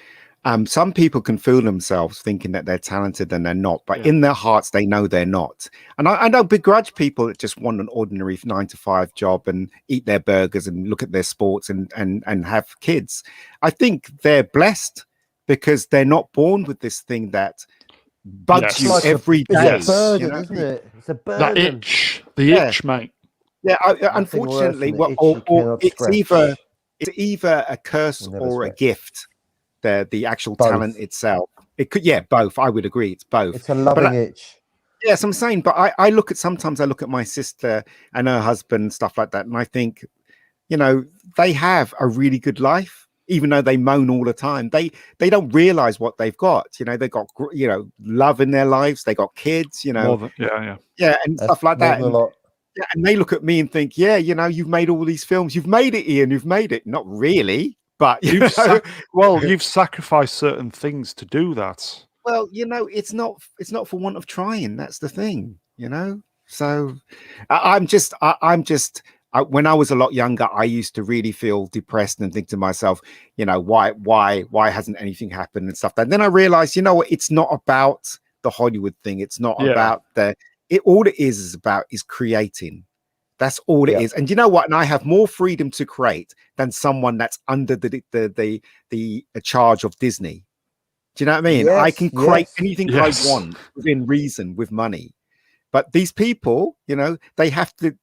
some people can fool themselves thinking that they're talented and they're not, but in their hearts they know they're not. And I don't begrudge people that just want an ordinary 9 to 5 job and eat their burgers and look at their sports and have kids. I think they're blessed because they're not born with this thing that bugs you every day. It's a burden, isn't it? It's a burden. That itch, itch, mate. Yeah, unfortunately, it's either a curse or a gift. The actual talent itself. It could, both. I would agree. It's both. It's a loving itch. Yes, I'm saying, but sometimes I look at my sister and her husband, stuff like that, and I think, they have a really good life, even though they moan all the time. They don't realize what they've got. They've got love in their lives. They got kids. And stuff like that. And they look at me and think, you've made all these films. You've made it, Ian. You've made it. Not really. But you've sacrificed certain things to do that. Well, it's not for want of trying. That's the thing, So I'm just when I was a lot younger, I used to really feel depressed and think to myself, why hasn't anything happened and stuff. And then I realized, it's not about the Hollywood thing. It's not about all it is about is creating. That's all it is. And you know what? And I have more freedom to create than someone that's under the charge of Disney. Do you know what I mean? I can create anything I want within reason with money. But these people, they have to,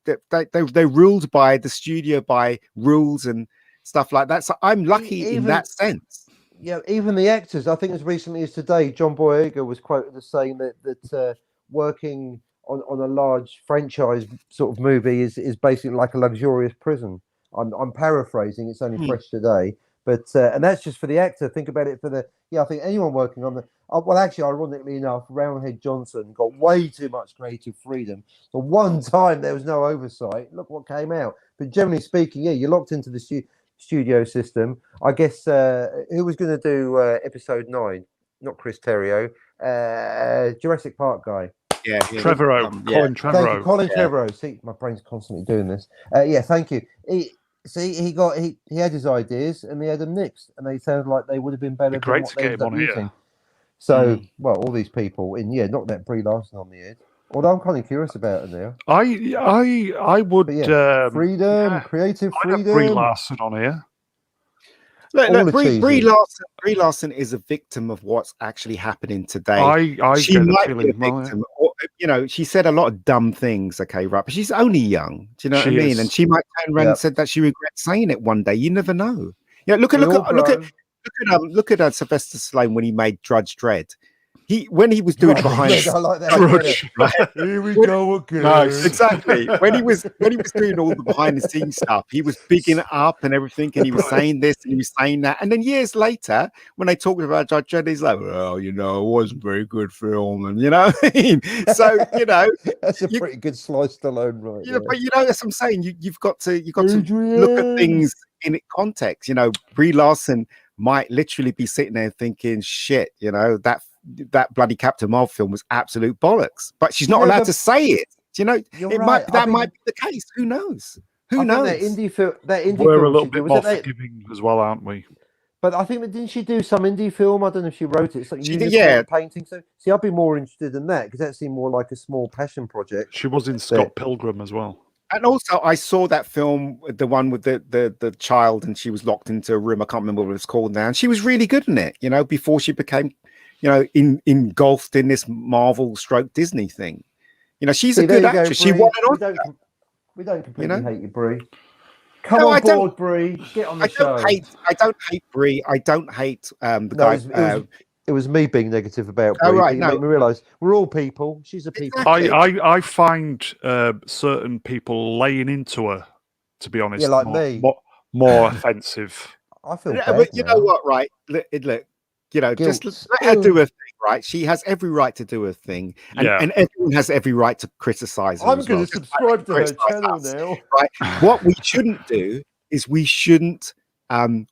they're ruled by the studio, by rules and stuff like that. So I'm lucky in that sense. Yeah, even the actors, I think as recently as today, John Boyega was quoted as saying that working on a large franchise sort of movie is basically like a luxurious prison. I'm paraphrasing. It's only fresh today, but and that's just for the actor. Think about it for the I think anyone working on the well, actually, ironically enough, Roundhead Johnson got way too much creative freedom. The one time there was no oversight, look what came out. But generally speaking, yeah, you're locked into the studio system. I guess who was going to do episode 9? Not Chris Terrio, Jurassic Park guy. Yeah, Trevorrow, Colin Trevorrow. Thank you, Colin Trevorrow. See, my brain's constantly doing this. Yeah, thank you. He had his ideas and he had them nixed, and they sounded like they would have been better than what they ended up using. So, well, all these people not that Brie Larson on the head. Although I'm kind of curious about it now. I would freedom, creative freedom. Brie Larson on here. Look, Brie Larson is a victim of what's actually happening today. She might be a victim. Or, she said a lot of dumb things, okay, right? But she's only young. Do you know what I mean? And she might turn around and said that she regrets saying it one day. You never know. Yeah, look at Sylvester Stallone when he made Judge Dredd. When he was doing behind I like that. Here we go again. Nice. Exactly. When he was doing all the behind the scenes stuff, he was bigging it up and everything, and he was saying this and he was saying that. And then years later, when they talked about Judge Dredd, he's like, well, it wasn't very good film, and what I mean. So that's a pretty good slice Stallone, right? Yeah, but that's what I'm saying. You've got to look at things in context. Brie Larson might literally be sitting there thinking, shit, that bloody Captain Marvel film was absolute bollocks, but she's not allowed to say it. Might be the case. Who knows? Who knows? That indie film. We're a little bit more forgiving as well, aren't we? But I think didn't she do some indie film? I don't know if she wrote it. It's like she did, yeah. Painting. So see, I'd be more interested in that because that seemed more like a small passion project. She was in Scott Pilgrim as well. And also, I saw that film, the one with the child, and she was locked into a room. I can't remember what it was called now. And she was really good in it. Before she became engulfed in this Marvel / Disney thing. She's a good actress. She won an Oscar. We don't completely hate you, Brie. Come on board, Brie. Get on the show. I don't hate Brie. I don't hate the guy. It was me being negative about Brie. Right, you make me realise we're all people. She's a people. Exactly. I find certain people laying into her, to be honest, me, more offensive. I feel bad but you now. know what, right? Look, just let her do her thing, right? She has every right to do her thing, and everyone has every right to criticize her. I'm going to subscribe to her channel now. Right? What we shouldn't do is we shouldn't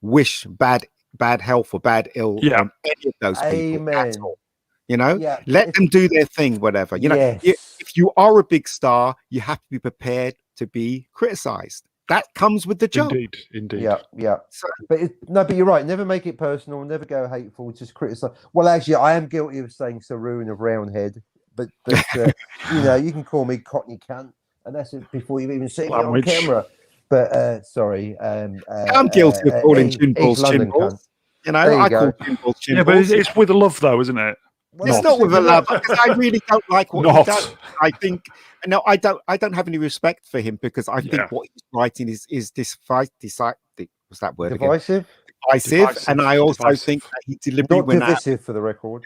wish bad health or bad ill on any of those people at all. Let them do their thing, whatever. If you are a big star, you have to be prepared to be criticized. That comes with the job. Indeed. Yeah. So, but you're right. Never make it personal. Never go hateful. Just criticize. Well, actually, I am guilty of saying Saroon of Roundhead, but you can call me Cockney cunt, and that's it before you've even seen me on camera. But sorry, I'm guilty of calling chin balls chin balls. I call chin balls chin balls. Yeah, but it's with love, though, isn't it? Well, it's not with a love, because I really don't like what he does. I think I don't have any respect for him, because I think what he's writing is what's that word divisive? Again? Divisive. And I also think that he deliberately not divisive for the record.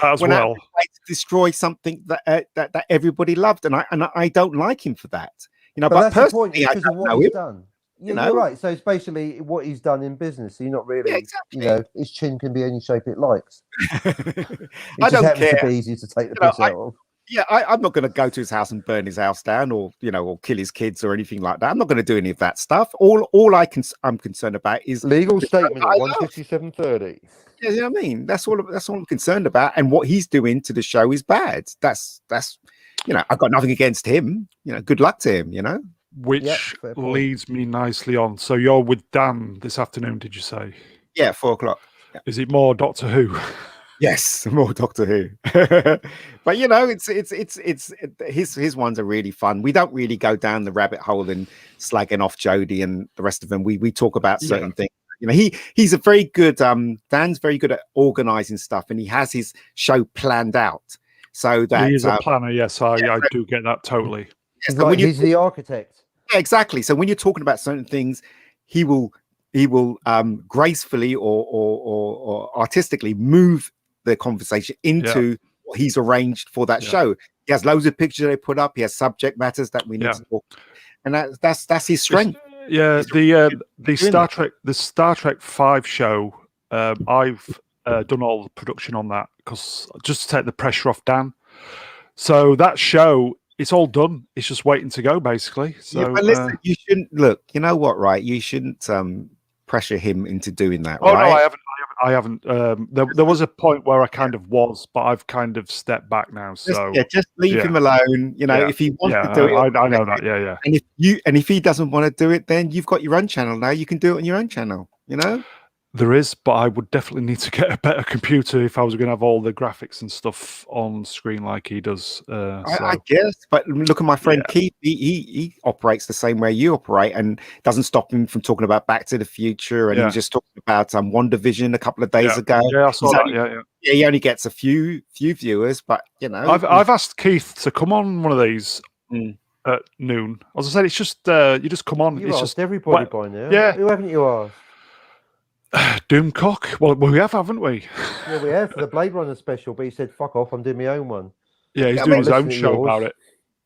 As well, to destroy something that everybody loved, and I don't like him for that. But that's personally, the point, because of what he's done. You're right. So it's basically what he's done in business. So you're not really, his chin can be any shape it likes. I don't care. To be easy to take the piss out of. Yeah, I'm not going to go to his house and burn his house down, or or kill his kids or anything like that. I'm not going to do any of that stuff. All I'm concerned about is legal statement at 157.30. Yeah, you know what I mean. That's all I'm concerned about. And what he's doing to the show is bad. That's I've got nothing against him. Good luck to him. Which leads me nicely on. So you're with Dan this afternoon, did you say? Yeah, 4:00. Yeah. Is it more Doctor Who? Yes, more Doctor Who. But it's his ones are really fun. We don't really go down the rabbit hole and slagging off Jodie and the rest of them. We talk about certain things. He's a very good. Dan's very good at organizing stuff, and he has his show planned out. So that he's a planner. Yes, I do get that totally. He's the architect. Yeah, exactly. So when you're talking about certain things, he will gracefully or artistically move the conversation into what he's arranged for that show. He has loads of pictures they put up. He has subject matters that we need to talk, and that's his strength. Yeah, the Star Trek 5 show. I've done all the production on that because just to take the pressure off Dan. So that show, it's all done. It's just waiting to go, basically. So, yeah, but listen, you shouldn't look. You know what, right? You shouldn't pressure him into doing that. Oh right? no, I haven't. There was a point where I kind of was, but I've kind of stepped back now. So just leave him alone. You know, if he wants to do it, I know that. Yeah. And if he doesn't want to do it, then you've got your own channel now. You can do it on your own channel. You know. There is, but I would definitely need to get a better computer if I was going to have all the graphics and stuff on screen like he does. I guess, but look at my friend Keith. He operates the same way you operate, and doesn't stop him from talking about Back to the Future. And he was just talking about WandaVision a couple of days ago. Yeah, I saw that. Yeah, he only gets a few viewers, but you know, I've asked Keith to come on one of these at noon. As I said, it's just you just come on. You it's asked just everybody by now. Yeah. Who haven't you asked? Doomcock. Well, we have, haven't we? Yeah, we have for the Blade Runner special, but he said, "Fuck off, I'm doing my own one." Yeah, he's doing his own show about it.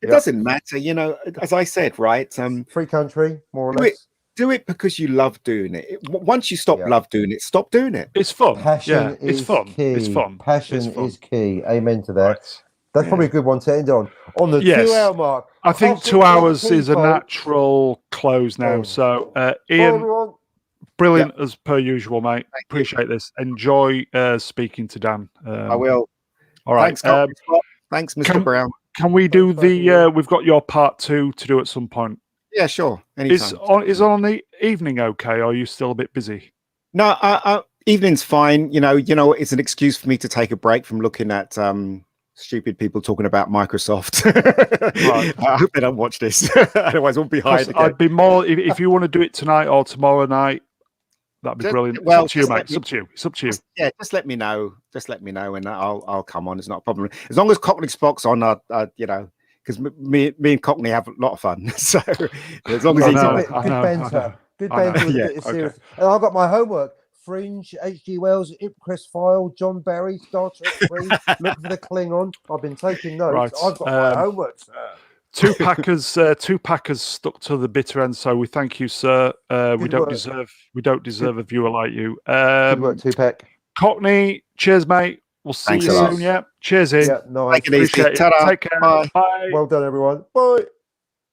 It doesn't matter, you know. As I said, right? Free country, more or less. Do it because you love doing it. Once you stop love doing it, stop doing it. It's fun. Passion is it's fun. key. It's fun. Passion is key. Amen to that. Right. That's probably a good one to end on. On the 2-hour mark. I think 2 hours is a natural close now. So, Ian, brilliant as per usual, mate. Appreciate this. Enjoy speaking to Dan. I will. All right. Thanks, Mr. Brown. Can we do the? We've got your part 2 to do at some point. Yeah, sure. Anytime. Is on the evening okay? Or are you still a bit busy? No, evening's fine. You know, it's an excuse for me to take a break from looking at stupid people talking about Microsoft. Right. I hope they don't watch this. Otherwise, we'll be hired. I'd be more if you want to do it tonight or tomorrow night. That'd be brilliant. Well, it's up to you, mate. It's up to you. It's up to you. Yeah, just let me know. Just let me know, and I'll come on. It's not a problem. As long as Cockney Spock's on, you know, because me and Cockney have a lot of fun. So as long as he's on, good banter. Good banter. Yeah, serious. And I've got my homework. Fringe, H.G. Wells, Ipcrest File, John Barry, Star Trek 3, Look for the Klingon. I've been taking notes. Right. I've got my homework, sir. Two Packers stuck to the bitter end, so we thank you, sir. We don't deserve a viewer like you. Good work, Tupac. Cockney, cheers, mate. We'll see you soon. Yeah, cheers, in. Yeah, nice. Take it easy. Take care. Bye. Bye. Well done, everyone. Bye.